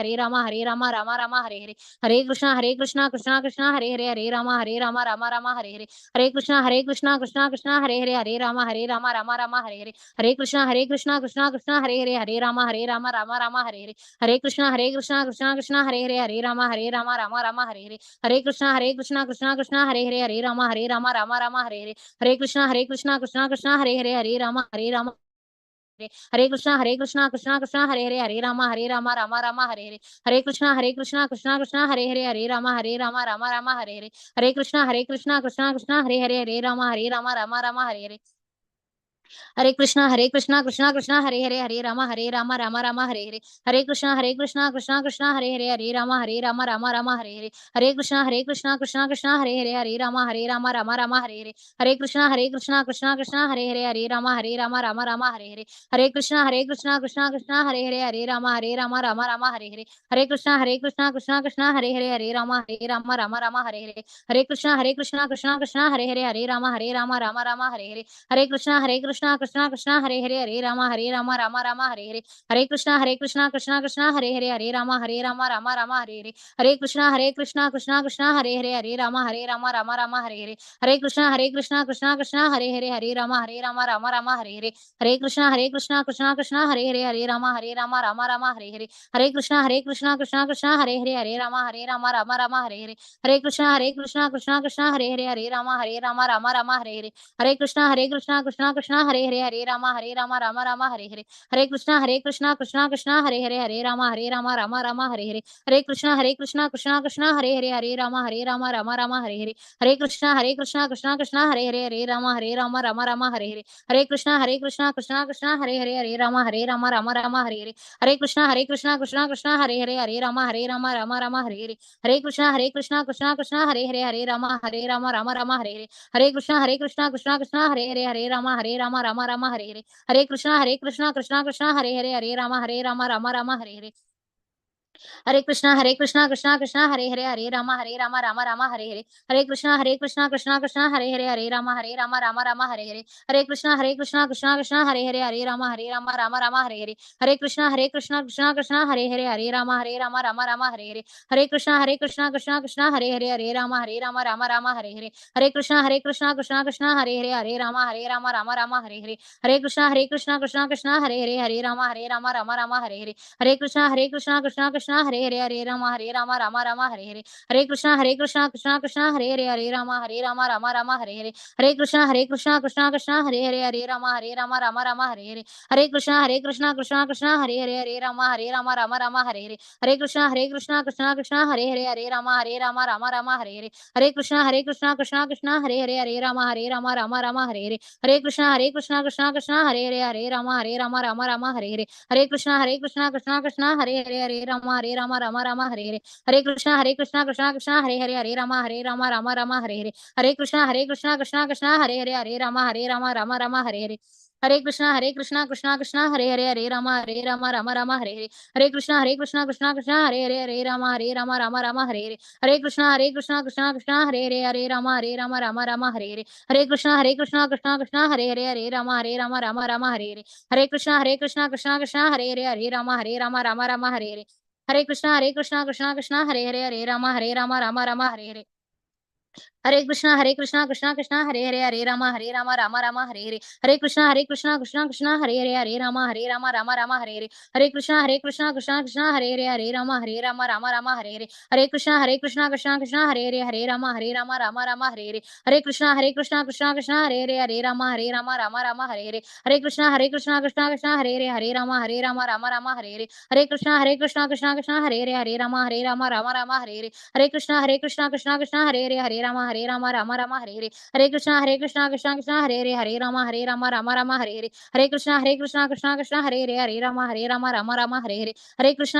हरे राम राम राम हरे हरे, हरे कृष्णा कृष्णा कृष्णा हरे हरे, हरे राम हरे हरे, हरे कृष्णा कृष्णा कृष्णा हरे राम राम हरे हरे, हरे कृष्णा कृष्णा कृष्णा हरे राम राम हरे हरे, हरे कृष्णा कृष्णा कृष्णा हरे राम राम हरे हरे, हरे कृष्णा कृष्णा कृष्णा हरे राम हरे हरे, हरे कृष्णा कृष्णा कृष्णा हरे राम हरे कृष्णा कृष्णा कृष्णा हरे राम हरे हरे, हरे कृष्णा कृष्णा कृष्णा हरे राम हरे हरे, हरे कृष्णा कृष्णा कृष्णा हरे राम हरे हरे, हरे कृष्णा कृष्णा कृष्णा हरे राम हरे हरे, हरे कृष्णा कृष्णा कृष्णा हरे राम हरे हरे, हरे कृष्णा कृष्णा कृष्णा हरे राम हरे हरे, हरे कृष्णा कृष्णा कृष्णा हरे राम हरे हरे, हरे कृष्णा कृष्णा कृष्णा हरे राम हरे हरे, हरे कृष्णा कृष्णा कृष्णा हरे राम हरे हरे, हरे कृष्णा कृष्णा कृष्णा हरे राम हरे हरे, हरे कृष्णा कृष्णा कृष्णा हरे राम हरे हरे, हरे कृष्णा कृष्णा कृष्णा हरे राम हरे हरे, हरे कृष्णा कृष्णा कृष्णा हरे राम हरे हरे, हरे कृष्णा कृष्णा कृष्णा हरे राम हरे हरे, हरे कृष्णा कृष्णा कृष्णा हरे राम हरे हरे, हरे कृष्णा कृष्णा कृष्णा हरे राम हरे हरे, हरे कृष्णा कृष्णा कृष्णा हरे राम हरे हरे, हरे कृष्णा कृष्णा कृष्णा हरे राम हरे हरे, हरे कृष्णा कृष्णा कृष्णा हरे राम हरे हरे, हरे कृष्णा कृष्णा कृष्णा हरे राम हरे हरे, हरे कृष्णा कृष्णा कृष्णा हरे राम हरे हरे, हरे कृष्णा कृष्णा कृष्णा हरे राम हरे हरे, हरे कृष्णा कृष्णा कृष्णा हरे राम हरे हरे, हरे कृष्णा कृष्णा कृष्णा हरे राम हरे हरे, हरे कृष्णा कृष्णा कृष्णा हरे राम हरे हरे, हरे कृष्णा कृष्णा कृष्णा हरे राम हरे हरे, हरे कृष्णा कृष्णा कृष्णा हरे राम राम हरे हरे, हरे कृष्णा कृष्णा कृष्णा हरे राम हरे हरे, हरे कृष्णा कृष्णा कृष्णा राम हरे हरे, हरे कृष्णा कृष्णा कृष्णा राम हरे हरे, हरे कृष्णा कृष्णा कृष्णा राम हरे हरे, हरे कृष्णा कृष्णा कृष्णा राम हरे हरे, हरे कृष्णा कृष्णा कृष्णा राम हरे हरे, हरे कृष्णा कृष्णा कृष्णा हरे राम हरे कृष्णा कृष्णा कृष्णा हरे राम हरे कृष्णा कृष्णा कृष्णा राम हरे हरे, हरे कृष्णा कृष्णा कृष्णा राम हरे हरे, हरे कृष्णा कृष्णा कृष्णा राम हरे हरे, हरे कृष्णा कृष्णा कृष्णा राम हरे हरे, हरे कृष्णा कृष्णा कृष्णा राम हरे हरे, हरे कृष्णा कृष्णा कृष्णा हरे राम हरे कृष्णा कृष्णा कृष्णा राम हरे हरे, हरे कृष्णा कृष्णा कृष्णा राम हरे हरे, हरे कृष्णा कृष्णा कृष्णा राम हरे हरे, हरे कृष्णा कृष्णा कृष्णा राम हरे हरे, हरे कृष्णा कृष्णा कृष्णा राम हरे हरे, हरे कृष्णा कृष्णा कृष्णा राम हरे हरे, हरे कृष्णा कृष्णा कृष्णा राम हरे हरे, हरे कृष्णा कृष्णा कृष्णा राम हरे हरे, हरे कृष्णा कृष्णा कृष्णा हरे राम हरे हरे, हरे कृष्णा कृष्णा कृष्णा राम हरे हरे, हरे कृष्णा कृष्णा कृष्णा राम हरे हरे, हरे कृष्णा कृष्णा कृष्णा राम हरे हरे, हरे कृष्णा कृष्णा कृष्णा राम हरे हरे, हरे कृष्णा कृष्णा कृष्णा राम हरे हरे, हरे कृष्णा कृष्णा कृष्णा राम हरे हरे, हरे कृष्णा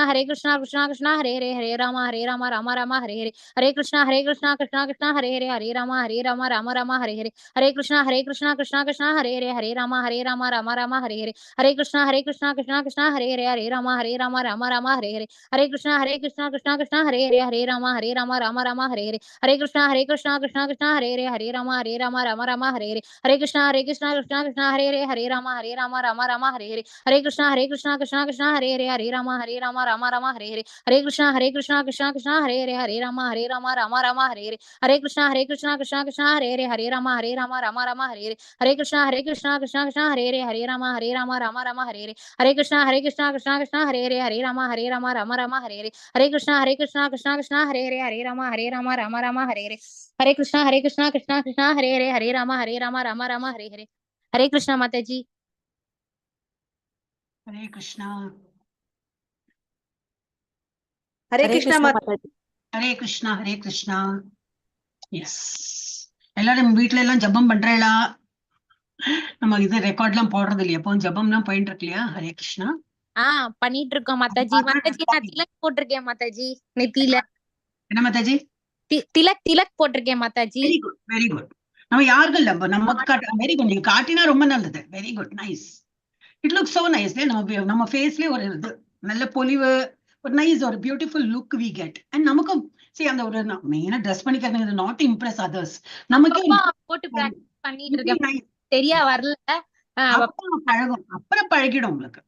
कृष्णा कृष्णा राम हरे हरे, हरे कृष्णा कृष्णा कृष्णा राम हरे हरे, हरे कृष्णा कृष्णा कृष्णा राम हरे हरे, हरे कृष्णा कृष्णा कृष्णा राम हरे हरे, हरे कृष्णा कृष्णा कृष्णा राम हरे हरे, हरे कृष्णा कृष्णा कृष्णा राम हरे हरे, हरे कृष्णा कृष्णा कृष्णा राम हरे हरे, हरे कृष्णा कृष्णा कृष्णा राम हरे हरे, हरे कृष्णा कृष्णा कृष्णा कृष्णा हरे राम हरे हरे, हरे Krishna Krishna Krishna Hare Rama Rama Rama Hare Hare Hare Krishna Krishna Krishna Hare Rama Rama Rama Hare Hare Hare Krishna Krishna Krishna Hare Rama Rama Rama Hare Hare Hare Krishna Krishna Krishna Hare Rama Rama Hare Hare Hare Krishna Krishna Krishna Hare Rama Rama Rama Hare Hare Hare Krishna Krishna Krishna Hare Rama Rama Hare Hare Hare Krishna Krishna Krishna Hare Rama Rama Rama Hare Hare Hare Krishna Krishna Krishna Hare Rama Rama Rama Hare Hare Hare Krishna Krishna Krishna Hare Rama Rama Hare Hare Hare Krishna Mataji Hare Krishna Hare Krishna Mataji. Hare Krishna Hare Krishna. Yes, எல்லாரும் வீட்ல எல்லாம் ஜபம் பண்றேளா? நம்ம இது ரெக்கார்ட்லாம் போடுறது இல்லையா? அப்போ ஜபம்லாம் போயிட்டு இருக்கு இல்லையா? ஹரே கிருஷ்ணா. பண்ணிட்டு இருக்கோம் மாதாஜி. மாதாஜி நான் திலக் போட்டிருக்கேன் மாதாஜி நெத்தியில. என்ன மாதாஜி? திலக் போட்டிருக்கேன் Mataji. Very good very good. நம்ம யாருக்கும் இல்ல, நமக்கு காட்ட வெரி குட். நீங்க காட்டினா ரொம்ப நல்லது. Very good, nice. It look so nice. நம்ம ஃபேஸ்லயே ஒரு இது நல்ல பொலிவு, ஒரு நைஸ், ஒரு beautiful look we get. And நமக்கும் அந்த ஒரு மெயினா ட்ரெஸ் பண்ணிக்கிறது நாட் இம்ப்ரெஸ் அதர்ஸ். நமக்கு போட்டு பிராக்டிஸ் பண்ணிட்டு இருக்கேன். சரியா வரல. அப்புறம் பழகிடும் உங்களுக்கு.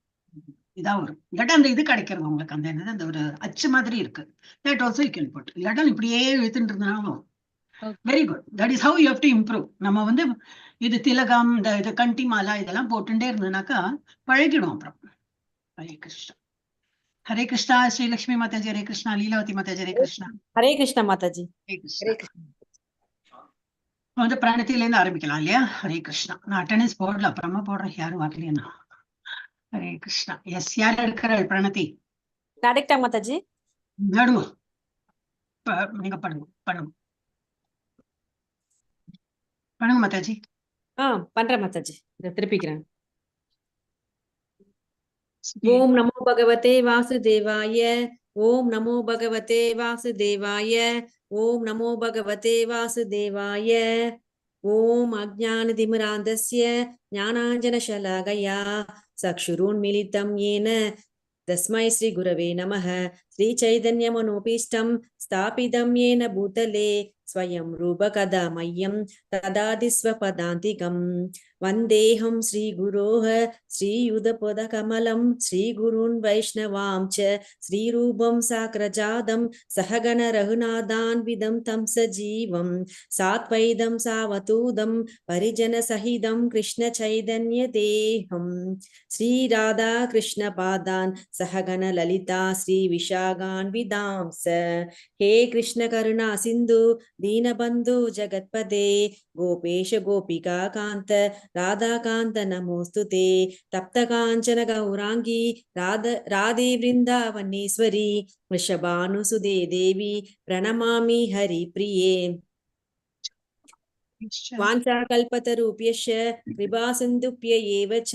இதா வரும். இல்லாட்டா அந்த இது கிடைக்கிறது உங்களுக்கு அந்த என்னது அந்த ஒரு அச்சு மாதிரி இருக்கு. That also you can put. இல்லாட்டா இப்படியே இழுத்துட்டு இருந்தாலும் very good. That is how you have to improve. நம்ம இது திலகம், இந்த இது கண்டி மாலா இதெல்லாம் போட்டுட்டே இருந்ததுனாக்கா பழகிடும் அப்புறம். ஹரே கிருஷ்ணா. ஹரே கிருஷ்ணா. ஸ்ரீ லட்சுமி மாதாஜி ஹரே கிருஷ்ணா. லீலாவதி மாதாஜி ஹரே கிருஷ்ணா. ஹரே கிருஷ்ணா மாதாஜி. ஹரே கிருஷ்ணா. பிராணத்தில இருந்து ஆரம்பிக்கலாம் இல்லையா? ஹரே கிருஷ்ணா. நான் அட்டெண்டன்ஸ் போடல, அப்புறமா போடுறேன். யாரும் வரலையா? ஹரே கிருஷ்ணா. எஸ், யார் இருக்கிறாள்? பிரணதி டைரக்டா மாதாஜி நடுங்க. நீங்க பண்ணுங்க பண்ணுங்க பண்ணுங்க மாதாஜி. பண்றேன் மாதாஜி. திருப்பிக்கிறேன். ஓம் நமோ பகவதே வாசுதேவாய. ஓம் நமோ பகவதே வாசுதேவாய. ஓம் நமோ பகவதே வாசுதேவாய. ஓம் அஜ்ஞானதிமிராந்தஸ்ய ஞானாஞ்சனசலாகயா சக்ஷுருன்மிலிதம் येन तस्मै श्री गुरवे नमः. श्री चैतन्य मनोपीष्टं स्थापितं येन भूतले स्वयं रूपकदा मह्यं ददाति स्वपदान्तिकं. वन्देऽहं श्रीगुरोः श्रीयुतपदकमलं श्रीगुरून् वैष्णवां च श्रीरूपं साग्रजातं सहगण रघुनाथान्वितं तं सजीवं सात्वैदं सावधूतं परिजनसहितं कृष्णचैतन्यदेहं श्रीराधा कृष्णपादान् सहगण ललिता श्रीविशाखान्वितांस. हे कृष्ण करुणा सिन्धु दीनबन्धु जगत्पदे गोपेश गोपिका कान्त राधाकान्त नमोऽस्तुते. तप्त काञ्चन गौराङ्गी राधे वृन्दावनेश्वरी वृषभानुसुते देवी प्रणमामि हरिप्रिये. वाञ्छाकल्पतरुभ्यश्च कृपासिन्धुभ्य एव च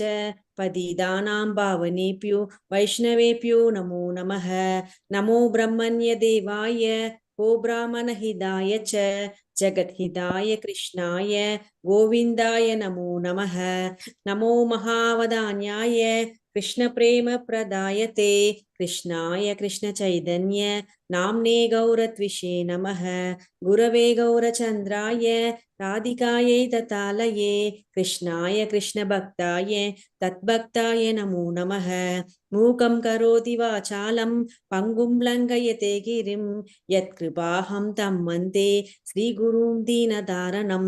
पतितानां पावनेभ्यो वैष्णवेभ्यो नमो नमः. नमो ब्रह्मण्य देवाय गो ब्राह्मणहिताय च जगद्हिताय कृष्णाय गोविन्दाय नमो नमः. नमो महावदान्याय कृष्णप्रेम प्रदायते कृष्णाय कृष्णचैतन्य नाम्ने गौरत्विषे नमः. गुरवे गौरचन्द्राय राधिकायै ततालये कृष्णाय कृष्णभक्ताय तद्भक्ताय नमो नमः. मूकं करोति वाचालं पङ्गुं लङ्घयते गिरिं यत्कृपाहं तं वन्दे श्रीगुरुं दीनदारणं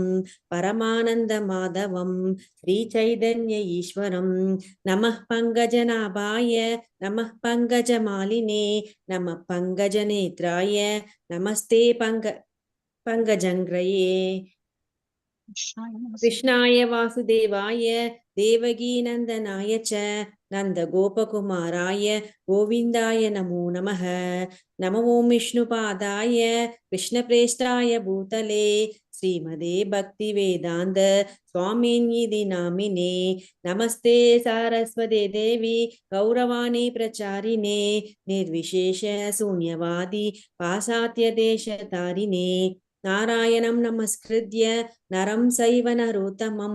परमानन्दमाधवं श्रीचैतन्य ईश्वरं. नमः पङ्कजनाभाय नमः पङ्कजमालिने नमः पङ्कजनेत्राय नमस्ते पङ्कजङ्घ्रये. कृष्णाय वासुदेवाय देवकीनन्दनाय च नन्दगोपकुमाराय गोविन्दाय नमो नमः. नमो विष्णुपादाय कृष्णप्रेष्ठाय भूतले श्रीमदे भक्तिवेदान्त स्वामिन्यिति नामिने. नमस्ते सारस्वते देवी गौरवाणी प्रचारिणे निर्विशेष शून्यवादी पाश्चात्यदेशतारिणे. नारायणं नमस्कृत्य नरं चैव नरोत्तमं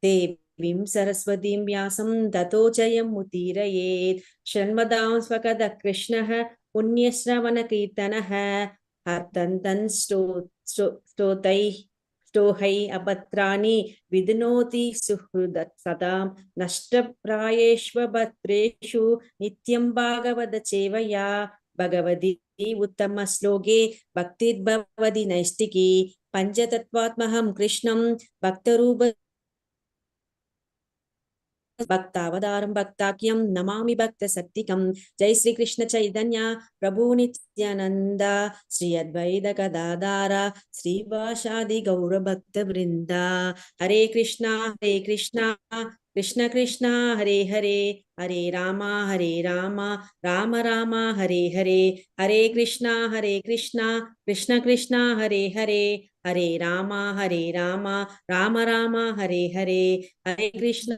देवीं सरस्वतीं व्यासं ततो जयमुदीरयेत्. शृण्वतां स्वकथः कृष्णः पुण्यश्रवणकीर्तनः हर्तन्तन् स्तोहै अपत्राणि विदुनोति सुहृद सदां नष्टप्रायेष्वभद्रेषु नित्यं भागवत सेवया भगवती उत्तमश्लोके भक्तिर्भवति नैष्टिकी पञ्चतत्त्वात्मकं कृष्णं भक्तरूप भक्तावतारं भक्ताख्यं नमामि भक्तशक्तिकं। जय श्री कृष्ण चैतन्य प्रभु नित्यानंद श्री अद्वैत गदाधर श्रीवासादि गौर भक्त वृंदा। हरे कृष्णा कृष्ण कृष्ण हरे हरे हरे राम राम राम हरे हरे। हरे कृष्णा कृष्ण कृष्ण हरे हरे हरे राम राम राम हरे हरे। हरे कृष्ण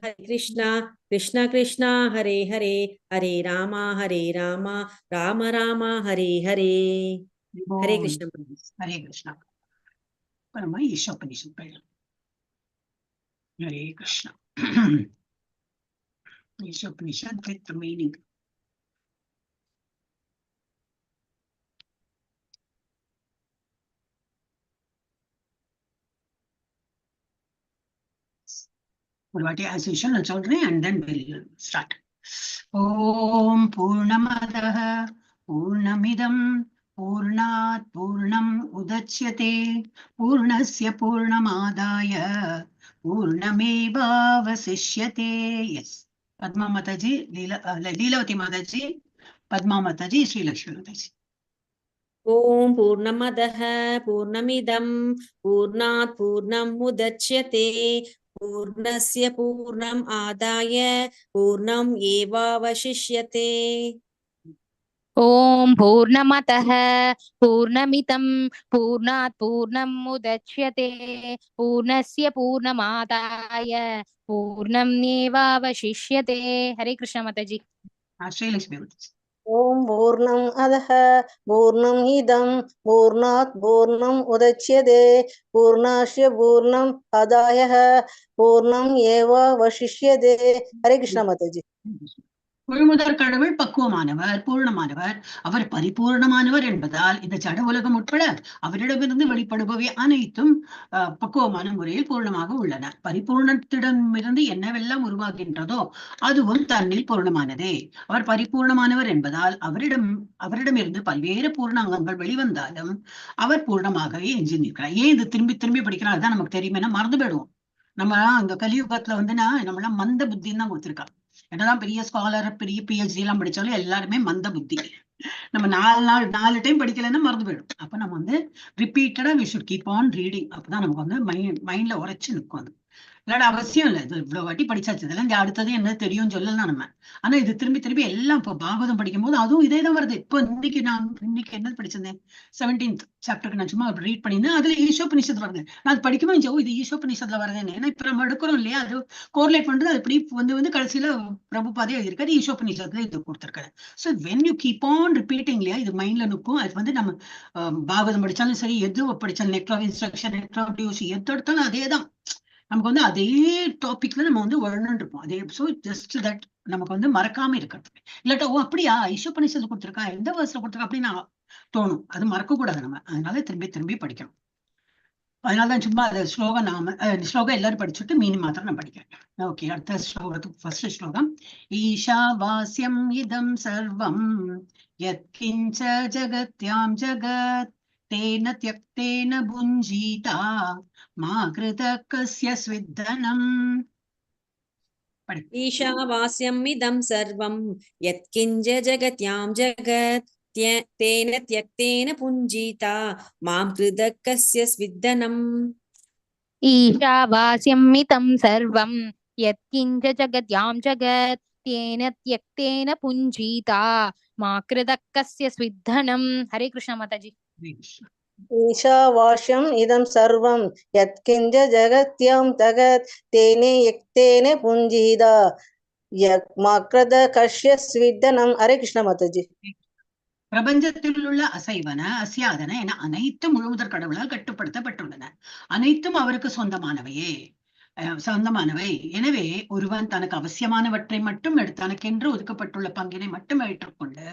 कृष्ण कृष्ण हरे हरे हरे राम राम राम हरे हरे। हरे कृष्ण। हरे कृष्ण परम ईशोपनिषद पढ़ Hare Krishna Ishopanishad with meaning as usual I'll children and then we'll start. Om Purnamadah Purnamidam Purnat Purnam Udachyate Purnasya Purnamadaya Purnamevavasishyate. Yes, Padma Mataji, Leelavati Mataji, Padma Mataji, Sri Lakshmi Mataji. ओम पूर्णमदः पूर्णमिदं पूर्णात् पूर्णम् उदच्यते पूर्णस्य पूर्णम् आदाय पूर्णम् एवावशिष्यते। ओम पूर्णमतः पूर्णमिदं पूर्णात् पूर्णम् उदच्यते पूर्णस्य पूर्णमादाय पूर्णमेवावशिष्यते। हरे कृष्ण माताजी। Sri Lakshmi Mataji. ओम पूर्णम् अधः पूर्णम् इदं पूर्णात् पूर्णम् उदच्यते पूर्णस्य पूर्णम् आदाय पूर्णम् एवावशिष्यते। हरे कृष्ण माताजी। முழுமுதற் கடவுள் பக்குவமானவர் பூர்ணமானவர் அவர் பரிபூர்ணமானவர் என்பதால் இந்த ஜட உலகம் உட்பட அவரிடமிருந்து வெளிப்படுபவை அனைத்தும் பக்குவமான முறையில் பூர்ணமாக உள்ளன. பரிபூர்ணத்திடமிருந்து என்னவெல்லாம் உருவாகின்றதோ அதுவும் தன்னில் பூர்ணமானதே. அவர் பரிபூர்ணமானவர் என்பதால் அவரிடமிருந்து பல்வேறு பூர்ணாங்கங்கள் வெளிவந்தாலும் அவர் பூர்ணமாகவே எஞ்சி நிற்கிறார். ஏன் இது திரும்பி திரும்பி படிக்கிறார் அதுதான் நமக்கு தெரியுமே, மறந்து போயிடுவோம். நம்ம அங்க கலியுகத்துல நம்மளாம் மந்த புத்தின்னு தான் கொடுத்திருக்காங்க. என்னதான் பெரிய ஸ்காலர் பெரிய பிஹெச்டி எல்லாம் படிச்சாலும் எல்லாருமே மந்த புத்தி. நம்ம 4 டைம் படிக்கலன்னா மறந்து போயிடும். அப்ப நம்ம ரிப்பீட்டடா we should keep on reading. அப்பதான் நமக்கு மைண்ட்ல உரைச்சு நிற்கும். அது இல்லாட அவசியம் இல்லை. இது இவ்வளவு வாட்டி படிச்சாச்சு, இதெல்லாம் இந்த அடுத்தது என்ன தெரியும் சொல்லலாம் நம்ம. ஆனா இது திரும்பி திரும்பி எல்லாம் இப்போ பாகவதம் படிக்கும் போது அதுவும் இதேதான் வருது. இப்போ இன்னைக்கு என்ன படிச்சிருந்தேன் 17th சாப்டருக்கு நான் சும்மா ரீட் பண்ணியிருந்தேன். அதுல ஈஷோபனிஷத் வருது. நான் அது படிக்கும்போது இது ஈஷோபனிஷத்துல வருதுன்னு. ஏன்னா இப்ப நம்ம எடுக்கிறோம் இல்லையா, அது கோரிலேட் பண்றது அது இப்படி வந்து கடைசியில பிரபுபாதே எழுதியிருக்காரு, ஈஷோபனிஷத்துல இது கொடுத்திருக்காரு. So when you keep on repeating இல்லையா, இது மைண்ட்ல நிற்கும். அது நம்ம பாகவதம் படிச்சாலும் சரி, எது படிச்சாலும் net of instruction, net of dues எது எடுத்தாலும் அதே தான். நமக்கு அதே டாபிக்ல நம்ம வளர்ந்து இருப்போம். அதே ஸோ ஜஸ்ட் தட் நமக்கு மறக்காம இருக்கிறது. இல்லாட்டா ஓ அப்படியா ஈஷோபனிஷத்துல கொடுத்துருக்கா, எந்த வயசுல கொடுத்துருக்கா அப்படின்னு தோணும். அது மறக்க கூடாது நம்ம. அதனால திரும்பி திரும்பி படிக்கணும். அதனாலதான் சும்மா அந்த ஸ்லோகம் எல்லாரும் படிச்சுட்டு மீனிங் மாத்திரம் நான் படிக்கிறேன். ஓகே, அடுத்த ஸ்லோகத்துக்கு ஃபர்ஸ்ட் ஸ்லோகம். ஈஷாவாஸ்யம் இதம் சர்வம் யத்கிஞ்ச ஜகத்யாம் ஜகத் தேன த்யக்தேன புஞ்சிதா மா கிருத கஸ்ய ஸ்வித்தனம். ஈஷாவாஸ்யம் இதம் சர்வம் யத்கிஞ்ச ஜகத்யாம் ஜகத் தேன த்யக்தேன புஞ்சிதா மாம் கிருத கஸ்ய ஸ்வித்தனம். ஈஷாவாஸ்யம் இதம் சர்வம் யத்கிஞ்ச ஜகத்யாம் ஜகத் தேன த்யக்தேன புஞ்சிதா மா கிருத கஸ்ய ஸ்வித்தனம். ஹரே கிருஷ்ண மாதாஜி. ईशावास्यम् इदं सर्वं यत्किञ्च जगत्यां जगत् तेने यक्तेन पुञ्जिता யக்மாக்ரத கஷ்ய ஸ்வித்தனம். ஹரே கிருஷ்ண மாதாஜி. பிரபஞ்சத்தில் உள்ள அசைவன அசியாதன என அனைத்தும் முழுமுதற் கடவுளால் கட்டுப்படுத்தப்பட்டுள்ளன. அனைத்தும் அவருக்கு சொந்தமானவையே. சொந்தமானவை. எனவே ஒருவன் தனக்கு அவசியமானவற்றை மட்டும் தனக்கென்று ஒதுக்கப்பட்டுள்ள பங்கினை மட்டும் ஏற்றுக்கொண்டு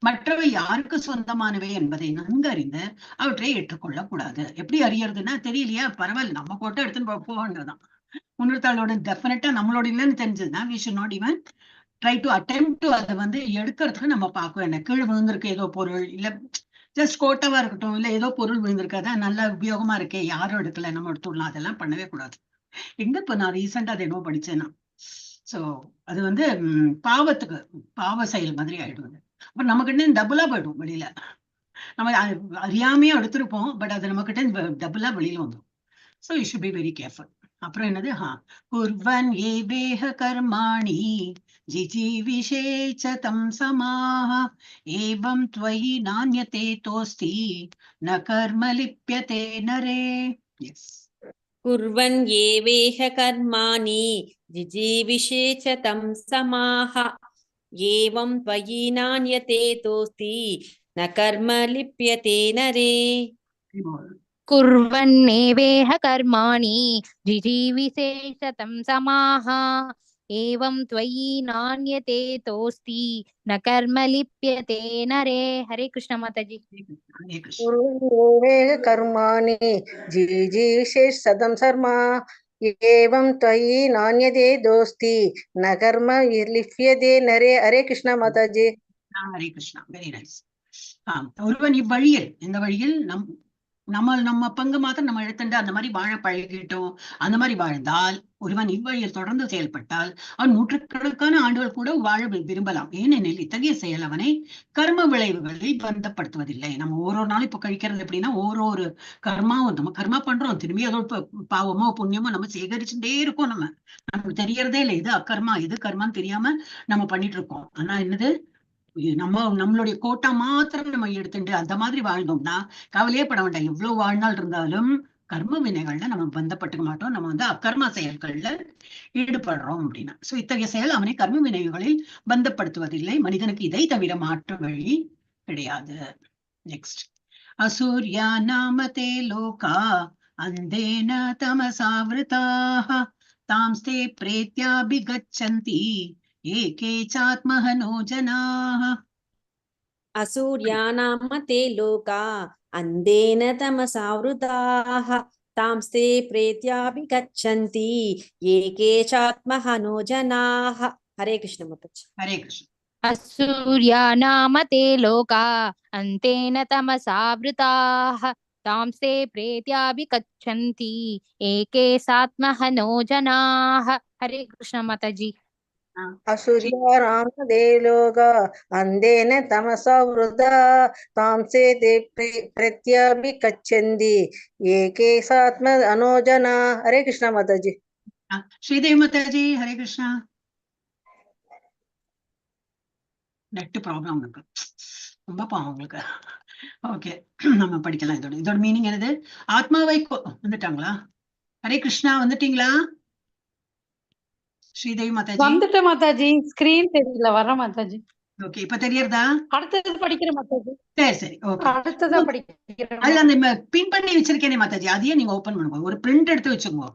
மற்றவை யாருக்கு சொந்தமானவை என்பதை நன்கு அறிந்து அவற்றை ஏற்றுக்கொள்ளக் கூடாது. எப்படி அறியறதுன்னா, தெரியலையா, பரவாயில்ல, நம்ம போட்டோ எடுத்துன்னு போகன்றதான். முன்னூத்தாளோட டெஃபினட்டா நம்மளோட இல்லைன்னு தெரிஞ்சதுன்னா we should not even try to attempt to அதை எடுக்கிறதுக்கு நம்ம பார்க்க வேண்டாம். கீழே விழுந்திருக்கு ஏதோ பொருள், இல்ல ஜஸ்ட் கோட்டாவா இருக்கட்டும், இல்ல ஏதோ பொருள் விழுந்திருக்காது, நல்ல உபயோகமா இருக்கே, யாரும் எடுக்கல, நம்ம எடுத்துடலாம், அதெல்லாம் பண்ணவே கூடாது. எங்க இப்ப நான் ரீசெண்டா அதை என்னவோ படிச்சேன்னா, சோ அது பாவத்துக்கு பாவ செயல் மாதிரி ஆயிடுவது. அப்ப நம்ம கிட்ட டபுளா போயிடும் வெளியில. நம்ம அறியாமையா எடுத்திருப்போம், பட் அது நம்ம கிட்ட டபுளா வெளியில வந்துடும். So you should be very careful. அப்புறம் என்னது, குர்வன் ஏவேஹ கர்மாணி ஜிஜீவிஷேச்ச தம் சமாஹ ஏவம் த்வயி நான்யதே தோஸ்தி ந கர்ம லிப்யதே நரே. எஸ். कुर्वन् एवेह कर्माणि जिजीविषे च तं समाः एवं त्वयि नान्यते तोस्ति न कर्म लिप्यते नरे. कुर्वन्नेवेह कर्माणि जिजीविषेशतं समाः एवं त्वयि नान्यते तोस्ति न कर्म लिप्यते नरे. हरे कृष्ण माताजी. हरे कृष्ण. कुर्वन्नेवेह कर्माणि जिजीविषे सदं सर्मा एवं त्वयि नान्यते दोस्ति न कर्म लिप्यते नरे. हरे कृष्ण माताजी. ஹரே கிருஷ்ணா. Very nice. ஒருவன் இவ்வழியில், இந்த வழியில் நம்ம பங்கு மாத்திரம் நம்ம எடுத்துட்டு அந்த மாதிரி வாழ பழகிட்டோம், அந்த மாதிரி வாழ்ந்தால், ஒருவன் இவ்வழியில் தொடர்ந்து செயல்பட்டால் அவன் நூற்றுக்கணக்கான ஆண்டுகள் கூட வாழ விரும்பலாம். ஏனெனில் இத்தகைய செயல் அவனை கர்ம விளைவுகளை பந்தப்படுத்துவதில்லை. நம்ம ஒரு நாள் இப்ப கழிக்கிறது எப்படின்னா, ஒரு கர்மாவும் நம்ம கர்மா பண்றோம், திரும்பி அதோட பாவமோ புண்ணியமோ நம்ம சேகரிச்சுட்டே இருக்கோம். நமக்கு தெரியறதே இல்லை, இது அக்கர்மா இது கர்மான்னு தெரியாம நம்ம பண்ணிட்டு இருக்கோம். ஆனா என்னது, நம்மளுடைய கோட்டா மாத்திரம் நம்ம எடுத்துட்டு அந்த மாதிரி வாழ்ந்தோம்னா கவலையே பட வேண்டாம். எவ்வளவு வாழ்நாள் இருந்தாலும் கர்ம வினைகள்ல நம்ம பந்தப்பட்டுக்க மாட்டோம். நம்ம அக்கர்ம செயல்கள்ல ஈடுபடுறோம் அப்படின்னா. சோ இத்தகைய செயல் அவனை கர்ம வினைகளில் பந்தப்படுத்துவதில்லை. மனிதனுக்கு இதை தவிர மாற்று வழி கிடையாது. நெக்ஸ்ட். அசூர்யா நாமதே லோகா அந்தேன தமசாவிருதாஹ தாம்ஸ்தே பிரேத்யாபிகச்சந்தி ஏகே சாத்மஹனோ ஜனாஹ. असूर्यानाम ते लोका अन्धेन तमसावृताः तांस्ते प्रेत्यापि गच्छन्ति ये चात्महनो जनाः. हरे कृष्ण माताजी. हरे कृष्ण. असूर्या नाम ते लोका अन्तेन तमसावृताः तांस्ते प्रेत्याभिगच्छन्ति एके सात्महनो जनाः. हरे कृष्ण माताजी. असुर्या रामदेलोगा अन्धेन तमसा वृथा तांसे ते प्रत्याभिगच्छन्ति एके सात्म अनोजना. हरे कृष्ण माताजी. ஸ்ரீதேவி மாதாஜி. ஹரே கிருஷ்ணா. நெட் ப்ராப்ளம் இருக்கு, ரொம்ப பாவம் உங்களுக்கு. ஓகே, நம்ம படிக்கலாம். இதோட மீனிங் என்னது? ஆத்மாவை வந்துட்டாங்களா? ஹரே கிருஷ்ணா, வந்துட்டீங்களா ஸ்ரீதேவி மாதாஜி? வந்துட்டேன் மாதாஜி, ஸ்கிரீன் தெரியல, வர மாதாஜி. ஓகே, இப்ப தெரியறதா? அடுத்தது படிக்கிற மாதாஜி. சரி ஓகே. அடுத்ததா படிக்கிறேன். அதுல அந்த பின் பண்ணி வச்சிருக்கேனே மாதாஜி, அதையே நீங்க ஓபன் பண்ணுங்க. ஒரு பிரிண்ட் எடுத்து வச்சுக்கோங்க.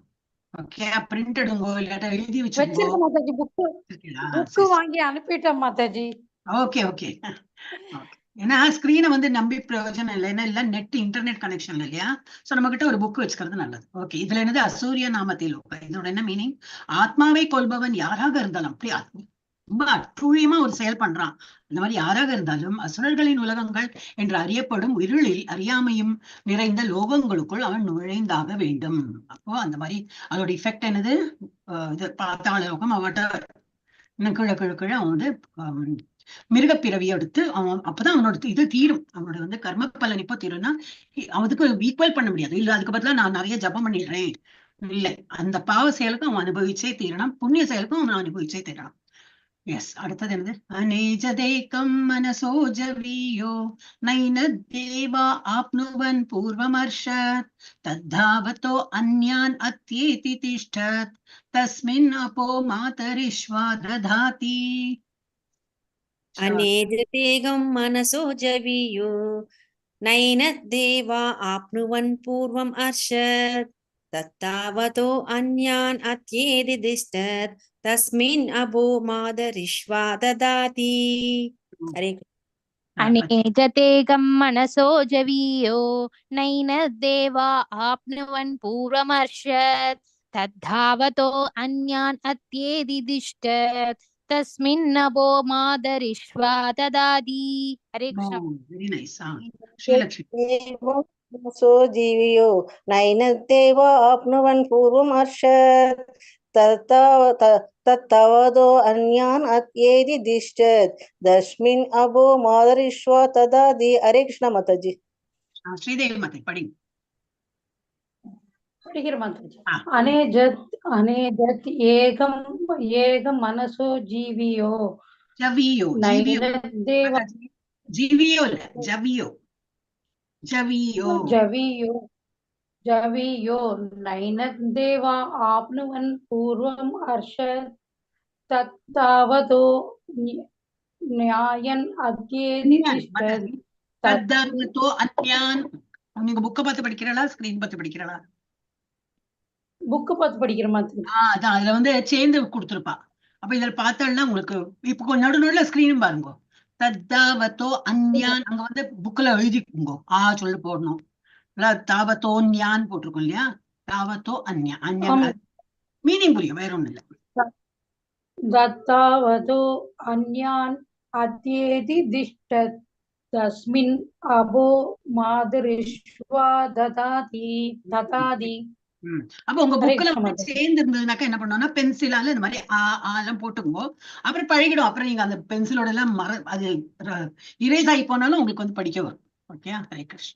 ஓகே, பிரிண்ட் எடுங்க, இல்லாட்ட எழுதி வச்சுக்கோங்க மாதாஜி. புக்கு வாங்கி அனுப்பிட்டேன் மாதாஜி. Okay okay. ஏன்னா ஸ்கிரீனை நம்பி பிரயோஜனம் இல்லை, ஏன்னா இல்ல நெட் இன்டர்நெட் கனெக்ஷன் இல்லையா? சோ நம்ம கிட்ட ஒரு புக் வச்சுக்கிறது நல்லது. ஓகே, இதுல என்னது? அசூரிய நாமத்தில் லோகா. இதோட என்ன மீனிங்? ஆத்மாவை கொள்பவன் யாராக இருந்தாலும், அப்படி ரொம்ப அட்டூழியமா ஒரு செயல் பண்றான், அந்த மாதிரி யாராக இருந்தாலும் அசுரர்களின் உலகங்கள் என்று அறியப்படும் இருளில் அறியாமையும் நிறைந்த லோகங்களுக்குள் அவன் நுழைந்தாக வேண்டும். அப்போ அந்த மாதிரி அதோட இஃபெக்ட் என்னது? இது பாத்தாள லோகம் அவட்ட இன்னும் கீழே அவன் மிருகப்பிறவி எடுத்து அவன் அப்பதான் அவனோட இது தீரும். அவனோட கர்ம பலன் இப்போ தீரும்னா அவனுக்கு ஈக்குவல் பண்ண முடியாது. இல்ல அதுக்கு பதிலா நான் நிறைய ஜபம் பண்ணிடுறேன், இல்லை, அந்த பாவ செயலுக்கும் அவன் அனுபவிச்சே தீரணும், புண்ணிய செயலுக்கும் அவன் அனுபவிச்சே தீரணும். எஸ். அடுத்தது என்னது? அநேஜதேகம் மனசோ ஜவியோ நைன தேவா ஆப்னுவன் பூர்வமர்ஷத் தத்தாவதோ அன்யான் அத்யேதி திஷ்டத் தஸ்மின் அப்போ மாதரிஷ்வா ததாதி. अनेजतेगं मनसो जवीयो नैनद्देवा आप्नुवन् पूर्वम् अर्षत् तत्तावतो अन्यान् अत्येति दिष्टत् तस्मिन् अभो मादरिष्वा ददाति हरे अनेजतेगं मनसो जवीयो नैनद्देवा आप्नुवन् पूर्वमर्षत् तद्धावतो अन्यान् अत्येति दिष्टत् तस्मिन्नभो मादरिष्वा ददाति हरे कृष्ण வெரி நைஸ். ஸ்ரீலக்ஷ்மி. सो जीवियो नैनद्देव आप्नुवन् पूर्वमर्षत् तत्तावदो अन्यान् अत्येति दिष्टत् तस्मिन् अभो मादरिष्वा ददाति हरे कृष्ण माताजी. ஸ்ரீதேவி மாதை படி. படிக்கிற மாதாஜி. ஆ. அனேஜத் ஏகம் ஏகம் மனசோ ஜீவியோ ஜவியோ ஜீவியோ நைனதேவ மாதாஜி. ஜீவியோ இல்ல ஜவியோ ஜவியோ ஜவியோ ஜவியோ நைனதேவா ஆப்னுவன் பூர்வம் அர்ஷத் தத்தாவதோ நியாயன் அத்யேதி திஷ்டத் மாதாஜி. தத்தாவதோ அன்யான். நீங்க புக்க பார்த்து படிக்கிறீங்களா ஸ்கிரீன் பார்த்து படிக்கிறீங்களா? புக்கு பார்த்து படிக்கிற மாதிரி. அதான் அதுல வந்து சேர்ந்து கொடுத்துருப்பா. அப்ப இதுல பார்த்தோம்னா உங்களுக்கு இப்ப கொஞ்சம் நடுநடுல ஸ்கிரீனும் பாருங்க. தத்தாவத்தோ அன்யான் அங்க வந்து புக்ல எழுதிக்குங்க. சொல்லு போடணும். தாவத்தோ ஞான் போட்டிருக்கோம் இல்லையா? தாவத்தோ அன்யா அன்யான் மீனிங் புரியும், வேற ஒண்ணும் இல்ல. தத்தாவதோ அன்யான் அத்யேதி திஷ்டத் தஸ்மின் அபோ மாதரிஷ்வா ததாதி ததாதி. அப்ப உங்க புக்ல சேர்ந்து இருந்ததுனாக்கா என்ன பண்ணோம்னா பென்சிலால இந்த மாதிரி எல்லாம் போட்டுக்கோ. அப்புறம் பழகிடும். அப்புறம் நீங்க அந்த பென்சிலோட எல்லாம் அது இரேஸ் ஆகி போனாலும் உங்களுக்கு வந்து படிக்க வரும். ஓகே. ஹரே கிருஷ்ண.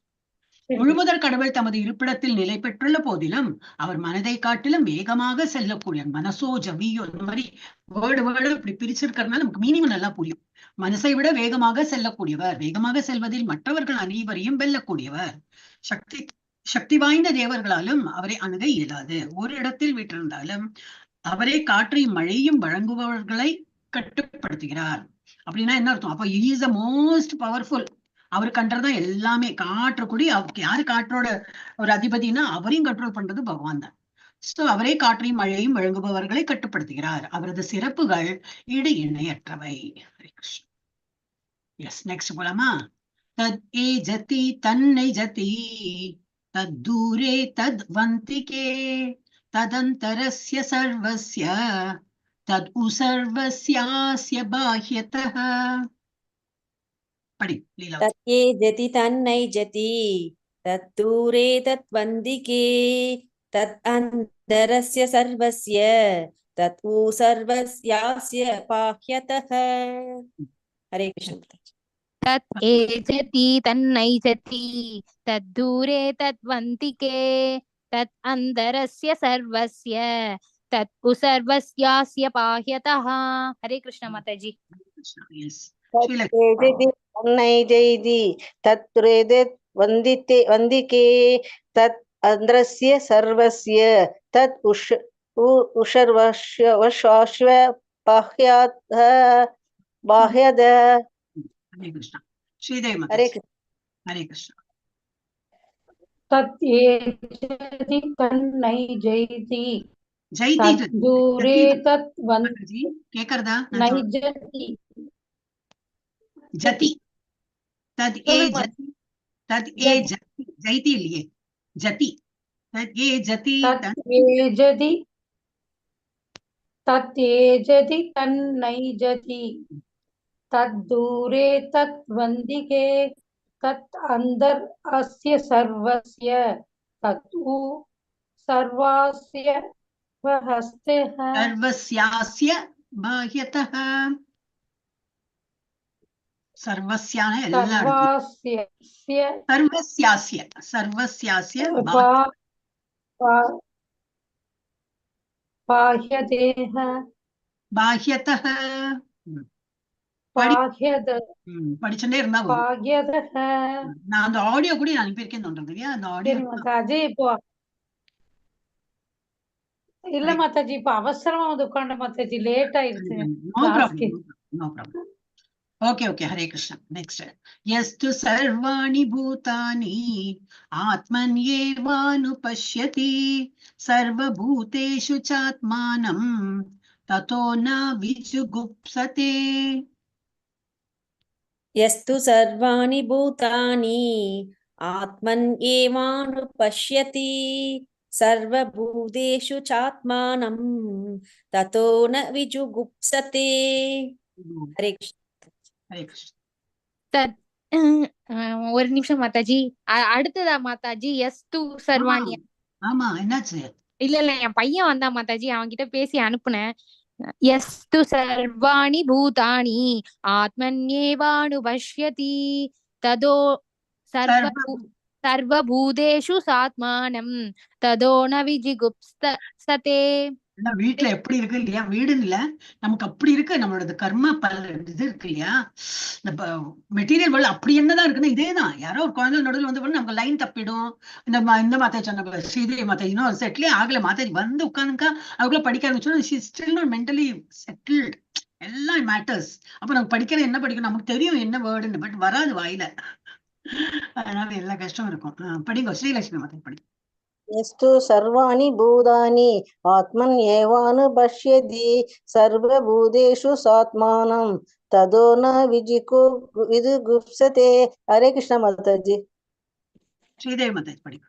முழுமுதல் கடவுள் தமது இருப்பிடத்தில் நிலை பெற்றுள்ள போதிலும் அவர் மனதை காட்டிலும் வேகமாக செல்லக்கூடிய மனசோ ஜவியோ இந்த மாதிரி வேர்டு இப்படி பிரிச்சிருக்கிறதுனால நமக்கு மீனிங் நல்லா புரியும். மனசை விட வேகமாக செல்லக்கூடியவர், வேகமாக செல்வதில் மற்றவர்கள் அனைவரையும் வெல்லக்கூடியவர். சக்தி வாய்ந்த தேவர்களாலும் அவரை அணுக இயலாது. ஒரு இடத்தில் விட்டிருந்தாலும் அவரே காற்றையும் மழையும் வழங்குபவர்களை கட்டுப்படுத்துகிறார். அப்படின்னா என்ன அர்த்தம்? அப்ப he is the most powerful. அவரு கண்ட்றதான் எல்லாமே. காற்று கூடி யாரு காற்றோட ஒரு அதிபதினா அவரையும் கண்ட்ரோல் பண்றது பகவான் தான். சோ அவரே காற்றையும் மழையும் வழங்குபவர்களை கட்டுப்படுத்துகிறார். அவரது சிறப்புகள் ஈடு இணையற்றவை. எஸ், நெக்ஸ்ட் போலாமா? தத் ஏ ஜதி தன்னை ஜதி தூரே தத் வந்திகே ததந்தரஸ்ய சர்வஸ்ய தத் உசர்வஸ்யாஸ்ய பாஹ்யதஹ. படி லீலா. तत्ये जति तन्नै जति तत्दूरे तद्वन्दिके तदन्तरस्य सर्वस्य तत् उ सर्वस्यास्य बाह्यतः हरे कृष्ण. तत् एजति तन्नैजति तद्दूरे तद्वन्तिके तत् अन्तरस्य सर्वस्य तत् सर्वस्यास्य बाह्यतः. हरे कृष्ण माताजी. तन्नै जयति तत्रेदे वन्दिके तत् अन्द्रस्य सर्वस्य तत् उषर्वश्व बाह्यद. हरे कृष्ण. श्रीदेवी हरे कृष्ण. हरे कृष्ण. तत् एजति तन्नै जयति जयति तद्दूरे तत् जी केकरदा नैजति जति तद ए जति जयति लिए जति तद ए जति तत् एजति तन्नैजति तद्दूरे तत् वन्दिके तत् अन्दर अस्य सर्वस्य तत् उ सर्वस्य हस्तः सर्वस्यास्य बाह्यतः. सर्वस्याன எல்லா सर्वस्यास्य बाह्यदेह बाह्यतः. படிச்சுட்டே இருந்தா நான் அந்த ஆடியோ கூட நான் அனுப்பியிருக்கேன் தோன்றது. அந்த ஆடியோ மாதாஜி இப்போ இல்ல மாதாஜி இப்ப அவசரமா வந்து உட்கார்ந்த மாதாஜி லேட் ஆயிடுச்சு. No problem. Okay okay, Hare Krishna. Next, யஸ்து சர்வாணி பூதானி ஆத்மன்யேவானுபஷ்யதி சர்வபூதேஷு சாத்மானம் ததோ ந விஜுகுப்சதே. यस्तु सर्वाणि भूतानि आत्मन्येवानुपश्यति सर्वभूतेषु चात्मानं ततो न विजुगुप्सते. हरे कृष्ण. ஹரே கிருஷ்ணா. தத் ஒரு நிமிஷம் மாதாஜி. அடுத்ததா மாதாஜி எஸ் டு ஆமா சர்வாணி. ஆமா, என்னாச்சு? இல்ல என் பையன் வந்தா மாதாஜி, அவன் கிட்ட பேசி அனுப்புனேன். எஸ் து சர்வாணி பூதானி ஆத்மன்யேவானுபஷ்யதி ததோ சர்வபூதேஷு சாத்மானம் ததோ ந விஜிகுப்சதே. வீட்டுல எப்படி இருக்கு இல்லையா, வீடுன்னு இல்ல, நமக்கு அப்படி இருக்கு. நம்மளோட கர்ம பல இது இருக்கு இல்லையா, இந்த மெட்டீரியல் வேர்ல்ட் அப்படி என்னதான் இருக்குன்னா இதேதான். யாரோ ஒரு குழந்தை நடுவில் வந்து நமக்கு லைன் தப்பிடும். இந்த மாதாஜி சொன்ன ஸ்ரீதேவி மாதாஜி இன்னும் செட்டிலே ஆகல. மாதாஜி வந்து உட்காந்துக்கா அதுக்குள்ள படிக்க ஆரம்பிச்சோம். She still not mentally settled. எல்லாம் மேட்டர்ஸ். அப்ப நமக்கு படிக்கிறது என்ன படிக்கணும், நமக்கு தெரியும் என்ன வேர்டுன்னு, பட் வராது வாயில. அதனால எல்லா கஷ்டம் இருக்கும். படிங்க ஸ்ரீலட்சுமி மாதாஜி படிங்க. यस्तु सर्वाणि भूतानि आत्मन्येवानुपश्यति सर्वभूतेषु सात्मानं ततो न विजुगुप्सते. हरे कृष्ण माताजी. ஸ்ரீதேவி மாதாஜி படிங்க.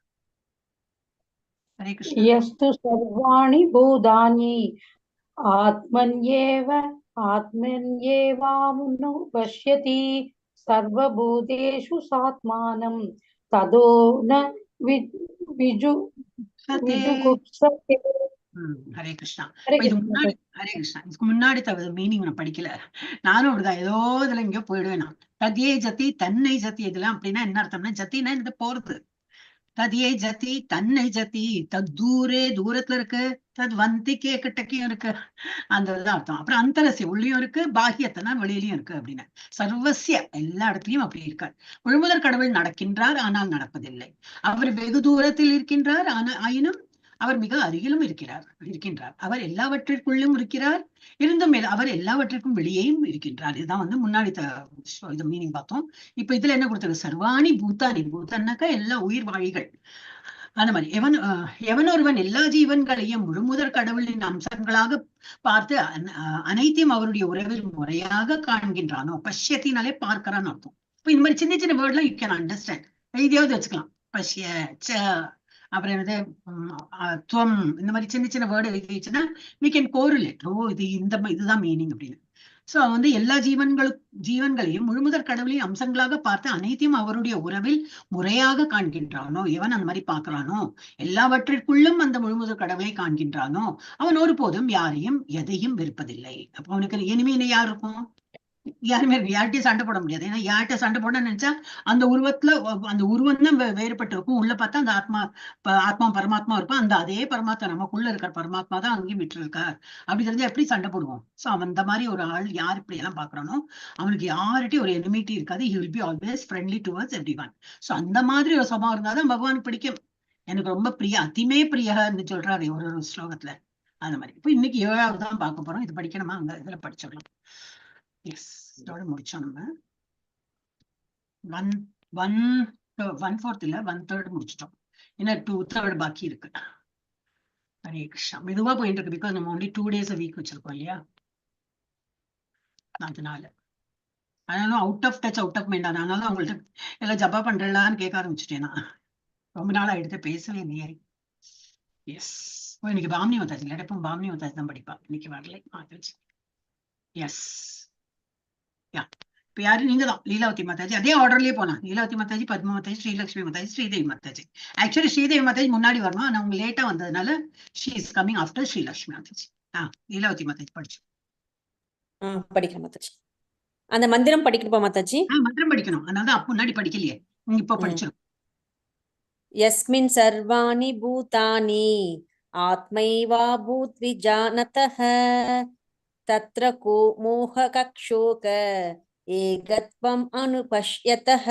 ஹரே கிருஷ்ணா. यस्तु सर्वाणि भूतानि आत्मन्येवानुपश्यति सर्वभूतेषु सात्मानं ततो न विजुगुप्सते. ஹரே கிருஷ்ணா. हरे இது कृष्ण முன்னாடி ஹரே கிருஷ்ணா, இதுக்கு முன்னாடி மீனிங் நான் படிக்கல. நானும் அப்படிதான் ஏதோ இதுல எங்கேயோ போயிடுவேன் நான். ததியே ஜதி தன்னை ஜதி, இதெல்லாம் அப்படின்னா என்ன அர்த்தம்னா, ஜத்தினா இந்த போறது. ததியே ஜதி தன்னை ஜதி, தத் தூரே தூரத்துல இருக்கு, தத் வந்திக்கே கிட்டக்கையும் இருக்கு, அந்த இதுதான் அர்த்தம். அப்புறம் அந்தரசிய உள்ளயும் இருக்கு, பாகியத்தனா வெளியிலயும் இருக்கு அப்படின்னு. சர்வசிய எல்லா இடத்துலயும் அப்படி இருக்கார். முழுமுதற் கடவுள் நடக்கின்றார், ஆனால் நடப்பதில்லை. அவர் வெகு தூரத்தில் இருக்கின்றார், ஆயினும் அவர் மிக அருகிலும் இருக்கின்றார். அவர் எல்லாவற்றிற்குள்ளும் இருக்கிறார், இருந்தும் அவர் எல்லாவற்றிற்கும் வெளியேயும் இருக்கின்றார். இதுதான் வந்து முன்னாடி இது மீனிங் பார்த்தோம். இப்ப இதுல என்ன கொடுத்தது, சர்வாணி பூத்தானி. பூத்தானாக்கா எல்லா உயிர் வாழிகள். அந்த மாதிரி எவன் ஒருவன் எல்லா ஜீவன்களையும் முழுமுதற் கடவுளின் அம்சங்களாக பார்த்து அனைத்தையும் அவருடைய உறவில் முறையாக காண்கின்றானோ, பஷ்யத்தினாலே பார்க்கிறான்னு அர்த்தம். இப்ப இந்த மாதிரி சின்ன சின்ன வேர்ட்லாம் யூ கேன் அண்டர்ஸ்டாண்ட், எதையாவது வச்சுக்கலாம். பஷ்ய, அப்புறம் என்னது துவம், இந்த மாதிரி சின்ன சின்ன வேர்டு எழுதிச்சுன்னா we can correlate. இதுதான் மீனிங் அப்படின்னு. சோ வந்து எல்லா ஜீவன்களையும் முழுமுதற் கடவுளின் அம்சங்களாக பார்த்து அனைத்தையும் அவருடைய உறவில் முறையாக காண்கின்றானோ, எவன் அந்த மாதிரி பார்க்கிறானோ, எல்லாவற்றிற்குள்ளும் அந்த முழுமுதற் கடவுளை காண்கின்றானோ, அவன் ஒருபோதும் யாரையும் எதையும் வெறுப்பதில்லை. அப்ப அவனுக்கு இனிமே யார் இருக்கும், யாருமே யார்கிட்டயும் சண்டை போட முடியாது. ஏன்னா யார்கிட்ட சண்டை போட நினைச்சா அந்த உருவத்துல அந்த உருவம் தான் வேறுபட்டு இருக்கும். உள்ள பார்த்தா அந்த ஆத்மா பரமாத்மா இருப்பான். அந்த அதே பரமாத்மா நமக்குள்ள இருக்கிற பரமாத்மா தான் அங்கேயும் விட்டு இருக்கார். அப்படி தெரிஞ்சா எப்படி சண்டை போடுவோம்? சோ அந்த மாதிரி ஒரு ஆள் யார் இப்படி எல்லாம் பாக்குறானோ அவனுக்கு யார்கிட்டயும் ஒரு எனிமிட்டி இருக்காது. he will be always friendly towards everyone. So அந்த மாதிரி ஒரு சபாவம் இருந்தாதான் பகவான் பிடிக்கும். எனக்கு ரொம்ப அதிமே பிரியன்னு சொல்றாரு ஒரு ஸ்லோகத்துல. அந்த மாதிரி இப்ப இன்னைக்கு 7வது தான் பார்க்க போறோம். இது படிக்கணுமா, அங்க இதுல படிச்சிடலாம். எஸ், இதோட முடிச்சோம். நம்ம 1/4 இல்ல 1/3 முடிச்சிட்டோம். ஏன்னா 2/3 பாக்கி இருக்கு. ஹரே கிருஷ்ணா. மெதுவா போயிட்டு இருக்கு. பிகாஸ் நம்ம ஒன்லி 2 days a week வச்சிருக்கோம் இல்லையா, அதனால out of touch out of mind. அதனால அவங்கள்ட்ட எல்லாம் ஜப்பா பண்றலான்னு கேட்க ஆரம்பிச்சுட்டேன். நான் ரொம்ப நாள் ஆயிடுத்து பேசவே இல்லையே. எஸ், இன்னைக்கு பாம்னி வந்தாச்சு. இல்லாட்ட எப்பவும் பாம்னி வந்தாச்சு தான் படிப்பா. இன்னைக்கு வரலை, மாத்திருச்சு. எஸ், யா. இப்ப யாரு, நீங்க தான் லீலாவதி மாதாஜி. அதே ஆர்டர்லயே போனா லீலாவதி மாதாஜி, பத்மா மாதாஜி, ஸ்ரீலட்சுமி மாதாஜி, ஸ்ரீதேவி மாதாஜி. ஆக்சுவலி ஸ்ரீதேவி மாதாஜி முன்னாடி வரணும், ஆனா அவங்க லேட்டா வந்ததுனால she is coming after Srilakshmi Mataji. Leelavati Mataji படிச்சு படிக்கிறேன் மாதாஜி. அந்த மந்திரம் படிக்கணுமா மாதாஜி? மந்திரம் படிக்கணும். அதனால அப்ப முன்னாடி படிக்கலையே, நீங்க இப்ப படிச்சிடும். யஸ்மின் சர்வாணி பூதானி ஆத்மைவா பூத்விஜானதஹ தத்ர கோ மோஹகக்ஷோக ஏகத்வம் அனுபஷ்யதஹ.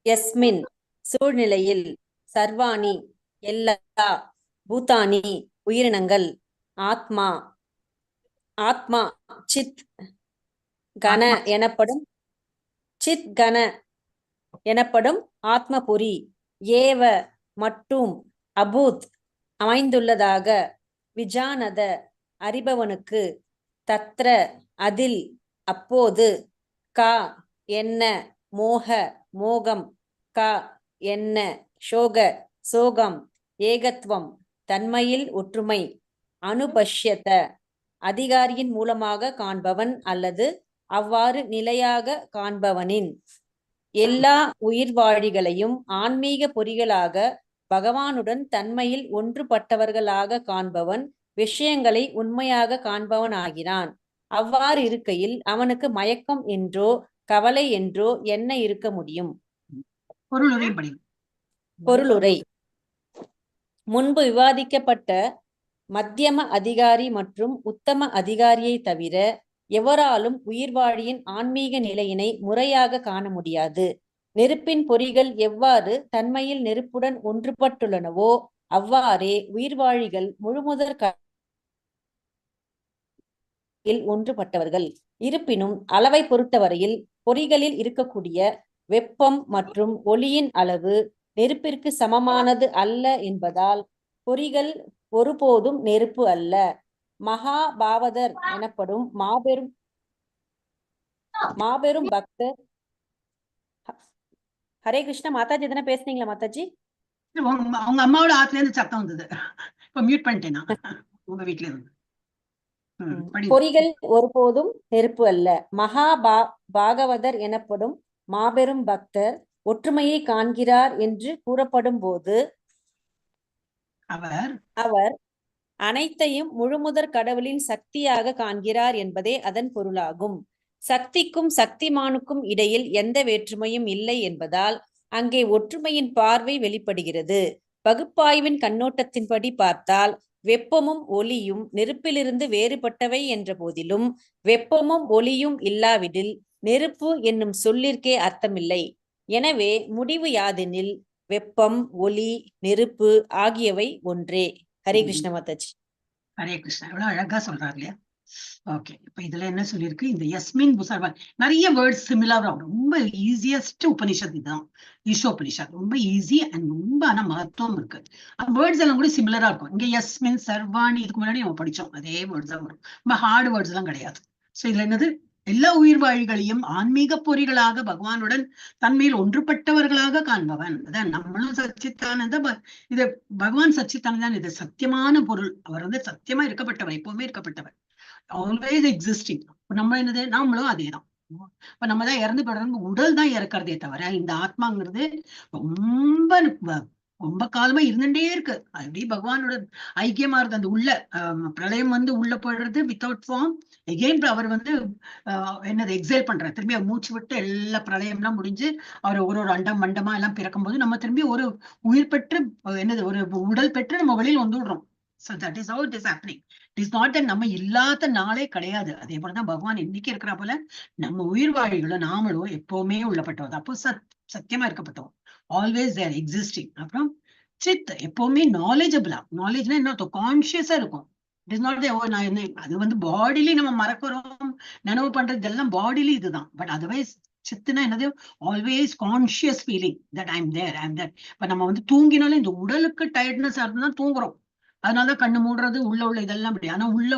யஸ்மின் சூழ்நிலையில், சர்வாணி எல்லா, பூதானி உயிரினங்கள், ஆத்மா சித் கண எனப்படும் சித் கண எனப்படும் ஆத்மபுரி, ஏவ மட்டும், அபூத் அமைந்துள்ளதாக, விஜானத அறிபவனுக்கு, தத்ர அதில் அப்போது, கா என்ன மோக மோகம், கா என்ன சோக சோகம், ஏகத்துவம் தன்மையில் ஒற்றுமை, அனுபஷ்யத அதிகாரியின் மூலமாக காண்பவன் அல்லது அவ்வாறு நிலையாக காண்பவனின், எல்லா உயிர்வாழிகளையும் ஆன்மீக பொறிகளாக பகவானுடன் தன்மையில் ஒன்றுபட்டவர்களாக காண்பவன் விஷயங்களை உண்மையாக காண்பவன் ஆகிறான். அவ்வாறு இருக்கையில் அவனுக்கு மயக்கம் என்றோ கவலை என்றோ என்ன இருக்க முடியும்? பொருளுரை. முன்பு விவாதிக்கப்பட்ட மத்தியம அதிகாரி மற்றும் உத்தம அதிகாரியை தவிர எவராலும் உயிர்வாழியின் ஆன்மீக நிலையினை முறையாக காண முடியாது. நெருப்பின் பொறிகள் எவ்வாறு தன்மையில் நெருப்புடன் ஒன்றுபட்டுள்ளனவோ அவ்வாறே உயிர்வாழிகள் முழுமுதற் ஒன்றுபட்டவர்கள். இருப்பினும் அளவை பொறுத்தவரையில் பொறிகளில் இருக்கக்கூடிய வெப்பம் மற்றும் ஒளியின் அளவு நெருப்பிற்கு சமமானது அல்ல என்பதால் பொறிகள் ஒருபோதும் நெருப்பு அல்ல. மகாபாவதர் எனப்படும் மாபெரும் பக்தர். ஹரே கிருஷ்ணா. மாதாஜி எதனா பேசுனீங்களா மாதாஜி? அவங்க அம்மாவோட ஆத்துல இருந்து சத்தம் வந்தது, இப்ப மியூட் பண்ணிட்டேன் உங்க வீட்டுல இருந்து. பொறிகள் ஒருபோதும் நெருப்பு அல்ல. பாகவதர் எனப்படும் மாபெரும் பக்தர் ஒற்றுமையை காண்கிறார் என்று கூறப்படும் போது அவர் அனைத்தையும் முழுமுதற் கடவுளின் சக்தியாக காண்கிறார் என்பதே அதன் பொருளாகும். சக்திக்கும் சக்திமானுக்கும் இடையில் எந்த வேற்றுமையும் இல்லை என்பதால் அங்கே ஒற்றுமையின் பார்வை வெளிப்படுகிறது. பகுப்பாய்வின் கண்ணோட்டத்தின்படி பார்த்தால் வெப்பமும் ஒளியும் நெருப்பிலிருந்து வேறுபட்டவை என்ற போதிலும் வெப்பமும் ஒளியும் இல்லாவிடில் நெருப்பு என்னும் சொல்லிற்கே அர்த்தமில்லை. எனவே முடிவு யாதெனில் வெப்பம், ஒளி, நெருப்பு ஆகியவை ஒன்றே. ஹரே கிருஷ்ண மாதாஜி. ஹரே கிருஷ்ணா. எவ்வளவு அழகா சொல்றாரு இல்லையா? ஓகே, இப்ப இதுல என்ன சொல்லியிருக்கு? இந்த யஸ்மின் புசர்வா நிறைய வேர்ட்ஸ் சிமிலரா, ரொம்ப ஈஸியஸ்ட் உபனிஷத் இதுதான் ஈஷோபனிஷத். ரொம்ப ஈஸி அண்ட் ரொம்ப ஆனா மகத்துவம் இருக்கு. வேர்ட்ஸ் எல்லாம் கூட சிமிலரா இருக்கும். இங்க யஸ்மின் சர்வாணி இதுக்கு முன்னாடி நம்ம படிச்சோம், அதே வேர்ட்ஸ் தான் வரும். ரொம்ப ஹார்டு வேர்ட்ஸ் எல்லாம் கிடையாது. சோ இதுல என்னது? எல்லா உயிர்வாழிகளையும் ஆன்மீக பொறிகளாக பகவானுடன் தன்மையில் ஒன்றுபட்டவர்களாக காண்பவன். அதான் நம்மளும் சச்சித்தானந்த, இது பகவான் சச்சித்தானந்தான். இது சத்தியமான பொருள். அவர் வந்து சத்தியமா இருக்கப்பட்டவர், எப்பவுமே இருக்கப்பட்டவர், ஆல்வேஸ் எக்ஸிஸ்டிங். நம்ம என்னது? நாமளும் அதேதான். இப்ப நம்ம தான் இறந்து போடுறது, உடல் தான் இறக்குறதே தவிர இந்த ஆத்மாங்கிறது ரொம்ப காலமா இருந்துட்டே இருக்கு. அப்படி பகவானோட ஐக்கியமா இருக்கு. அந்த உள்ள பிரளயம் வந்து உள்ள போடுறது வித்தவுட் ஃபார்ம். எகெயின் அவர் வந்து என்னது எக்ஸைல் பண்றாரு. திரும்பி மூச்சு விட்டு எல்லா பிரளயம் எல்லாம் முடிஞ்சு அவர் ஒரு அண்டம் மண்டமா எல்லாம் பிறக்கும் போது நம்ம திரும்பி ஒரு உயிர் பெற்று என்னது ஒரு உடல் பெற்று நம்ம வெளியில் வந்து விடுறோம். So that is how it is happening. It is not that நம்ம இல்லாத நாளே கிடையாது. அதே போலதான் பகவான் இன்னைக்கு இருக்கிற போல நம்ம உயிர்வாழிகளும் நாமளும் எப்பவுமே உள்ளப்பட்டவர். அப்போ சத்தியமா இருக்கப்பட்டோம், ஆல்வேஸ் தேர் எக்ஸிஸ்டிங். அப்புறம் சித் எப்பவுமே நாலேஜபிளா, நாலேஜ்னா என்ன கான்சியஸா இருக்கும். இட் இஸ் நாட் அது வந்து பாடிலி நம்ம மறக்கிறோம் நினைவு பண்றது இதெல்லாம் பாடிலி இதுதான். பட் அதர்வைஸ் சித்துனா என்னது? Always conscious feeling that I am there, I am there. இப்ப நம்ம வந்து தூங்கினாலும் இந்த உடலுக்கு டயர்ட்னஸ் ஆகுதுதான் தூங்குறோம். அதனாலதான் கண்ணு மூடுறது, உள்ள இதெல்லாம் அப்படி. ஆனா உள்ள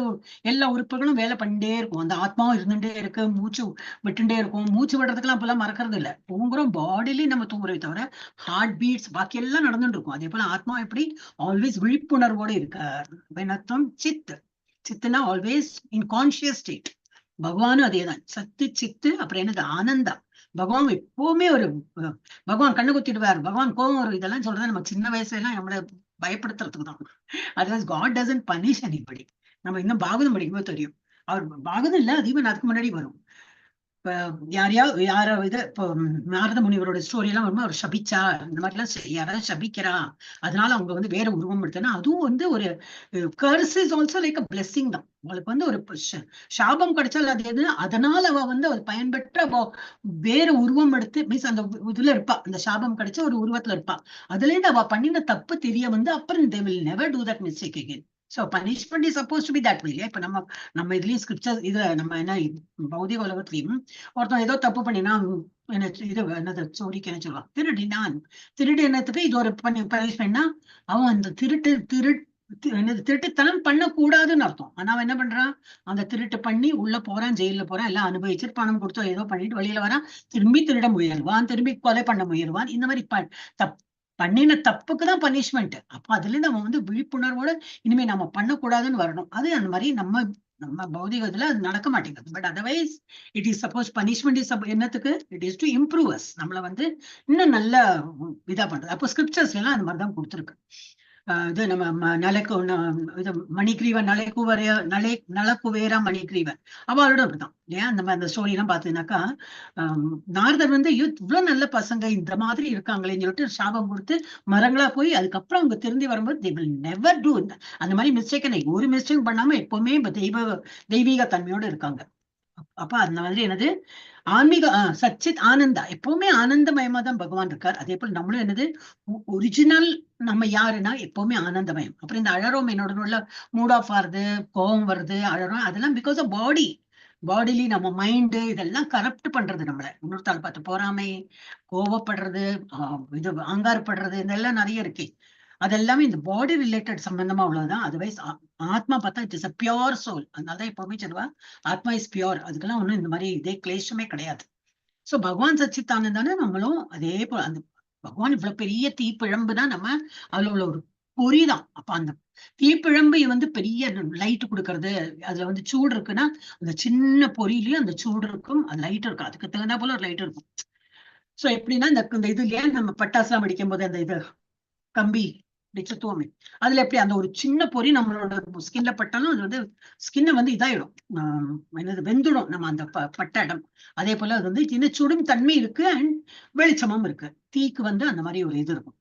எல்லா உறுப்புகளும் வேலை பண்ணிட்டே இருக்கும். அந்த ஆத்மாவும் இருந்துட்டே இருக்கு, மூச்சு விட்டுட்டே இருக்கும். மூச்சு விடுறதுக்கெல்லாம் அப்பெல்லாம் மறக்கிறது இல்லை. தூங்குறோம், பாடியிலேயே நம்ம தூங்குறதை தவிர ஹார்ட் பீட்ஸ் பாக்கி எல்லாம் நடந்துட்டு இருக்கும். அதே போல ஆத்மா எப்படி ஆல்வேஸ் விழிப்புணர்வோட இருக்கார். அர்த்தம் சித். சித்துனா ஆல்வேஸ் இன் கான்சியஸ் ஸ்டேட். பகவானும் அதேதான், சத்து சித்து. அப்புறம் என்னது? ஆனந்தா. பகவான் எப்பவுமே பகவான் கண்ணு குத்திடுவார், பகவான் கோபம் வரும். இதெல்லாம் சொல்றது நம்ம சின்ன வயசுல எல்லாம் நம்மள பயப்படுத்துறதுக்கு தான். Otherwise God doesn't punish anybody. நம்ம இன்னும் பாகவதம் படிக்கும்போது தெரியும். அவர் பாகவதம் இல்ல, அது even அதுக்கு முன்னாடி வரும். இப்ப யாராவது இப்போ நாரத முனிவரோட ஸ்டோரி எல்லாம் வரும்போது அவர் சபிச்சா, இந்த மாதிரி எல்லாம் யாராவது சபிக்கிறா, அதனால அவங்க வந்து வேற உருவம் எடுத்தனா அதுவும் வந்து ஒரு curse is also like a blessing தான். அவளுக்கு வந்து ஒரு சாபம் கிடைச்சால் அது எது, அதனால அவ வந்து அவர் பயன்பெற்ற அவ வேற உருவம் எடுத்து மீன்ஸ் அந்த இதுல இருப்பா, அந்த சாபம் கிடைச்ச ஒரு உருவத்துல இருப்பா. அதுல இருந்து அவ பண்ணின தப்பு தெரிய வந்து அப்புறம் they will never do that mistake again. So punishment is supposed to be that way. இப்ப நம்ம இதுலயும் ஸ்கிரிப்சர் இதுல நம்ம என்ன பௌதிக உலகத்திலயும் ஒருத்தன் ஏதோ தப்பு பண்ணினா என்ன இது என்னது சோரிக்கு என்ன சொல்லுவான், திருடு என்னத்துக்கு இது ஒரு பனிஷ்மெண்ட்னா அவன் அந்த திருட்டுத்தனம் பண்ணக்கூடாதுன்னு அர்த்தம். ஆனா அவன் என்ன பண்றான், அந்த திருட்டு பண்ணி உள்ள போறான், ஜெயில போறான், எல்லாம் அனுபவிச்சுட்டு பணம் கொடுத்தோ ஏதோ பண்ணிட்டு வெளியில வரான், திரும்பி திருட முயல்வான், திரும்பி கொலை பண்ண முயல்வான். இந்த மாதிரி பண்ணின தப்புக்குதான் பனிஷ்மெண்ட். அப்ப அதுல இருந்து நம்ம வந்து விழிப்புணர்வோட இனிமே நம்ம பண்ணக்கூடாதுன்னு வரணும். அது அந்த மாதிரி நம்ம பௌதிகத்துல அது நடக்க மாட்டேங்குது. But otherwise it is suppose punishment is என்னத்துக்கு, it is to improve us, நம்மள வந்து இன்னும் நல்ல இதா பண்றது. அப்போ ஸ்கிரிப்சர்ஸ் எல்லாம் அந்த மாதிரிதான் கொடுத்துருக்கு. இது நம்ம இது மணிகிரீவன் நலக்குவேரா மணிகிரீவன் அவளோட அப்படிதான் இல்லையா. அந்த ஸ்டோரி எல்லாம் பாத்தீங்கன்னாக்கா நாரதர் வந்து இவ்வளவு நல்ல பசங்க இந்த மாதிரி இருக்காங்களேன்னு சொல்லிட்டு சாபம் கொடுத்து மரங்களா போய் அதுக்கப்புறம் அவங்க திரும்பி வரும்போது they will never do அந்த மாதிரி மிஸ்டேக், ஒரு மிஸ்டேக் பண்ணாம எப்பவுமே தெய்வீக தன்மையோட இருக்காங்க. அப்ப அந்த மாதிரி என்னது ஆன்மீக சச்சித் ஆனந்தா, எப்பவுமே ஆனந்தமயமா தான் பகவான் இருக்கார். அதே போல நம்மளும் என்னது ஒரிஜினல் நம்ம யாருன்னா எப்பவுமே ஆனந்தமயம். அப்புறம் இந்த அழறோம் என்னோட உள்ள மூட் ஆஃப் ஆகுது, கோபம் வருது, அழறோம், அதெல்லாம் பிகாஸ் ஆஃப் பாடிலி நம்ம மைண்டு இதெல்லாம் கரப்ட் பண்றது. நம்மள இன்னொருத்தாள் பார்த்து பொறாமை, கோவப்படுறது, இது ஆங்காரப்படுறது, இதெல்லாம் நிறைய இருக்கு. அதெல்லாமே இந்த பாடி ரிலேட்டட் சம்பந்தமா உள்ளதுதான். அதர்வைஸ் ஆத்மா பார்த்தா it is a pure soul. அதனாலதான் எப்பவுமே சொல்லுவா ஆத்மா இஸ் பியோர். அதுக்கெல்லாம் ஒண்ணும் இந்த மாதிரி இதே கிளேஷமே கிடையாது. சோ பகவான் சச்சித்தானந்தானே நம்மளும் அதே போல அந்த பகவான் இவ்வளவு பெரிய தீப்பிழம்புதான் நம்ம அதுல உள்ள ஒரு பொறிதான். அப்ப அந்த தீப்பிழம்பு வந்து பெரிய லைட் கொடுக்கறது, அதுல வந்து சூடு இருக்குன்னா அந்த சின்ன பொறியிலயும் அந்த சூடு இருக்கும், அது லைட் இருக்கும், அதுக்கு தகுந்தா போல ஒரு லைட் இருக்கும். சோ எப்படின்னா இந்த இது இல்லையா, நம்ம பட்டாசுலாம் வெடிக்கும் போது அந்த இது கம்பி சுத்துவோமே, அதுல எப்படி அந்த ஒரு சின்ன பொறி நம்மளோட ஸ்கின்ல பட்டாலும் அது வந்து ஸ்கின்ன வந்து இதாயிடும், என்னது வெந்துடும் நம்ம அந்த பட்ட இடம். அதே போல அது வந்து சின்ன சுடும் தன்மை இருக்கு அண்ட் வெளிச்சமும் இருக்கு. தீக்கு வந்து அந்த மாதிரி ஒரு இது இருக்கும்.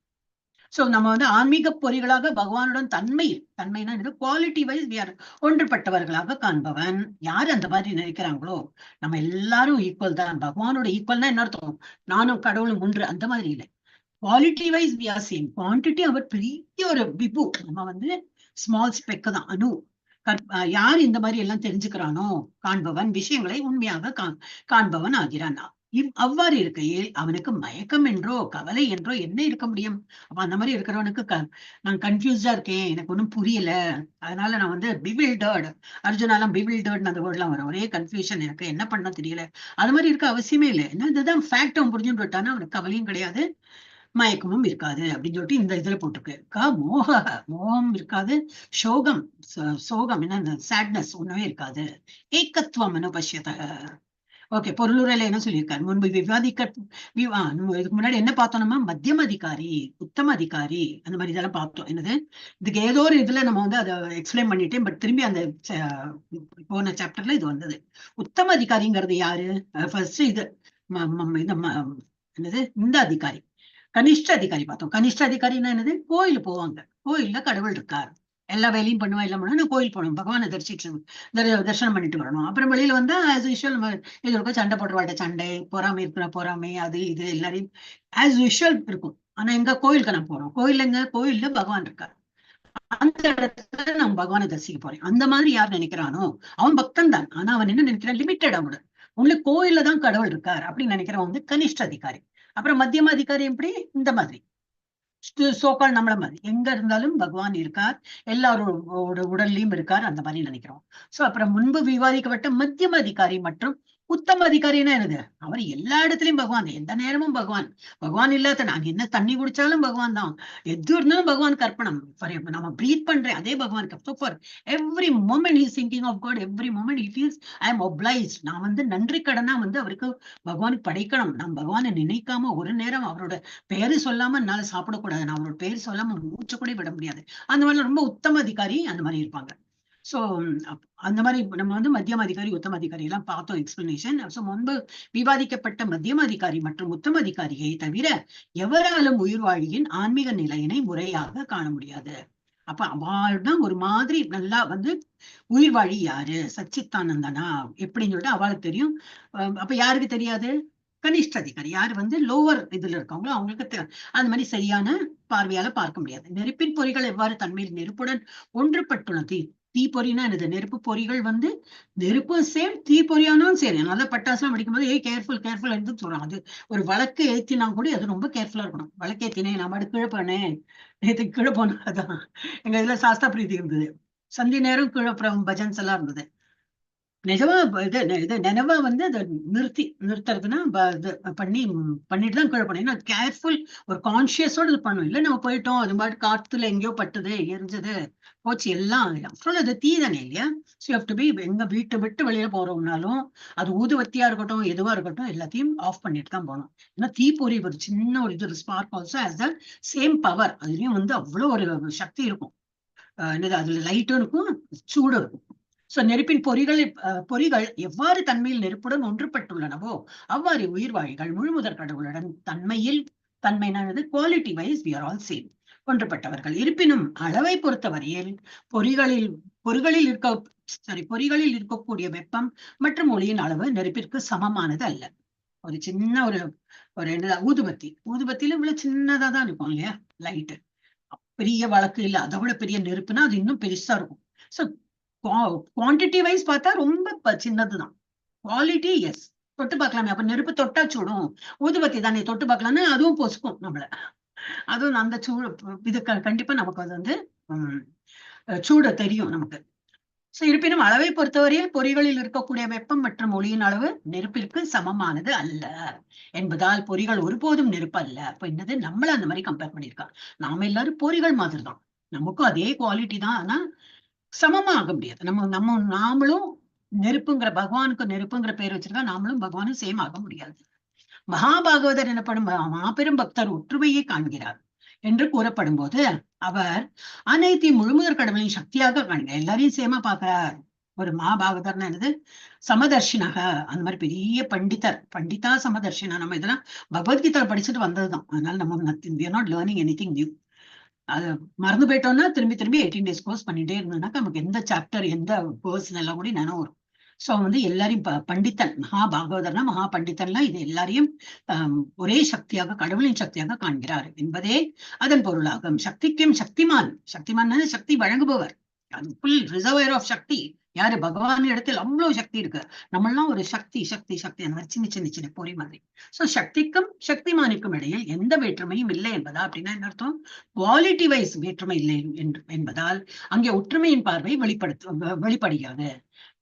சோ நம்ம வந்து ஆன்மீக பொறிகளாக பகவானுடன் தன்மைனா குவாலிட்டி வைஸ் we are ஒன்றுபட்டவர்களாக காண்பவன். யாரு அந்த மாதிரி நினைக்கிறாங்களோ நம்ம எல்லாரும் ஈக்குவல் தான். பகவானோட ஈக்குவல்னா என்ன அர்த்தம், நானும் கடவுளும் ஒன்று அந்த மாதிரி இல்லை. Quality wise we are same. Quantity அவர் பெரிய ஒரு விபு, நம்ம வந்து ஸ்மால் ஸ்பெக் தான், அணு. யார் இந்த மாதிரி எல்லாம் தெரிஞ்சுக்கிறானோ காண்பவன், விஷயங்களை உண்மையாக காண்பவன் ஆகிறான். அவ்வாறு இருக்கையில் அவனுக்கு மயக்கம் என்றோ கவலை என்றோ என்ன இருக்க முடியும்? அப்ப அந்த மாதிரி இருக்கிறவனுக்கு நான் கன்ஃபியூஸ்டா இருக்கேன், எனக்கு ஒன்றும் புரியல, அதனால நான் வந்து பிவில்டர்டு, அர்ஜுனாலாம் பிவில்டர்டு அந்த வேர்ட்லாம் வரும், ஒரே கன்ஃபியூஷன் இருக்கு, என்ன பண்ண தெரியல, அது மாதிரி இருக்க அவசியமே இல்லை. என்ன இதுதான் ஃபேக்ட், அவன் புரிஞ்சுட்டு விட்டானா அவனுக்கு கவலையும் கிடையாது, மயக்கமும் இருக்காது அப்படின்னு சொல்லிட்டு இந்த இதுல போட்டிருக்கு. மோகம் இருக்காது, சோகம் என்ன சேட்னஸ் ஒண்ணுமே இருக்காது. ஏகத்துவம் அனுபஷ்யத. ஓகே, பொருளுரையில என்ன சொல்லியிருக்காரு, முன்பு இதுக்கு முன்னாடி என்ன பார்த்தோம்னா மத்தியம அதிகாரி, உத்தம அதிகாரி, அந்த மாதிரி இதெல்லாம் பார்த்தோம். என்னது இதுக்கு ஏதோ ஒரு இதுல நம்ம வந்து அதை எக்ஸ்பிளைன் பண்ணிட்டேன். பட் திரும்பி அந்த போன சாப்டர்ல இது வந்தது. உத்தம அதிகாரிங்கிறது யாரு, ஃபர்ஸ்ட் இது என்னது இந்த அதிகாரி, கனிஷ்ட அதிகாரி பார்த்தோம். கனிஷ்ட அதிகாரின்னா என்னது, கோயில் போவாங்க, கோயில்ல கடவுள் இருக்கார், எல்லா வேலையும் பண்ணுவா, எல்லாம் பண்ணுவா, நான் கோயில் போகணும், பகவானை தரிசனம் பண்ணிட்டு வரணும். அப்புறம் வெளியில வந்தா ஆஸ் யூஷுவல் நம்ம இது இருக்கும், சண்டை போடுறவாட்ட சண்டை, பொறாமை இருக்கிற பொறாமை, அது இது எல்லாரையும் ஆஸ் யூஷுவல் இருக்கும். ஆனா எங்க கோயிலுக்கு நான் போறோம், கோயில்ல பகவான் இருக்கார், அந்த இடத்துல நான் பகவானை தரிசிக்க போறேன். அந்த மாதிரி யார் நினைக்கிறானோ அவன் பக்தன் தான். ஆனா அவன் என்ன நினைக்கிறான், லிமிட்டட், அவனோட உங்களுக்கு கோயில்ல தான் கடவுள் இருக்கார் அப்படின்னு நினைக்கிறவன் வந்து கனிஷ்ட அதிகாரி. அப்புறம் மத்தியம அதிகாரி எப்படி, இந்த மாதிரி சோக்கால் நம்மள மாதிரி எங்க இருந்தாலும் பகவான் இருக்கார், எல்லாரோட உடல்லையும் இருக்கார், அந்த மாதிரி நினைக்கிறோம். சோ அப்புறம் முன்பு விவாதிக்கப்பட்ட மத்தியம அதிகாரி மற்றும் உத்தம அதிகாரின்னா என்னது, அவர் எல்லா இடத்துலயும் பகவான், எந்த நேரமும் பகவான் இல்லாத நாங்க என்ன தண்ணி குடிச்சாலும் பகவான் தான், எது இருந்தாலும் பகவான் கற்பனம், நம்ம பிரீத் பண்றேன் அதே பகவான். For every moment he is thinking of God, every moment he feels I am obliged, நான் வந்து நன்றி கடனா வந்து அவருக்கு பகவானுக்கு படைக்கணும். நான் பகவானை நினைக்காம ஒரு நேரம் அவரோட பேரு சொல்லாம என்னால சாப்பிடக்கூடாது, நான் அவரோட பேர் சொல்லாம மூச்சு கூட விட முடியாது. அந்த மாதிரி ரொம்ப உத்தம அதிகாரி அந்த மாதிரி இருப்பாங்க. சோ அந்த மாதிரி நம்ம வந்து மத்தியம அதிகாரி உத்தம அதிகாரி எல்லாம் பார்த்தோம் எக்ஸ்பிளனேஷன். சோ முன்பு விவாதிக்கப்பட்ட மத்தியம அதிகாரி மற்றும் உத்தம அதிகாரியை தவிர எவராலும் உயிர்வாழியின் ஆன்மீக நிலையினை முறையாக காண முடியாது. அப்ப அவள் தான் ஒரு மாதிரி நல்லா வந்து உயிர்வாழி யாரு, சச்சித்தானந்தனா எப்படின்னு சொல்லிட்டு அவளுக்கு தெரியும். அப்ப யாருக்கு தெரியாது, கனிஷ்ட அதிகாரி யாரு வந்து லோவர் இதுல இருக்கவங்களோ அவங்களுக்கு அந்த மாதிரி சரியான பார்வையால பார்க்க முடியாது. நெருப்பின் பொறிகள் எவ்வாறு தன்மையில் நெருப்புடன் ஒன்றுபட்டுள்ளது. தீப்பொறினா என்னது? நெருப்பு பொறிகள் வந்து நெருப்பும் சேம், தீப்பொறியானும் சரி. நல்லா பட்டாசுலாம் வெடிக்கும் போது கேர்ஃபுல் கேர்ஃபுல் என்று சொல்றாங்க. அது ஒரு வழக்கு ஏத்தினா கூட அது ரொம்ப கேர்ஃபுல்லா இருக்கணும். வழக்கு ஏத்தினேன் நம்ம அது கீழே போனேன், நேற்று கீழே போனோம். அதான் எங்க இதுல சாஸ்தா பிரீதி இருந்தது, சந்தி நேரம் கீழே பஜன்ஸ் எல்லாம் இருந்தது. நிஜமா இது நினைவா வந்து அதை நிறுத்துறதுன்னா இது பண்ணிட்டு தான் கீழே போனோம். ஏன்னா கேர்ஃபுல் ஒரு கான்சியஸோட இது பண்ணும். இல்லை நம்ம போயிட்டோம், அது மாதிரி காத்துல எங்கேயோ பட்டுது, எரிஞ்சது, போச்சு எல்லாம். அப்புறம் அது தீ தானே இல்லையா? ஸோ ஹேவ் டு பி, எங்க வீட்டை விட்டு வெளியில போறோம்னாலும் அது ஊதுவத்தியா இருக்கட்டும் எதுவா இருக்கட்டும் எல்லாத்தையும் ஆஃப் பண்ணிட்டு தான் போகணும். ஏன்னா தீப்பொறி ஒரு சின்ன ஒரு இது spark also has the same power. அதுலயும் வந்து அவ்வளவு ஒரு சக்தி இருக்கும். என்னது அதுல லைட்டும் இருக்கும், சூடும் இருக்கும். சோ நெருப்பின் பொறிகள் எவ்வாறு தன்மையில் நெருப்புடன் ஒன்றுபட்டுள்ளனவோ அவ்வாறு உயிர்வாழிகள் முழுமுதற் கடவுளுடன் தன்மையானது quality wise we are all same ஒன்றுபட்டவர்கள். இருப்பினும் அளவை பொறுத்தவரையில் பொறிகளில் இருக்கக்கூடிய வெப்பம் மற்றும் ஒளியின் அளவு நெருப்பிற்கு சமமானது அல்ல. ஒரு சின்ன ஒரு என்னது ஊதுபத்தியில இவ்வளவு சின்னதா தான் இருக்கும் இல்லையா லைட்டு. பெரிய வழக்கு இல்ல, அதை விட பெரிய நெருப்புனா அது இன்னும் பெருசா இருக்கும். சோ குவான்டிட்டி வைஸ் பார்த்தா ரொம்ப சின்னதுதான். குவாலிட்டி எஸ், தொட்டு பார்க்கலாமே. அப்ப நெருப்பு தொட்டா சுடும், ஊதுபத்தி தானே தொட்டு பார்க்கலாம்னு அதுவும் பொசுக்கும் நம்மள. அதுவும் அந்த சூடு இது கண்டிப்பா நமக்கு அது வந்து சூட தெரியும் நமக்கு. சோ இருப்பினும் அளவை பொறுத்தவரையில் பொறிகளில் இருக்கக்கூடிய வெப்பம் மற்றும் ஒளியின் அளவு நெருப்பிற்கு சமமானது அல்ல என்பதால் பொறிகள் ஒருபோதும் நெருப்பு அல்ல. அப்ப என்னது, நம்மள அந்த மாதிரி கம்பேர் பண்ணிருக்காங்க. நாம எல்லாரும் பொறிகள் மாதிரி தான், நமக்கும் அதே குவாலிட்டி தான். ஆனா சமமா ஆக முடியாது. நாமளும் நெருப்புங்கிற பகவானுக்கு நெருப்புங்கிற பேர் வச்சிருக்கா, நாமளும் பகவானும் சேம் ஆக முடியாது. மகாபாகவதர் எனப்படும் மாபெரும் பக்தர் ஒற்றுமையை காண்கிறார் என்று கூறப்படும் போது அவர் அனைத்தையும் முழுமுதற் கடவுளின் சக்தியாக காண்கிறார். எல்லாரையும் சேமா பாக்குறார். ஒரு மகாபாகவதர்னா என்னது, சமதர்ஷினக, அந்த மாதிரி பெரிய பண்டிதா சமதர்ஷினா. நம்ம இதெல்லாம் பகவத்கீதா படிச்சுட்டு வந்ததுதான். அதனால நம்ம we are not learning anything new. அது மறந்து போயிட்டோம்னா திரும்பி 18 days கோர்ஸ் பண்ணிட்டே இருந்தோம்னாக்கா நமக்கு எந்த சாப்டர் எந்த பர்சன் எல்லாம் கூட நினைவு வரும். சோ வந்து எல்லாரையும் பண்டிதன், மகாபாகவதர்னா மகா பண்டிதன்ல இது எல்லாரையும் ஒரே சக்தியாக, கடவுளின் சக்தியாக காண்கிறார் என்பதே அதன் பொருளாகும். சக்திக்கும் சக்திமான் சக்தி வழங்குபவர், அது ஃபுல் ரிசர்வர் ஆஃப் சக்தி. யாரு? பகவான் இடத்தில் அவ்வளவு சக்தி இருக்கு. நம்மளாம் ஒரு சக்தி அந்த மாதிரி சின்ன பொறி மாதிரி. சோ சக்திக்கும் சக்திமானுக்கும் இடையில் எந்த வேற்றுமையும் இல்லை என்பதா? அப்படின்னா என்ன அர்த்தம்? குவாலிட்டி வைஸ் வேற்றுமை இல்லை என்பதால் அங்கே ஒற்றுமையின் பார்வை வெளிப்படுகிறது.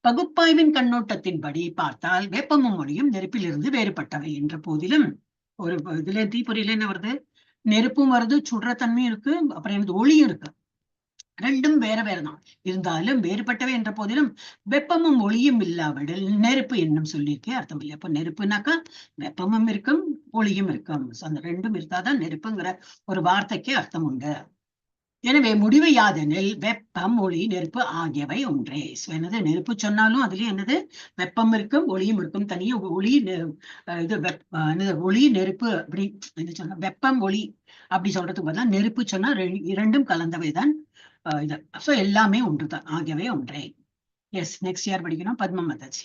பகுப்பாய்வின் கண்ணோட்டத்தின்படி பார்த்தால் வெப்பமும் ஒளியும் நெருப்பிலிருந்து வேறுபட்டவை என்ற போதிலும், ஒரு இதுல தீப்பொறியில என்ன வருது, நெருப்பும் வருது, சுடுற தன்மையும் இருக்கு, அப்புறம் எனக்கு ஒளியும் இருக்கு. ரெண்டும் வேறதான் இருந்தாலும் வேறுபட்டவை என்ற போதிலும் வெப்பமும் ஒளியும் இல்லாவிடில் நெருப்பு என்னும் சொல்லியிருக்கே அர்த்தம் இல்லை. அப்போ நெருப்புனாக்கா வெப்பமும் இருக்கும், ஒளியும் இருக்கும். அந்த ரெண்டும் இருந்தாதான் நெருப்புங்கிற ஒரு வார்த்தைக்கு அர்த்தம் உண்டு. எனவே முடிவு யாதெனில் வெப்பம், ஒளி, நெருப்பு ஆகியவை ஒன்றே. என்னது, நெருப்பு சொன்னாலும் அதுலயும் என்னது, வெப்பம் இருக்கும், ஒளியும் இருக்கும். தனியா ஒளி ஒளி நெருப்பு அப்படி என்ன சொன்னா, வெப்பம் ஒளி அப்படி சொல்றதுக்கு பதிலா நெருப்பு சொன்னா இரண்டும் கலந்தவைதான் இது. சோ எல்லாமே ஒன்றுதான், ஆகியவை ஒன்றே. எஸ், நெக்ஸ்ட் யார் படிக்கணும்? பத்மா மாதாஜி.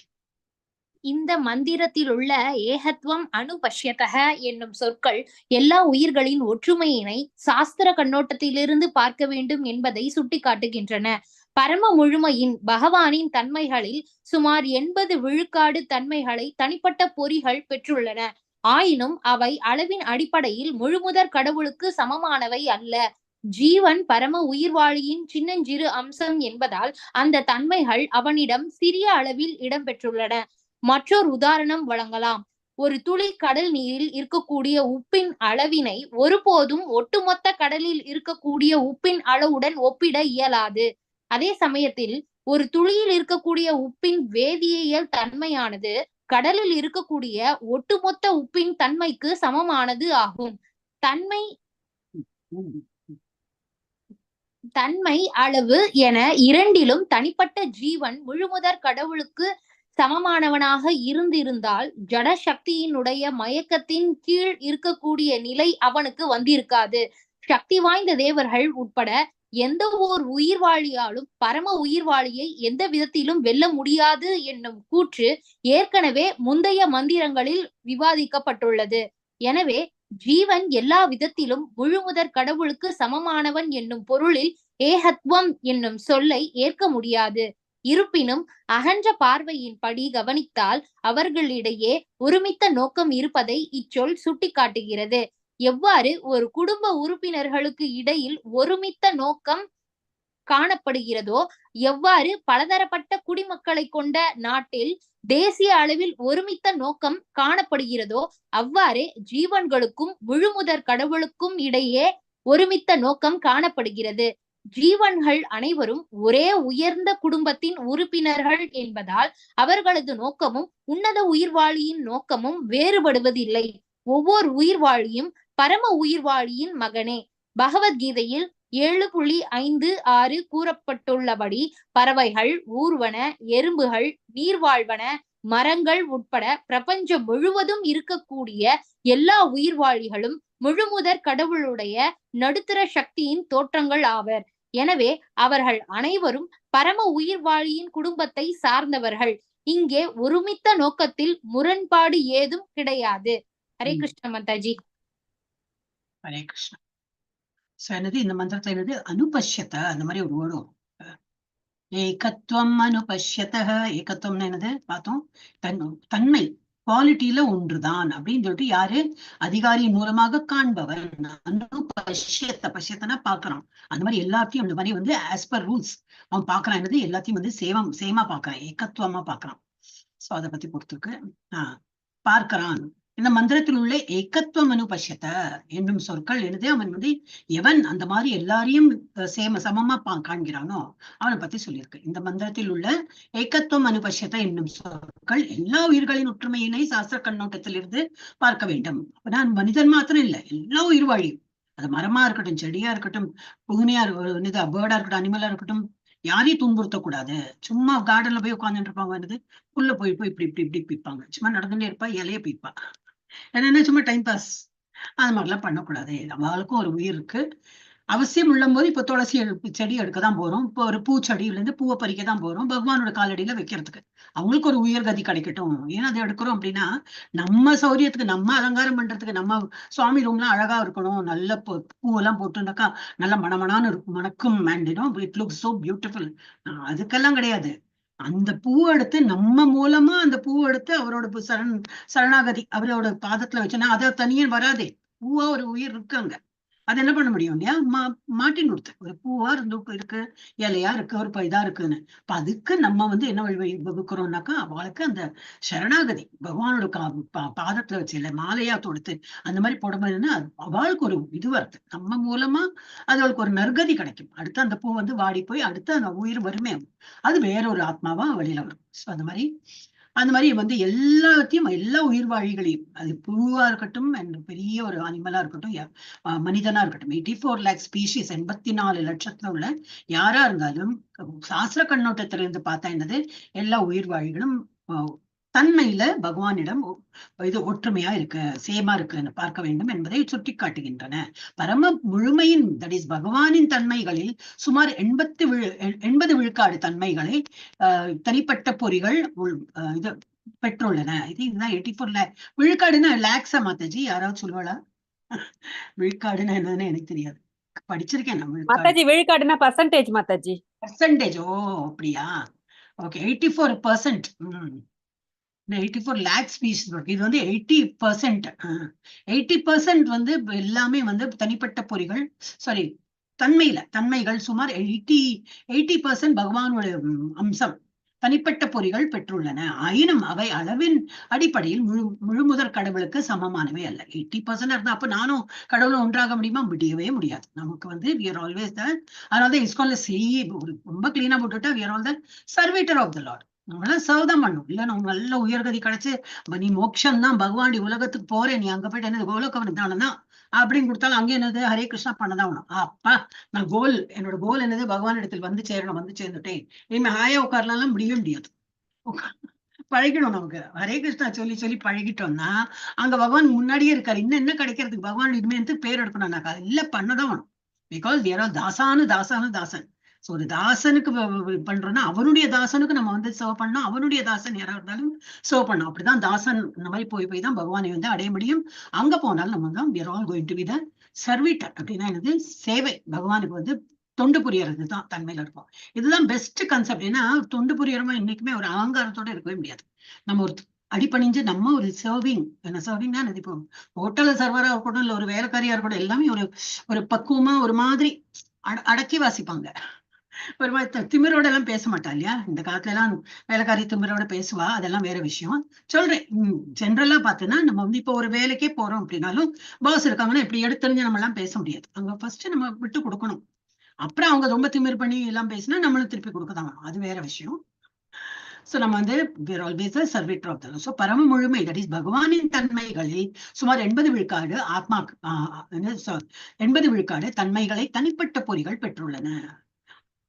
இந்த மந்திரத்தில் உள்ள ஏகத்துவம் அனுபஷ்யதக என்னும் சொற்கள் எல்லா உயிர்களின் ஒற்றுமையினை சாஸ்திர கண்ணோட்டத்திலிருந்து பார்க்க வேண்டும் என்பதை சுட்டிக்காட்டுகின்றன. பரம முழுமையின் பகவானின் தன்மைகளில் சுமார் 80 விழுக்காடு தன்மைகளை தனிப்பட்ட பொறிகள் பெற்றுள்ளன. ஆயினும் அவை அளவின் அடிப்படையில் முழுமுதற் கடவுளுக்கு சமமானவை அல்ல. ஜீவன் பரம உயிர்வாழியின் சின்னஞ்சிறு அம்சம் என்பதால் அந்த தன்மைகள் அவனிடம் சிறிய அளவில் இடம்பெற்றுள்ளன. மற்றொரு உதாரணம் வழங்கலாம். ஒரு துளி கடல் நீரில் இருக்கக்கூடிய உப்பின் அளவினை ஒருபோதும் ஒட்டுமொத்த கடலில் இருக்கக்கூடிய உப்பின் அளவுடன் ஒப்பிட இயலாது. அதே சமயத்தில் ஒரு துளியில் இருக்கக்கூடிய உப்பின் வேதியியல் தன்மையானது கடலில் இருக்கக்கூடிய ஒட்டுமொத்த உப்பின் தன்மைக்கு சமமானது ஆகும். தன்மை அளவு என இரண்டிலும் தனிப்பட்ட ஜீவன் முழுமுதற் கடவுளுக்கு சமமானவனாக இருந்திருந்தால் ஜட சக்தியினுடைய மயக்கத்தின் கீழ் இருக்கக்கூடிய நிலை அவனுக்கு வந்திருக்காது. சக்தி வாய்ந்த தேவர்கள் உட்பட எந்த ஓர் உயிர்வாழியாலும் பரம உயிர்வாழியை எந்த விதத்திலும் வெல்ல முடியாது என்னும் கூற்று ஏற்கனவே முந்தைய மந்திரங்களில் விவாதிக்கப்பட்டுள்ளது. எனவே ஜீவன் எல்லா விதத்திலும் முழுமுதற் கடவுளுக்கு சமமானவன் என்னும் பொருளில் ஏகத்துவம் என்னும் சொல்லை ஏற்க முடியாது. இருப்பினும் அகன்ற பார்வையின்படி கவனித்தால் அவர்களிடையே ஒருமித்த நோக்கம் இருப்பதை இச்சொல் சுட்டிக்காட்டுகிறது. எவ்வாறு ஒரு குடும்ப உறுப்பினர்களுக்கு இடையில் ஒருமித்த நோக்கம் காணப்படுகிறதோ, எவ்வாறு பலதரப்பட்ட குடிமக்களை கொண்ட நாட்டில் தேசிய அளவில் ஒருமித்த நோக்கம் காணப்படுகிறதோ, அவ்வாறே ஜீவன்களுக்கும் முழுமுதற் கடவுளுக்கும் இடையே ஒருமித்த நோக்கம் காணப்படுகிறது. ஜீவன்கள் அனைவரும் ஒரே உயர்ந்த குடும்பத்தின் உறுப்பினர்கள் என்பதால் அவர்களது நோக்கமும் உன்னத உயிர்வாழியின் நோக்கமும் வேறுபடுவதில்லை. ஒவ்வொரு உயிர்வாழியும் பரம உயிர்வாழியின் மகனே. பகவத்கீதையில் 7.56 கூறப்பட்டுள்ளபடி பறவைகள், ஊர்வன, எறும்புகள், நீர்வாழ்வன, மரங்கள் உட்பட பிரபஞ்சம் முழுவதும் இருக்கக்கூடிய எல்லா உயிர்வாழிகளும் முழுமுதற் கடவுளுடைய நடுத்தர சக்தியின் தோற்றங்கள் ஆவர். எனவே அவர்கள் அனைவரும் பரம உயிர்வாழியின் குடும்பத்தை சார்ந்தவர்கள். இங்கே ஒருமித்த நோக்கத்தில் முரண்பாடு ஏதும் கிடையாது. ஹரே கிருஷ்ண மாதாஜி. ஹரே கிருஷ்ணா. என்னது இந்த மந்திரத்துல என்னது அனுபஷ்யத அந்த மாதிரி ஒரு வேர்டு. ஏகத்துவம் அனுபஷ்யத. ஏகத்துவம்னு என்னது பார்த்தோம், தன்மை குவாலிட்டியில ஒன்றுதான் அப்படின்னு சொல்லிட்டு யாரு அதிகாரியின் மூலமாக காண்பவன். அனுபஷ்யத்த, பஷ்யத்தனா பாக்குறான். அந்த மாதிரி எல்லாத்தையும் அந்த மாதிரி வந்து ஆஸ் பர் ரூல்ஸ் அவன் பாக்குறான். என்னது எல்லாத்தையும் வந்து சேமா பாக்குறான், ஏகத்துவமா பாக்குறான். சோ அதை பத்தி பொறுத்திருக்கு. பார்க்கிறான். இந்த மந்திரத்தில் உள்ள ஏகத்துவம் அனுபஷ்யத என்னும் சொற்கள் என்னது, அவன் வந்து எவன் அந்த மாதிரி எல்லாரையும் சமமா காண்கிறானோ அவனை பத்தி சொல்லியிருக்கு. இந்த மந்திரத்தில் உள்ள ஏகத்துவம் அனுபஷ்யத என்னும் சொற்கள் எல்லா உயிர்களின் ஒற்றுமையினை சாஸ்திர கண்ணோட்டத்திலிருந்து பார்க்க வேண்டும். அப்ப மனிதன் மாத்திரம் இல்லை, எல்லா உயிர்வாழியும், அது மரமா இருக்கட்டும், செடியா இருக்கட்டும், பூனையா பேர்டா இருக்கட்டும், அனிமலா இருக்கட்டும், யாரையும் துன்புறுத்தக்கூடாது. சும்மா கார்டன்ல போய் உட்காந்துட்டு இருப்பாங்க, என்னது புல்ல போய் இப்படி இப்படி இப்படி பிப்பாங்க, சும்மா நடந்துட்டே இருப்பா, இலைய பிப்பா, என்னன்னா சும்மா டைம் பாஸ். அது மாதிரிலாம் பண்ணக்கூடாது. அவளுக்கும் ஒரு உயிர் இருக்கு. அவசியம் உள்ளம் போது இப்ப துளசி செடி எடுக்கதான் போறோம், இப்போ ஒரு பூச்செடியில இருந்து பூவை பறிக்க தான் போறோம், பகவானோட காலடியில வைக்கிறதுக்கு. அவங்களுக்கு ஒரு உயர் கதி கிடைக்கட்டும். ஏன்னா அதை எடுக்கிறோம் அப்படின்னா நம்ம சௌரியத்துக்கு, நம்ம அலங்காரம் பண்றதுக்கு, நம்ம சுவாமி ரூம்லாம் அழகா இருக்கணும், நல்ல பூவெல்லாம் போட்டுனாக்கா நல்ல மணமணான்னு இருக்கும், மணக்கும், இட் லுக்ஸ் சோ பியூட்டிஃபுல். அதுக்கெல்லாம் கிடையாது. அந்த பூவை எடுத்து நம்ம மூலமா அந்த பூவை எடுத்து அவரோட சரணாகதி அவரோட பாதத்துல வச்சோன்னா அதை தனியே வராதே. பூவா ஒரு உயிர் இருக்கு அங்க. அது என்ன பண்ண முடியும் இல்லையா? மாட்டின் கொடுத்து ஒரு பூவா இருக்கு, இலையா இருக்கு, ஒரு இதா இருக்குன்னு. இப்ப அதுக்கு நம்ம வந்து என்ன வகுக்கிறோம்னாக்கா அவளுக்கு அந்த சரணாகதி பகவானோட பாதத்துல வச்சு இல்ல மாலையா தொடுத்து அந்த மாதிரி போடும்போதுன்னா அவளுக்கு ஒரு இது வருது. நம்ம மூலமா அது அவளுக்கு ஒரு நற்கதி கிடைக்கும். அடுத்து அந்த பூ வந்து வாடி போய் அடுத்து அந்த உயிர் வருமே, அது வேற ஒரு ஆத்மாவா வெளியில வரும். ஸோ அந்த மாதிரி வந்து எல்லாத்தையும், எல்லா உயிர்வாழிகளையும், அது பூவா இருக்கட்டும், பெரிய ஒரு அனிமலா இருக்கட்டும், மனிதனா இருக்கட்டும், 84 lakh ஸ்பீஷிஸ், 84 லட்சத்துல உள்ள யாரா இருந்தாலும் சாஸ்திர கண்ணோட்டத்திலிருந்து பார்த்தா என்னது, எல்லா உயிர்வாழிகளும் தன்மையில பகவானிடம் இது ஒற்றுமையா இருக்கு, சேமா இருக்குன்னு பார்க்க வேண்டும் என்பதை சுட்டி காட்டுகின்றன. பரம முழுமையின், தட் இஸ் பகவானின் தன்மைகளில் சுமார் 80 விழுக்காடு தன்மைகளை தனிப்பட்ட பொறிகள் இது பெற்றுள்ளன. இதுதான் 84 lakh. விழுக்காடுன்னா லேக்ஸா மாதாஜி? யாராவது சொல்லுவாளா? விழுக்காடுன்னா என்னன்னு எனக்கு தெரியாது, படிச்சிருக்கேன் நான். விழுக்காடுனா பர்சன்டேஜ் மாதாஜி. பர்சன்டேஜ்? ஓ அப்படியா? ஓகே, 84%. 84 lakh ஸ்பீஷிஸ் இருக்கு. இது வந்து 80%. 80% வந்து எல்லாமே வந்து தனிப்பட்ட பொறிகள், சாரி தன்மைகள் சுமார் 80% பகவானோட அம்சம் தனிப்பட்ட பொறிகள் பெற்றுள்ளன. ஆயினும் அவை அளவின் அடிப்படையில் முழுமுதற் கடவுளுக்கு சமமானவை அல்ல. 80% இருந்தா அப்ப நானும் கடவுளும் ஒன்றாக முடியுமா? முடியவே முடியாது. நமக்கு வந்து we are always the, அதனால இஸ்கான்ல ரொம்ப கிளீனா போட்டுட்டா we are all the servitor of the Lord. நம்மளாம் சர்வ் தான் பண்ணும். இல்ல நம்ம நல்ல உயர்கதி கிடைச்சு நீ மோட்சம் தான், பகவானுடைய உலகத்துக்கு போறேன், நீ அங்க போயிட்டு என்னது கோலோகவனம் தான் அப்படின்னு கொடுத்தாலும் அங்கே என்னது ஹரே கிருஷ்ணா பண்ணதான் வேணும். அப்பா நான் என்னோட கோல் என்னது, பகவான் இடத்தில் வந்து சேரணும், வந்து சேர்ந்துட்டேன், இனிமே ஹாயா உட்காரலாம் முடியவே முடியாது. பழகிடும் நமக்கு. ஹரே கிருஷ்ணா சொல்லி பழகிட்டோம்னா அங்க பகவான் முன்னாடியே இருக்காரு. இன்னும் என்ன கிடைக்கிறதுக்கு, பகவான் இனிமே பேர் எடுக்கணும்னாக்கா இல்ல பண்ணதான் வேணும். Because we are all Dasan. So ஒரு தாசனுக்கு பண்றோம்னா அவனுடைய தாசனுக்கு நம்ம வந்து சர்வ் பண்ணோம், அவனுடைய தாசன் யாரா இருந்தாலும் சர்வ் பண்ணோம். அப்படிதான் தாசன் இந்த மாதிரி போய் தான் பகவானை வந்து அடைய முடியும். அங்க போனாலும் நம்ம தான் we are all going to be the servitor. அப்படின்னா என்னது, சேவை, பகவானுக்கு வந்து தொண்டு புரியறது தான் தன்மையில இருக்கும். இதுதான் பெஸ்ட் கான்செப்ட். ஏன்னா தொண்டு புரியறமா இன்னைக்குமே ஒரு அகங்காரத்தோட இருக்கவே முடியாது. நம்ம ஒரு அடிப்பணிஞ்சு நம்ம ஒரு சர்விங், என்ன சர்விங்னா இப்போ ஹோட்டல்ல சர்வரா இருக்கட்டும், இல்ல ஒரு வேலைக்காரியா இருக்கட்டும், எல்லாமே ஒரு பக்குவமா ஒரு மாதிரி அடக்கி வாசிப்பாங்க. ஒரு மாதிரி திமிரோட எல்லாம் பேச மாட்டா இல்லையா? இந்த காலத்துல எல்லாம் வேலைக்காரி திமிரோட பேசுவா, அதெல்லாம் வேற விஷயம் சொல்றேன். ஜென்ரலா பார்த்தோன்னா நம்ம வந்து இப்போ ஒரு வேலைக்கே போறோம் அப்படின்னாலும் பாஸ் இருக்காங்கன்னா இப்படி எடுத்தறிஞ்சு நம்ம எல்லாம் பேச முடியாது. அங்க ஃபர்ஸ்ட் நம்ம விட்டு கொடுக்கணும். அப்புறம் அவங்க ரொம்ப திமிர் பண்ணி எல்லாம் பேசினா நம்மளும் திருப்பி கொடுக்கதான், அது வேற விஷயம். சோ நம்ம வந்து we're always a servitor of the Lord. So பரம முழுமை, தட் இஸ் பகவானின் தன்மைகளில் சுமார் 80 விழுக்காடு ஆத்மா 80 விழுக்காடு தன்மைகளை தனிப்பட்ட பொறிகள் பெற்றுள்ளன.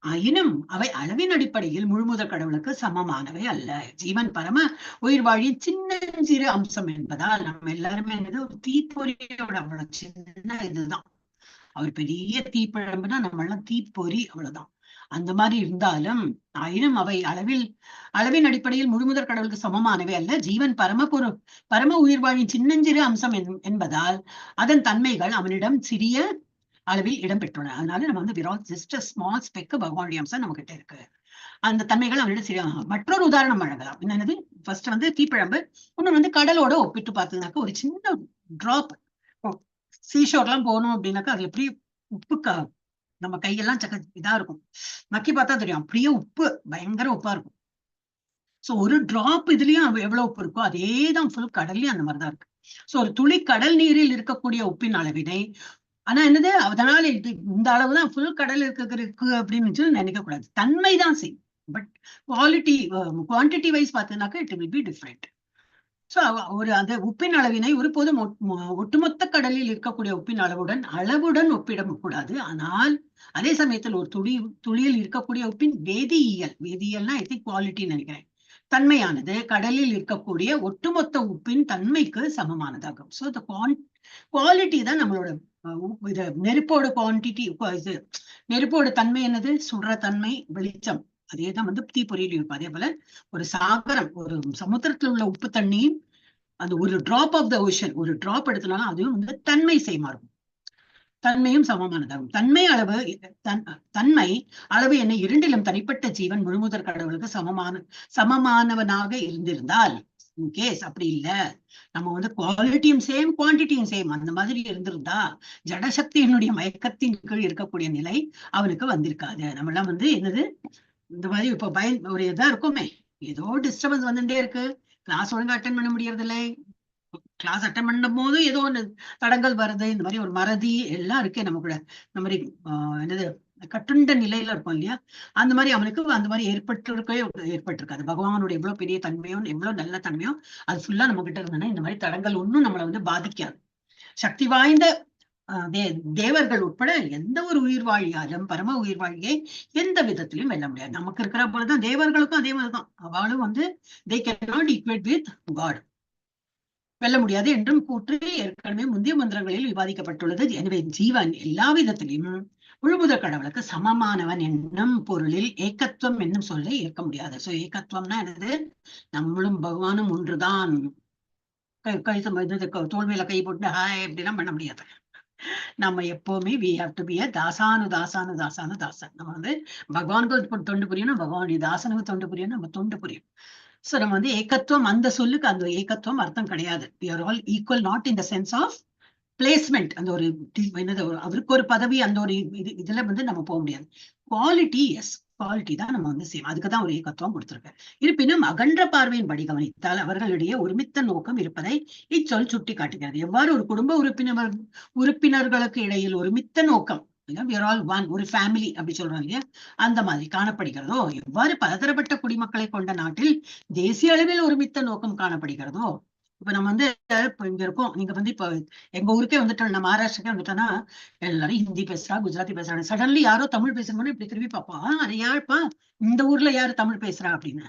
ஆயினும் அவை அளவின் அடிப்படையில் முழுமுதற் கடவுளுக்கு சமமானவை அல்ல. ஜீவன் பரம உயிர் வாழின் சின்னஞ்சிறு அம்சம் என்பதால் நம்ம எல்லாருமே என்னது ஒரு தீப்பொறியோட அவ்வளவு சின்ன இதுதான். அவர் பெரிய தீப்பிழம்புனா நம்ம எல்லாம் தீப்பொறி, அவ்வளவுதான். அந்த மாதிரி இருந்தாலும் ஆயினும் அவை அளவின் அடிப்படையில் முழுமுதற் கடவுளுக்கு சமமானவை அல்ல. ஜீவன் பரம உயிர் வாழின் சின்னஞ்சிறு அம்சம் என்பதால் அதன் தன்மைகள் அவனிடம் சிறிய அளவில் இடம் பெற்றுள்ளன. அதனால நம்ம வந்து ஜஸ்ட் ஸ்மால் ஸ்பெக் பகவானுடைய அம்சம் நம்ம கிட்ட இருக்கு. அந்த தன்மைகள் அவனிடம் சிறிய. மற்றொரு உதாரணம் வழங்கலாம். என்னது, ஃபர்ஸ்ட் வந்து தீப்பிழம்பு, இன்னொன்னு வந்து கடலோட ஒப்பிட்டு பார்த்ததுனாக்க ஒரு சின்ன டிராப். சீஷோர்லாம் போகணும் அப்படின்னாக்கா அது எப்படி உப்புக்கா நம்ம கையெல்லாம் இதா இருக்கும், நக்கி பார்த்தா தெரியும், அப்படியே உப்பு, பயங்கர உப்பா இருக்கும். சோ ஒரு டிராப் இதுலயும் எவ்வளவு உப்பு இருக்கோ அதேதான் ஃபுல் கடல்லயும் அந்த மாதிரிதான் இருக்கு. சோ ஒரு துளி கடல் நீரில் இருக்கக்கூடிய உப்பின் அளவினை, ஆனா என்னது அதனால இந்த அளவுதான் ஃபுல் கடல் இருக்கு அப்படின்னு நினைக்க கூடாது. தன்மைதான் செய்யும், பட் குவான்டிட்டி வைஸ் பார்த்ததுனாக்கா it will be different. So ஒரு அந்த உப்பின் அளவினை ஒருபோதும் ஒட்டுமொத்த கடலில் இருக்கக்கூடிய உப்பின் அளவுடன் ஒப்பிட கூடாது. ஆனால் அதே சமயத்தில் ஒரு துளியில் இருக்கக்கூடிய உப்பின் வேதியியல்னா ஐ திங்க் குவாலிட்டின்னு நினைக்கிறேன், தன்மையானது கடலில் இருக்கக்கூடிய ஒட்டுமொத்த உப்பின் தன்மைக்கு சமமானதாகும். சோ இந்த குவாலிட்டி தான் நம்மளோட இது. நெருப்போட குவான்டிட்டி, நெருப்போட தன்மை என்னது, சுடுற தன்மை, வெளிச்சம். அதேதான் வந்து தீப்பொறியில் இருக்கும். அதே போல ஒரு சாகரம், ஒரு சமுத்திரத்துல உள்ள உப்பு தண்ணியும் அந்த ஒரு டிராப் ஆஃப் த ஓஷன், ஒரு டிராப் எடுத்தனாலும் அதுவும் வந்து தன்மை மாறும், தன்மையும் சமமானதாகும். தன்மை அளவு என்ன இரண்டிலும் தனிப்பட்ட ஜீவன் முழுமுதற் கடவுளுக்கு சமமானவனாக இருந்திருந்தால், கேஸ் அப்படி இல்ல, நம்ம வந்து குவாலிட்டியும் சேம் குவான்டிட்டியும் சேம் அந்த மாதிரி இருந்திருந்தா ஜடசக்தியினுடைய மயக்கத்தின் கீழ் இருக்கக்கூடிய நிலை அவனுக்கு வந்திருக்காது. நம்ம எல்லாம் வந்து என்னது இந்த மாதிரி இப்ப ஒரு இதா இருக்குமே, ஏதோ டிஸ்டர்பன்ஸ் வந்துட்டே இருக்கு, கிளாஸ் ஒழுங்கா அட்டன் பண்ண முடியறது இல்லை, கிளாஸ் அட்டன் பண்ணும் போது ஏதோ ஒண்ணு தடங்கள் வருது, இந்த மாதிரி ஒரு மறதி எல்லாம் இருக்கு நம்ம கூட. இந்த மாதிரி என்னது கட்டுண்ட நிலையில இருக்கும் இல்லையா, அந்த மாதிரி அவனுக்கு அந்த மாதிரி ஏற்பட்டிருக்காது. பகவானுடைய எவ்வளவு பெரிய தன்மையோ எவ்வளவு நல்ல தன்மையோ அது ஃபுல்லா நம்ம கிட்ட இருந்ததுன்னா இந்த மாதிரி தடங்கள் ஒன்னும் நம்மளை வந்து பாதிக்காது. சக்தி வாய்ந்த தேவர்கள் உட்பட எந்த ஒரு உயிர் வாழியாலும் பரம உயிர் வாழியை எந்த விதத்திலும் வெல்ல முடியாது. நமக்கு இருக்கிற போலதான் தேவர்களுக்கும் அதே மாதிரிதான், அவளும் வந்து they cannot equate with God, வெல்ல முடியாது என்றும் கூற்று ஏற்கனவே முந்தைய மந்திரங்களில் விவாதிக்கப்பட்டுள்ளது. எனவே ஜீவன் எல்லா விதத்திலும் முழுமுதற் கடவுளுக்கு சமமானவன் என்னும் பொருளில் ஏகத்துவம் என்னும் சொல்லை ஏற்க முடியாது. சோ ஏகத்துவம்னா என்னது, நம்மளும் பகவானும் ஒன்றுதான், தோல்வியில கை போட்டு ஹாய் இப்படிலாம் பண்ண முடியாது. நம்ம எப்பவுமே we have to be a தாசன். நம்ம வந்து பகவானுக்கு தொண்டு புரியணும், பகவானுடைய தாசனுக்கு தொண்டு புரியணும், நம்ம தொண்டு புரியும். சோ நம்ம வந்து ஏகத்துவம், அந்த சொல்லுக்கு அந்த ஏகத்துவம் அர்த்தம் கிடையாது. we are all equal, not in the sense of placement. அந்த ஒரு என்னது, அவருக்கு ஒரு பதவி, அந்த ஒரு இதுல வந்து நம்ம போக முடியாது. குவாலிட்டி, எஸ் குவாலிட்டி தான் நம்ம வந்து சேம், அதுக்குதான் ஒரு ஏகத்துவம் கொடுத்திருக்க. இருப்பினும் அகன்ற பார்வையின் படி கவனித்தால் அவர்களிடையே ஒருமித்த நோக்கம் இருப்பதை இச்சொல் சுட்டி காட்டுகிறது. எவ்வாறு ஒரு குடும்ப உறுப்பினர்களுக்கு இடையில் ஒருமித்த நோக்கம், we are all one, ஒரு ஃபேமிலி அப்படி சொல்றோம் இல்லையா, அந்த மாதிரி காணப்படுகிறதோ, எவ்வாறு பலதரப்பட்ட குடிமக்களை கொண்ட நாட்டில் தேசிய அளவில் ஒருமித்த நோக்கம் காணப்படுகிறதோ. இப்ப நம்ம வந்து இங்க இருக்கோம், நீங்க வந்து இப்ப எங்க ஊருக்கே வந்துட்டோம், நான் மகாராஷ்டிரக்கே வந்துட்டோம்னா எல்லாரும் ஹிந்தி பேசுறா, குஜராத்தி பேசுறாங்க. சடன்லி யாரோ தமிழ் பேசணும்னு இப்படி திரும்பி பார்ப்போம், அது யாருப்பா இந்த ஊர்ல யாரு தமிழ் பேசுறா அப்படின்னு.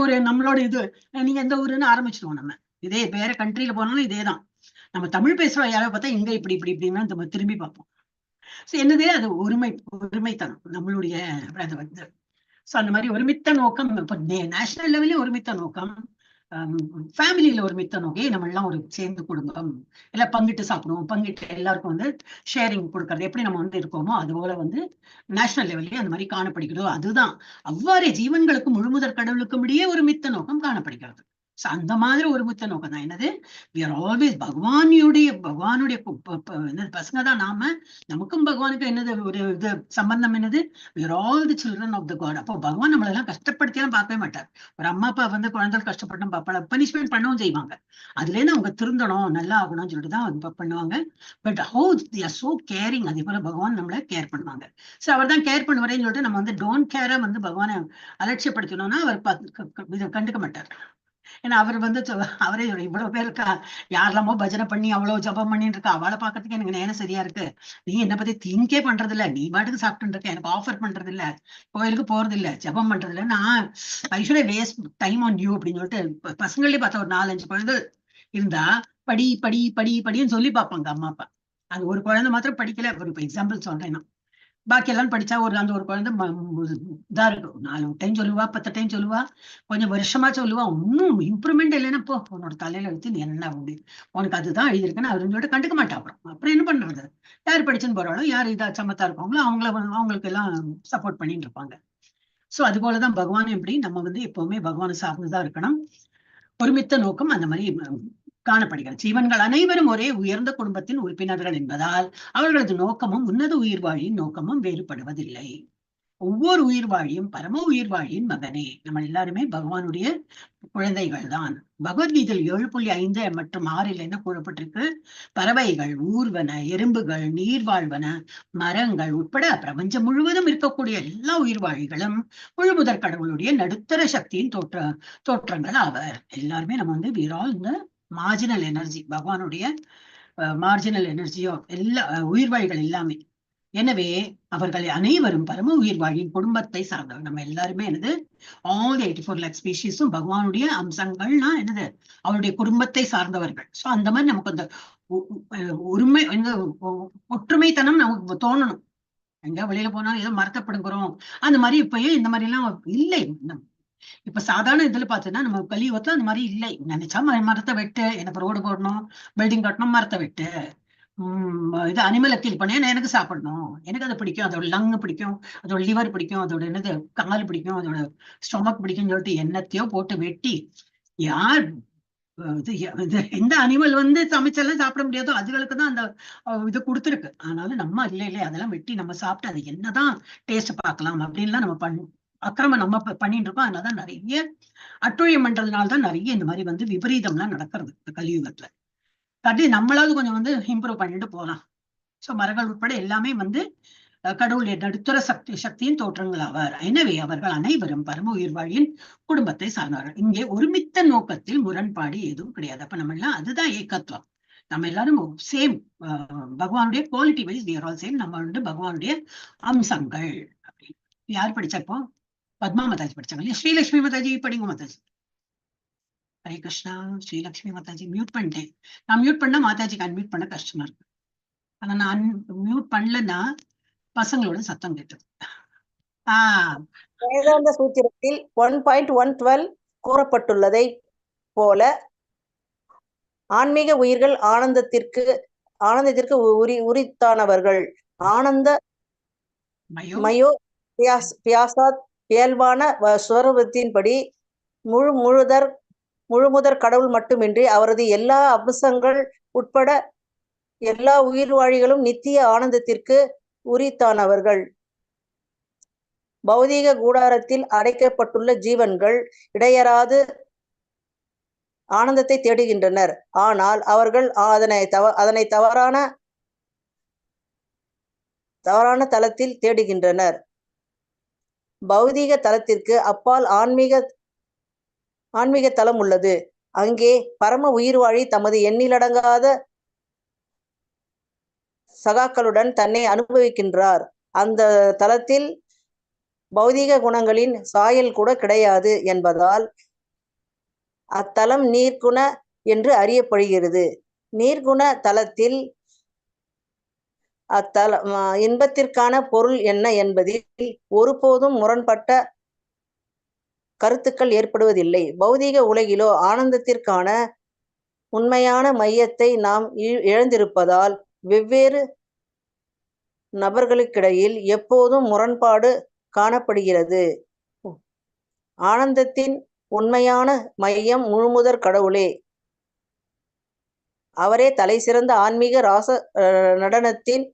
ஒரு நம்மளோட இது, நீங்க எந்த ஊருன்னு ஆரம்பிச்சிருவோம். நம்ம இதே வேற கண்ட்ரில போனாலும் இதேதான், நம்ம தமிழ் பேசுறோம் யாரோ பார்த்தா இங்க இப்படி இப்படின்னா நம்ம திரும்பி பார்ப்போம். என்னது அது ஒருமைத்தனம் நம்மளுடைய வந்து. சோ அந்த மாதிரி ஒருமித்த நோக்கம் இப்ப நேஷனல் லெவல்ல ஒருமித்த நோக்கம், ஃபேமிலியில ஒருமித்த நோக்கம், நம்ம எல்லாம் ஒரு சேர்ந்து குடும்பம் எல்லாம் பங்கிட்டு சாப்பிடுவோம், பங்கிட்டு எல்லாருக்கும் வந்து ஷேரிங் கொடுக்கறது எப்படி நம்ம வந்து இருக்கோமோ அது போல வந்து நேஷனல் லெவல்லே அந்த மாதிரி காணப்படுகிறதோ அதுதான். அவ்வாறே ஜீவன்களுக்கு முழுமுதற் கடவுளுக்கும் இடையே ஒருமித்த நோக்கம் காணப்படுகிறது. அந்த மாதிரி ஒருமித்த நோக்கம் தான். என்னது, we are always பகவானுடைய என்னது பசங்க தான் நாம. நமக்கும் பகவானுக்கும் என்னது ஒரு இது சம்பந்தம் என்னது, we are all the children of the God. அப்போ பகவான் நம்மள எல்லாம் கஷ்டப்படுத்தியெல்லாம் பார்க்கவே மாட்டார். ஒரு அம்மா அப்பா வந்து குழந்தைகள் கஷ்டப்பட்டும் பார்ப்பாங்க, பனிஷ்மெண்ட் பண்ணவும் செய்வாங்க. அதுல இருந்து அவங்க திருந்தணும், நல்லா ஆகணும்னு சொல்லிட்டு தான் பண்ணுவாங்க. But how they are so caring. அதே போல பகவான் நம்மள கேர் பண்ணுவாங்க. சோ அவர் தான் கேர் பண்ணுவாரேன்னு சொல்லிட்டு நம்ம வந்து டோன்ட் கேரை வந்து பகவானை அலட்சியப்படுத்தணும்னா அவர் இதை கண்டுக்க மாட்டார். ஏன்னா அவர் வந்து அவரே இவ்வளவு பேர் இருக்கா, யாரெல்லாமோ பஜனை பண்ணி அவ்வளவு ஜபம் பண்ணிட்டு இருக்கா, அவளை பாக்கிறதுக்கு எனக்கு நேரம் சரியா இருக்கு, நீ என்ன பத்தி திங்கே பண்றது இல்ல, நீ பாட்டுக்கு சாப்பிட்டு இருக்க, எனக்கு ஆஃபர் பண்றது இல்ல, கோயிலுக்கு போறது இல்ல, ஜபம் பண்றது இல்ல, நான் Aishwarya waste time on you அப்படின்னு சொல்லிட்டு பசங்களே பார்த்தா ஒரு 4-5 குழந்தை இருந்தா படி படி படி படின்னு சொல்லி பார்ப்பாங்க அம்மா அப்பா. அது ஒரு குழந்தை மாத்திரம் படிக்கல, ஒரு எக்ஸாம்பிள் சொல்றேன் நான். பாக்கி எல்லாம் படிச்சா அந்த ஒரு குழந்தை இதா இருக்கும், 4 டைம் சொல்லுவா, 10 டைம் சொல்லுவா, கொஞ்சம் வருஷமா சொல்லுவா, ஒன்னும் இம்ப்ரூவ்மெண்ட் இல்லைன்னா போ உன்னோட தலையில வச்சு நீ என்ன உண்டு, உனக்கு அதுதான் எழுதியிருக்குன்னு அவங்களோட கண்டுக்க மாட்டா. அப்புறம் என்ன பண்றது, யார் படிச்சுன்னு போறாளோ, யார் இதா சமத்தா இருப்பாங்களோ அவங்களுக்கு எல்லாம் சப்போர்ட் பண்ணிட்டு இருப்பாங்க. சோ அது போலதான் பகவான் எப்படி நம்ம வந்து எப்பவுமே பகவானை சார்ந்துதான் இருக்கணும். ஒருமித்த நோக்கம் அந்த மாதிரி காணப்படுகிறது. ஜீவன்கள் அனைவரும் ஒரே உயர்ந்த குடும்பத்தின் உறுப்பினர்கள் என்பதால் அவர்களது நோக்கமும் உன்னத உயிர்வாழியின் நோக்கமும் வேறுபடுவதில்லை. ஒவ்வொரு உயிர்வாழியும் பரம உயிர்வாழியின் மகனே. நம்ம எல்லாருமே பகவானுடைய குழந்தைகள் தான். பகவத்கீதையில் 7.5 மற்றும் 6 என்ன கூறப்பட்டிருக்கு, பறவைகள், ஊர்வன, எறும்புகள், நீர்வாழ்வன, மரங்கள் உட்பட பிரபஞ்சம் முழுவதும் இருக்கக்கூடிய எல்லா உயிர்வாழிகளும் முழுமுதற் கடவுளுடைய நடுத்தர சக்தியின் தோற்றங்கள் ஆவர். எல்லாருமே நம்ம வந்து we are all இந்த மார்ஜினல் எனர்ஜி, பகவானுடைய மார்ஜினல் எனர்ஜியோ எல்லா உயிர்வாழிகள் எல்லாமே. எனவே அவர்கள் அனைவரும் பரம உயிர்வாழியின் குடும்பத்தை சார்ந்தவர். நம்ம எல்லாருமே என்னது all the 84 lakh ஸ்பீஷீஸும் பகவானுடைய அம்சங்கள்னா என்னது அவருடைய குடும்பத்தை சார்ந்தவர்கள். சோ அந்த மாதிரி நமக்கு அந்த ஒருமை ஒற்றுமைத்தனம் நமக்கு தோணணும். எங்க வெளியில போனாலும் ஏதோ மரத்தப்படுங்கிறோம் அந்த மாதிரி இப்பயே இந்த மாதிரி எல்லாம் இல்லை. இப்ப சாதாரண இதுல பாத்தீங்கன்னா நம்ம கலியுகத்துல அந்த மாதிரி இல்லை. நினைச்சா மரத்தை வெட்டு, எனக்கு ரோடு போடணும், பில்டிங் கட்டணும், மரத்தை வெட்டு, இது அனிமல் கில் பண்ணி எனக்கு சாப்பிடணும், எனக்கு அதை பிடிக்கும், அதோட லங் பிடிக்கும், அதோட லிவர் பிடிக்கும், அதோட என்னது கால் பிடிக்கும், அதோட ஸ்டொமக் பிடிக்கும்னு சொல்லிட்டு என்னத்தையோ போட்டு வெட்டி, யார் எந்த அனிமல் வந்து சமைச்செல்லாம் சாப்பிட முடியாதோ அதுகளுக்கு தான் அந்த இது கொடுத்துருக்கு. ஆனாலும் நம்ம இல்லையே அதெல்லாம் வெட்டி நம்ம சாப்பிட்டு அது என்னதான் டேஸ்ட் பார்க்கலாம் அப்படின்லாம் நம்ம அக்கிரமம் நம்ம பண்ணிட்டு இருக்கோம். அதனாலதான் நிறைய அட்டுழியம் பண்றதுனால்தான் நிறைய இந்த மாதிரி வந்து விபரீதம்லாம் நடக்கிறது இந்த கலியுகத்துல. கட்டி நம்மளாவது கொஞ்சம் வந்து இம்ப்ரூவ் பண்ணிட்டு போகலாம். சோ மரங்கள் உட்பட எல்லாமே வந்து கடவுளுடைய நடுத்தர சக்தியின் தோற்றங்கள் ஆவார். எனவே அவர்கள் அனைவரும் பரம உயிர்வாழியின் குடும்பத்தை சார்ந்தவர்கள். இங்கே ஒருமித்த நோக்கத்தில் முரண்பாடு எதுவும் கிடையாது. அப்ப நம்ம எல்லாம் அதுதான் ஏக்கத்துவம். நம்ம எல்லாரும் சேம், பகவானுடைய quality wise we are all same. நம்ம வந்து பகவானுடைய அம்சங்கள். யார் படிச்சா இப்போ பத்மா மாதாஜி படிச்சாங்க இல்லையா, ஸ்ரீலட்சுமி மாதாஜி படிங்க மாதாஜி. ஹரே கிருஷ்ணா. ஸ்ரீலட்சுமி மாதாஜி மியூட் பண்ணிட்டேன். நான் மியூட் பண்ணா மாதாஜிக்கு அன்மியூட் பண்ண கஷ்டமா இருக்கு. ஆனா நான் மியூட் பண்ணலன்னா பசங்களோட சத்தம் கேட்டது. வேதாந்த சூத்திரத்தில் 1.112 கூறப்பட்டுள்ளதை போல ஆன்மீக உயிர்கள் ஆனந்தத்திற்கு உரித்தானவர்கள். ஆனந்த மயோ பியாசாத் இயல்பான ஸ்வரூபத்தின்படி முழுமுதற் கடவுள் மட்டுமின்றி அவரது எல்லா அம்சங்கள் உட்பட எல்லா உயிர்வாழிகளும் நித்திய ஆனந்தத்திற்கு உரித்தானவர்கள். பௌதீக கூடாரத்தில் அடைக்கப்பட்டுள்ள ஜீவன்கள் இடையறாது ஆனந்தத்தை தேடுகின்றனர். ஆனால் அவர்கள் அதனை தவறான தளத்தில் தேடுகின்றனர். பௌதீக தளத்திற்கு அப்பால் ஆன்மீக தளம் உள்ளது. அங்கே பரம உயிர்வாழி தமது எண்ணிலடங்காத சகாக்களுடன் தன்னை அனுபவிக்கின்றார். அந்த தளத்தில் பௌதீக குணங்களின் சாயல் கூட கிடையாது என்பதால் அத்தலம் நீர்குண என்று அறியப்படுகிறது. நீர்குண தலத்தில் இன்பத்திற்கான பொருள் என்ன என்பதில் ஒருபோதும் முரண்பட்ட கருத்துக்கள் ஏற்படுவதில்லை. பௌதீக உலகிலோ ஆனந்தத்திற்கான உண்மையான மையத்தை நாம் இழந்திருப்பதால் வெவ்வேறு நபர்களுக்கிடையில் எப்போதும் முரண்பாடு காணப்படுகிறது. ஆனந்தத்தின் உண்மையான மையம் முழுமுதற் கடவுளே. அவரே தலை சிறந்த ஆன்மீக ராச நடனத்தின்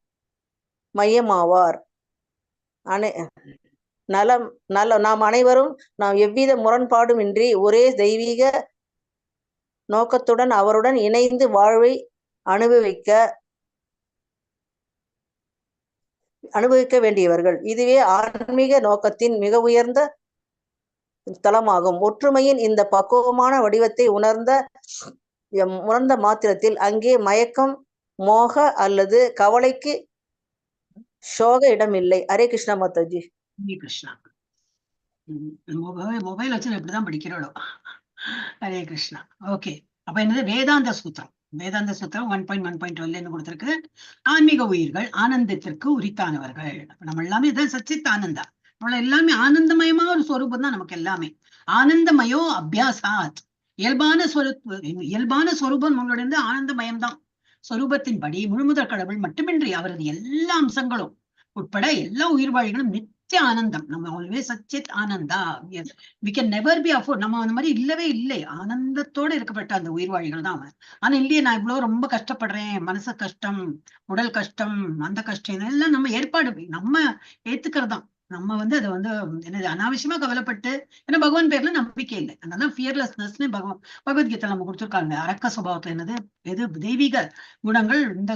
மையமாவார். நாம் அனைவரும் எவ்வித முரண்பாடுமின்றி ஒரே தெய்வீக நோக்கத்துடன் அவருடன் இணைந்து வாழ்வை அனுபவிக்க வேண்டியவர்கள். இதுவே ஆன்மீக நோக்கத்தின் மிக உயர்ந்த தளமாகும். ஒற்றுமையின் இந்த பக்குவமான வடிவத்தை உணர்ந்த மாத்திரத்தில் அங்கே மயக்கம், மோக அல்லது கவலைக்கு சோக இடமில்லை. ஹரே கிருஷ்ணா மாதாஜி. ஹரே கிருஷ்ணா. மொபைல் வச்சு எப்படிதான் படிக்கிறோம். ஹரே கிருஷ்ணா. ஓகே, அப்ப என்னது வேதாந்த சூத்திரம். வேதாந்த சூத்திரம் 1.1.12 என்ன கொடுத்திருக்கு? ஆன்மீக உயிர்கள் ஆனந்தத்திற்கு உரித்தானவர்கள். நம்ம எல்லாமே இதான் சச்சித் ஆனந்தா. நம்மள எல்லாமே ஆனந்தமயமா ஒரு ஸ்வரூபம் தான் நமக்கு எல்லாமே. ஆனந்தமயோ அபியாசாத். இயல்பான ஸ்வரூபம் நம்மளோட இருந்து ஆனந்தமயம் தான். ஸ்வரூபத்தின்படி முழுமுதற் கடவுள் மட்டுமின்றி அவரது எல்லா அம்சங்களும் உட்பட எல்லா உயிர்வாழிகளும் நித்திய ஆனந்தம். நம்ம ஆல்வேஸ் சச்சித் ஆனந்தா. we can never be afford. நம்ம அந்த மாதிரி இல்லவே இல்லை. ஆனந்தத்தோடு இருக்கப்பட்ட அந்த உயிர்வாழிகள் தான் அவன். ஆனா இல்லையே, நான் இவ்வளவு ரொம்ப கஷ்டப்படுறேன், மனசு கஷ்டம், உடல் கஷ்டம், அந்த கஷ்டம், இதெல்லாம் நம்ம ஏற்பாடு, நம்ம ஏத்துக்கிறதுதான். நம்ம அதை என்னது அனாவசியமா கவலைப்பட்டு, ஏன்னா பகவான் பேர்ல நம்பிக்கை இல்லை. அதனால ஃபியர்லெஸ்னஸ்னு பகவத்கீதை நம்ம கொடுத்துருக்காங்க. அரக்க சுபாவத்துல என்னது எது தெய்வீக குணங்கள். இந்த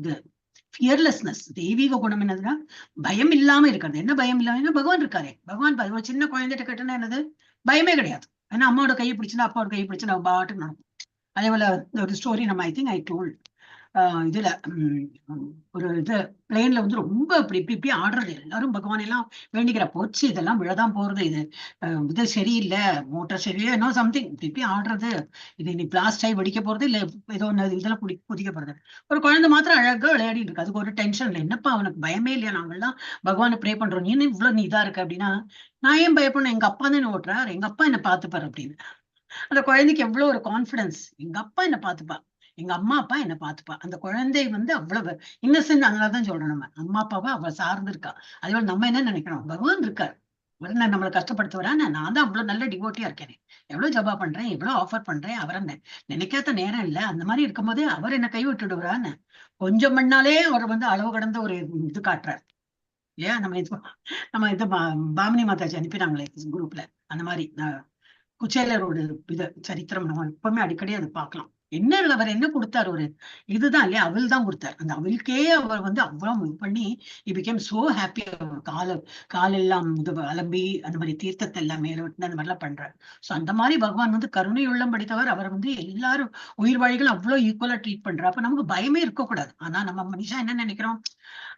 இது ஃபியர்லெஸ்னஸ் தெய்வீக குணம் என்னதுன்னா பயம் இல்லாம இருக்கிறது. என்ன பயம் இல்லாம? பகவான் இருக்காரு. பகவான் ஒரு சின்ன குழந்தைகிட்ட கேட்டோன்னா என்னது பயமே கிடையாது. ஏன்னா அம்மாவோட கையை பிடிச்சுன்னா அப்பாவோட கையை பிடிச்சு நம்ம பாட்டுக்கு நடக்கும். அதே போல ஒரு ஸ்டோரி நம்ம ஐ டோல்ட் இதுல ஒரு இது பிளேன்ல ரொம்ப இப்படி ஆடுறது. எல்லாரும் பகவான் எல்லாம் வேண்டிக்கிற போச்சு, இதெல்லாம் விழதான் போறது, இது சரியில்லை, மோட்டர் சரியில்லை, இன்னும் சம்திங் இப்படி ஆடுறது, இது நீ பிளாஸ்ட் ஆகி வெடிக்க போறது இல்ல, ஏதோ ஒன்று இதெல்லாம் குதிக்க போறது. ஒரு குழந்தை மாத்திரம் அழகா விளையாடிட்டு இருக்கு. அதுக்கு ஒரு டென்ஷன் இல்லை. என்னப்பா அவனுக்கு பயமே இல்லையா? நாங்கள்லாம் பகவானை ப்ரே பண்றோம், நீ இவ்வளவு நீ இதா இருக்கு அப்படின்னா, நான் ஏன் பயப்படணும்? எங்க அப்பா தான் ஓட்டுறாரு, எங்க அப்பா என்ன பாத்துப்பாரு அப்படின்னு. அந்த குழந்தைக்கு எவ்வளவு ஒரு கான்பிடன்ஸ். எங்க அப்பா என்ன பாத்துப்பா, எங்க அம்மா அப்பா என்ன பாத்துப்பா. அந்த குழந்தை அவ்வளவு இன்னசென்ட். அதனாலதான் சொல்றோம், நம்ம அம்மா அப்பாவை அவ சார்ந்து இருக்கா. அதேபோல நம்ம என்ன நினைக்கிறோம்? பகவான் இருக்காரு, நம்மளை கஷ்டப்படுத்துவரா? நான் தான் அவ்வளவு நல்ல டிவோட்டியா இருக்கேன், எவ்வளவு ஜபா பண்றேன், எவ்வளவு ஆஃபர் பண்றேன், அவரை நினைக்காத நேரம் இல்லை. அந்த மாதிரி இருக்கும்போது அவர் என்ன கை விட்டுடுவாரான்னு கொஞ்சம் பண்ணாலே அவர் அளவு கடந்த ஒரு இது காட்டுறாரு. ஏன் நம்ம இது பாமினி மாதாஜி அனுப்பினாங்களே குரூப்ல, அந்த மாதிரி குச்சேலரோட இது சரித்திரம் நம்ம எப்பவுமே அடிக்கடி அதை பார்க்கலாம். என்ன அவர் என்ன கொடுத்தாரு? ஒரு இதுதான் இல்லையா, அவள் தான் கொடுத்தாரு. அந்த அவளுக்கே அவர் அவ்வளவு இது பண்ணி he became so happy. காலெல்லாம் அலம்பி அந்த மாதிரி தீர்த்தத்தை எல்லாம் மேல விட்டு அந்த மாதிரிலாம் பண்றாரு. சோ அந்த மாதிரி பகவான் கருணை உள்ளம் படித்தவர். அவர் எல்லாரும் உயிர் வழிகள் அவ்வளவு ஈக்குவலா ட்ரீட் பண்றாரு. அப்ப நமக்கு பயமே இருக்கக்கூடாது. ஆனா நம்ம மனுஷன் என்ன நினைக்கிறோம்?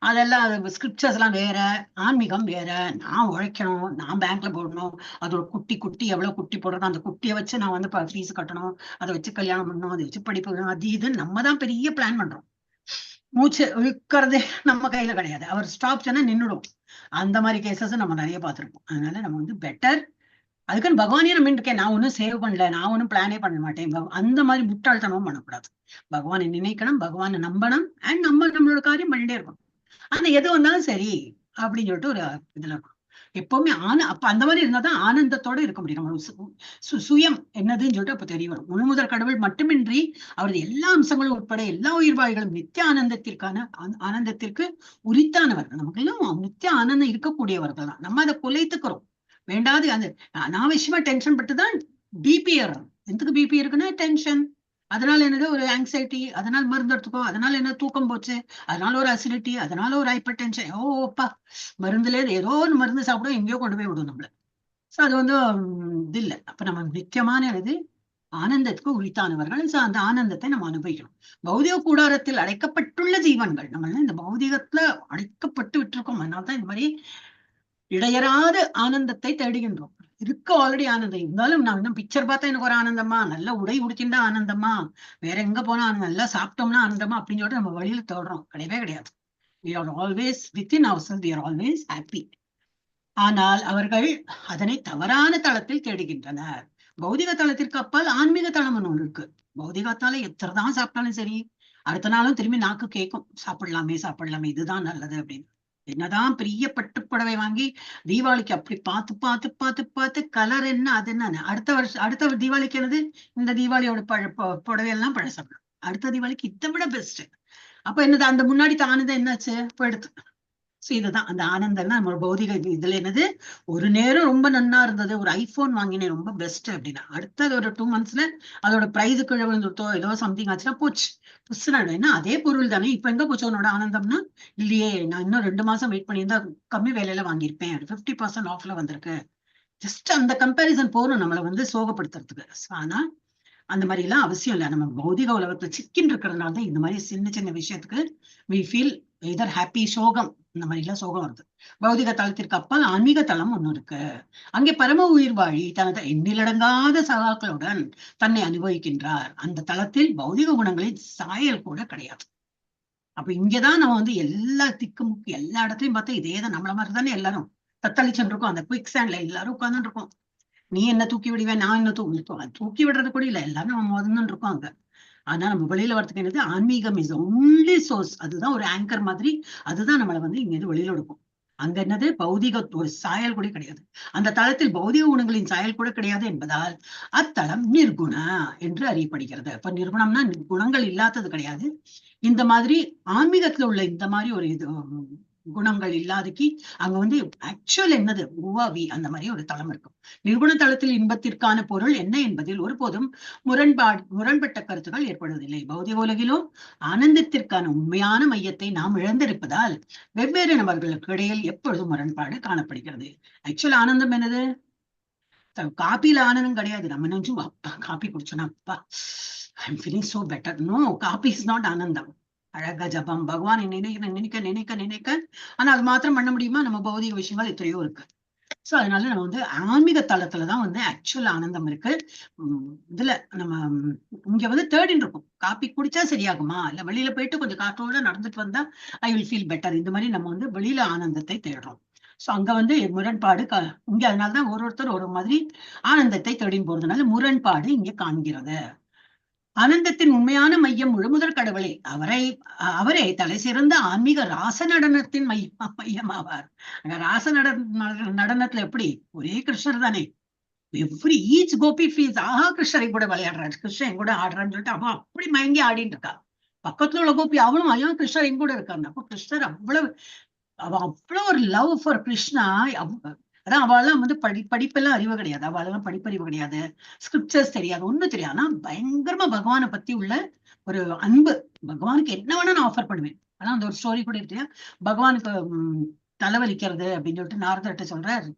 அதெல்லாம் ஸ்கிரிப்சர்ஸ் எல்லாம் வேற, ஆன்மீகம் வேற. நான் உழைக்கணும், நான் பேங்க்ல போடணும், அதோட குட்டி எவ்வளவு குட்டி போடுறதோ அந்த குட்டியை வச்சு நான் ஃபீஸ் கட்டணும், அதை வச்சு கல்யாணம் பண்ணணும், அதை வச்சு படிப்பு, அது இது நம்ம தான் பெரிய பிளான் பண்றோம். மூச்சு இழுக்கிறதே நம்ம கையில கிடையாது. அவர் ஸ்டாப் சொன்னா நின்றுடும். அந்த மாதிரி கேசஸ் நம்ம நிறைய பார்த்திருப்போம். அதனால நம்ம பெட்டர். அதுக்குன்னு பகவானே நம்ம இருக்கேன், நான் ஒன்னும் சேவ் பண்ணல, நான் ஒன்னும் பிளானே பண்ண மாட்டேன், அந்த மாதிரி முட்டாள்தனமும் பண்ணக்கூடாது. பகவானை நினைக்கணும், பகவானை நம்பணும், அண்ட் நம்மளோட காரியம் பண்ணிட்டே இருக்கணும். ஆனா எது வந்தாலும் சரி அப்படின்னு சொல்லிட்டு ஒரு இதுல இருக்கும் எப்பவுமே. அப்ப அந்த மாதிரி இருந்தாதான் ஆனந்தத்தோட இருக்க முடியும். நம்ம சுயம் என்னதுன்னு சொல்லிட்டு அப்ப தெரிய வரும். முழுமுதற் கடவுள் மட்டுமின்றி அவரது எல்லா அம்சங்களும் உட்பட எல்லா உயிர்வாழிகளும் நித்திய ஆனந்தத்திற்கு உரித்தானவர்கள். நமக்கு எல்லாம் நித்திய ஆனந்தம் இருக்கக்கூடியவர்கள் தான். நம்ம அதை குலைத்துக்கிறோம். வேண்டாது அந்த அனாவசியமா டென்ஷன் பட்டுதான் பிபி ஏறும். எதுக்கு பிபி இருக்குன்னா டென்ஷன். அதனால என்னது ஒரு ஆங்ஸைட்டி, அதனால மருந்து எடுத்துக்கோ, அதனால என்ன தூக்கம் போச்சு, அதனால ஒரு அசிடிட்டி, அதனால ஒரு ஹைப்பர் டென்ஷன். ஓப்பா மருந்துல ஏதோ ஒரு மருந்து சாப்பிடும், எங்கேயோ கொண்டு போய் விடும் நம்மள. சோ அது இது இல்லை. அப்ப நம்ம நித்தியமான ஆனந்தத்துக்கு உரித்தானவர்கள். சோ அந்த ஆனந்தத்தை நம்ம அனுபவிக்கணும். பௌதிக கூடாரத்தில் அடைக்கப்பட்டுள்ள ஜீவன்கள் நம்ம இந்த பௌதிகத்துல அடைக்கப்பட்டு விட்டுருக்கோம். அதனால்தான் இந்த மாதிரி இடையறாத ஆனந்தத்தை தேடுகின்றோம். இருக்கு ஆல்ரெடி ஆனந்தம் இருந்தாலும் நான் இன்னும் பிக்சர் பார்த்தா எனக்கு ஒரு ஆனந்தமா, நல்ல உடை உடுத்திண்டா ஆனந்தமா, வேற எங்க போனா நல்லா சாப்பிட்டோம்னா ஆனந்தமா அப்படின்னு சொல்லிட்டு நம்ம வழியில தேடுறோம். கிடையவே கிடையாது. we are always within ourselves, we are always happy. ஆனால் அவர்கள் அதனை தவறான தளத்தில் தேடுகின்றனர். பௌதிக தளத்திற்கு அப்பால் ஆன்மீக தளம் ஒண்ணு இருக்கு. பௌதிகத்தால எத்தனைதான் சாப்பிட்டாலும் சரி, அடுத்த நாளும் திரும்பி நாக்கு கேட்கும், சாப்பிடலாமே சாப்பிடலாமே, இதுதான் நல்லது அப்படின்னு. என்னதான் பெரிய பட்டு புடவை வாங்கி தீபாவளிக்கு அப்படி பார்த்து பார்த்து பார்த்து பார்த்து கலர் என்ன அது என்ன, அடுத்த தீபாவளிக்கு என்னது, இந்த தீபாவளியோட புடவையெல்லாம் பழசாப்பிடும், அடுத்த தீபாவளிக்கு இதை விட பெஸ்ட். அப்ப என்னது, அந்த முன்னாடி தானது என்னாச்சு போயிடுது. சோ இதுதான் அந்த ஆனந்தம்னா நம்ம பௌதிக இதுல என்னது, ஒரு நேரம் ரொம்ப நன்னா இருந்தது, ஒரு ஐபோன் வாங்கினேன் ரொம்ப பெஸ்ட் அப்படின்னா, அடுத்தது ஒரு 2 monthsல அதோட பிரைஸ் கீழே விழுந்துட்டோ ஏதோ சம்திங் ஆச்சுன்னா போச்சு, புதுசுனாடும். ஏன்னா அதே பொருள் தானே, இப்ப எங்க போச்சு உன்னோட ஆனந்தம்னா, இல்லையே நான் இன்னும் 2 மாசம் வெயிட் பண்ணியிருந்தா கம்மி விலையில வாங்கியிருப்பேன், 50% ஆஃப்ல வந்திருக்கு. ஜஸ்ட் அந்த கம்பேரிசன் போறோம் நம்மளை வந்து சோகப்படுத்துறதுக்கு. ஆனா அந்த மாதிரி எல்லாம் அவசியம் இல்லை. நம்ம பௌதிக உலகத்துல சிக்கின் இருக்கிறதுனால தான் இந்த மாதிரி சின்ன சின்ன விஷயத்துக்கு we feel either happy, சோகம், இந்த மாதிரி எல்லாம் சோகம் வருது. பௌதிக தளத்திற்கு அப்பால் ஆன்மீக தளம் ஒண்ணு இருக்கு. அங்கே பரம உயிர் வாழி தனது எண்ணிலடங்காத சகாக்களுடன் தன்னை அனுபவிக்கின்றார். அந்த தளத்தில் பௌதிக குணங்களின் சாயல் கூட கிடையாது. அப்ப இங்கதான் நம்ம வந்து எல்லா திக்குமுக்கு எல்லா இடத்துலயும் பார்த்தா இதேதான், நம்மள மாதிரி தானே எல்லாரும் தத்தளிச்சுட்டு இருக்கோம். அந்த குயிக் சாண்ட்ல எல்லாரும் உட்கார்ந்துட்டு இருக்கோம். நீ என்ன தூக்கி விடுவேன், நான் என்ன தூக்கி விடுறது கூட இல்லை, எல்லாரும் நம்ம முதல்ல இருக்கோம் அங்க. ஆனா நம்ம வெளியில வரதுக்கு என்னது, ஆன்மீகம் இஸ் ஒன்லி சோர்ஸ். அதுதான் ஒரு ஆங்கர் மாதிரி, அதுதான் நம்மளை வந்து இங்க இருந்து வெளியில எடுக்கும். அங்க என்னது, பௌதிக ஒரு சாயல் கூட கிடையாது. அந்த தளத்தில் பௌதிக குணங்களின் சாயல் கூட கிடையாது என்பதால் அத்தளம் நிர்குண என்று அறியப்படுகிறது. இப்ப நிர்குணம்னா குணங்கள் இல்லாதது கிடையாது. இந்த மாதிரி ஆன்மீகத்துல உள்ள இந்த மாதிரி ஒரு இது குணங்கள் இல்லாதக்கு அங்க வந்து ஆக்சுவல் என்னது உவாவி அந்த மாதிரி ஒரு தளம் இருக்கும். நிர்குண தளத்தில் இன்பத்திற்கான பொருள் என்ன என்பதில் ஒருபோதும் முரண்பட்ட கருத்துக்கள் ஏற்படுவதில்லை. பௌதிக உலகிலும் ஆனந்தத்திற்கான உண்மையான மையத்தை நாம் இழந்திருப்பதால் வெவ்வேறு நபர்களுக்கு இடையில் எப்பொழுதும் முரண்பாடு காணப்படுகிறது. ஆக்சுவல் ஆனந்தம் என்னது, காப்பியில ஆனந்தம் கிடையாது. நம்ம நினைச்சும் அப்பா காப்பி குடிச்சோன்னா அப்பா I am feeling so better. No, coffee is not ஆனந்தம். அழகா ஜபம், பகவானை நினைக்க நினைக்க நினைக்க. ஆனா அது மாத்திரம் பண்ண முடியுமா, நம்ம பௌதிக விஷயங்கள் எத்தனையோ இருக்கு. சோ அதனால நம்ம வந்து ஆன்மீக தளத்துலதான் வந்து ஆக்சுவல் ஆனந்தம் இருக்கு. இதுல நம்ம இங்க வந்து தேடின்னு இருக்கும், காப்பி குடிச்சா சரியாகுமா, இல்ல வெளியில போயிட்டு கொஞ்சம் காற்றோட நடந்துட்டு வந்தா ஐ வில் ஃபீல் பெட்டர், இந்த மாதிரி நம்ம வந்து வெளியில ஆனந்தத்தை தேடுறோம். சோ அங்க வந்து முரண்பாடு இங்க, அதனாலதான் ஒருத்தர் ஒரு மாதிரி ஆனந்தத்தை தேடின்னு போறதுனால முரண்பாடு இங்க காண்கிறது. ஆனந்தத்தின் உண்மையான மையம் முழுமுதற் கடவுளே, அவரே தலை சிறந்த ஆன்மீக ராச நடனத்தின் மையமாவார். ராச நடனத்துல எப்படி ஒரே கிருஷ்ணர் தானே, எவ்ரி ஈச் கோபி ஃபீல்ஸ் ஆஹா கிருஷ்ணரை கூட விளையாடுறாரு, கிருஷ்ணன் கூட ஆடுறான்னு சொல்லிட்டு அவன் அப்படி மயங்கி ஆடிட்டு இருக்கா. பக்கத்துல உள்ள கோபி அவளும் ஐயோ கிருஷ்ணர் எங்க கூட இருக்காங்க. அப்போ கிருஷ்ணர் அவ்வளவு ஒரு லவ் ஃபார் கிருஷ்ணா. அதான் அவெல்லாம் வந்து படிப்பெல்லாம் அறிவு கிடையாது, அவளெல்லாம் படிப்பறிவு கிடையாது, ஸ்கிரிப்சர்ஸ் தெரியாது, ஒண்ணும் தெரியாது. ஆனா பயங்கரமா பகவானை பத்தி உள்ள ஒரு அன்பு. பகவானுக்கு என்ன வேணா நான் ஆஃபர் பண்ணுவேன். ஆனா அந்த ஒரு ஸ்டோரி கூட இருக்கு, பகவானுக்கு தலைவலிக்கிறது அப்படின்னு சொல்லிட்டு நாரதர்கிட்ட சொல்றாரு.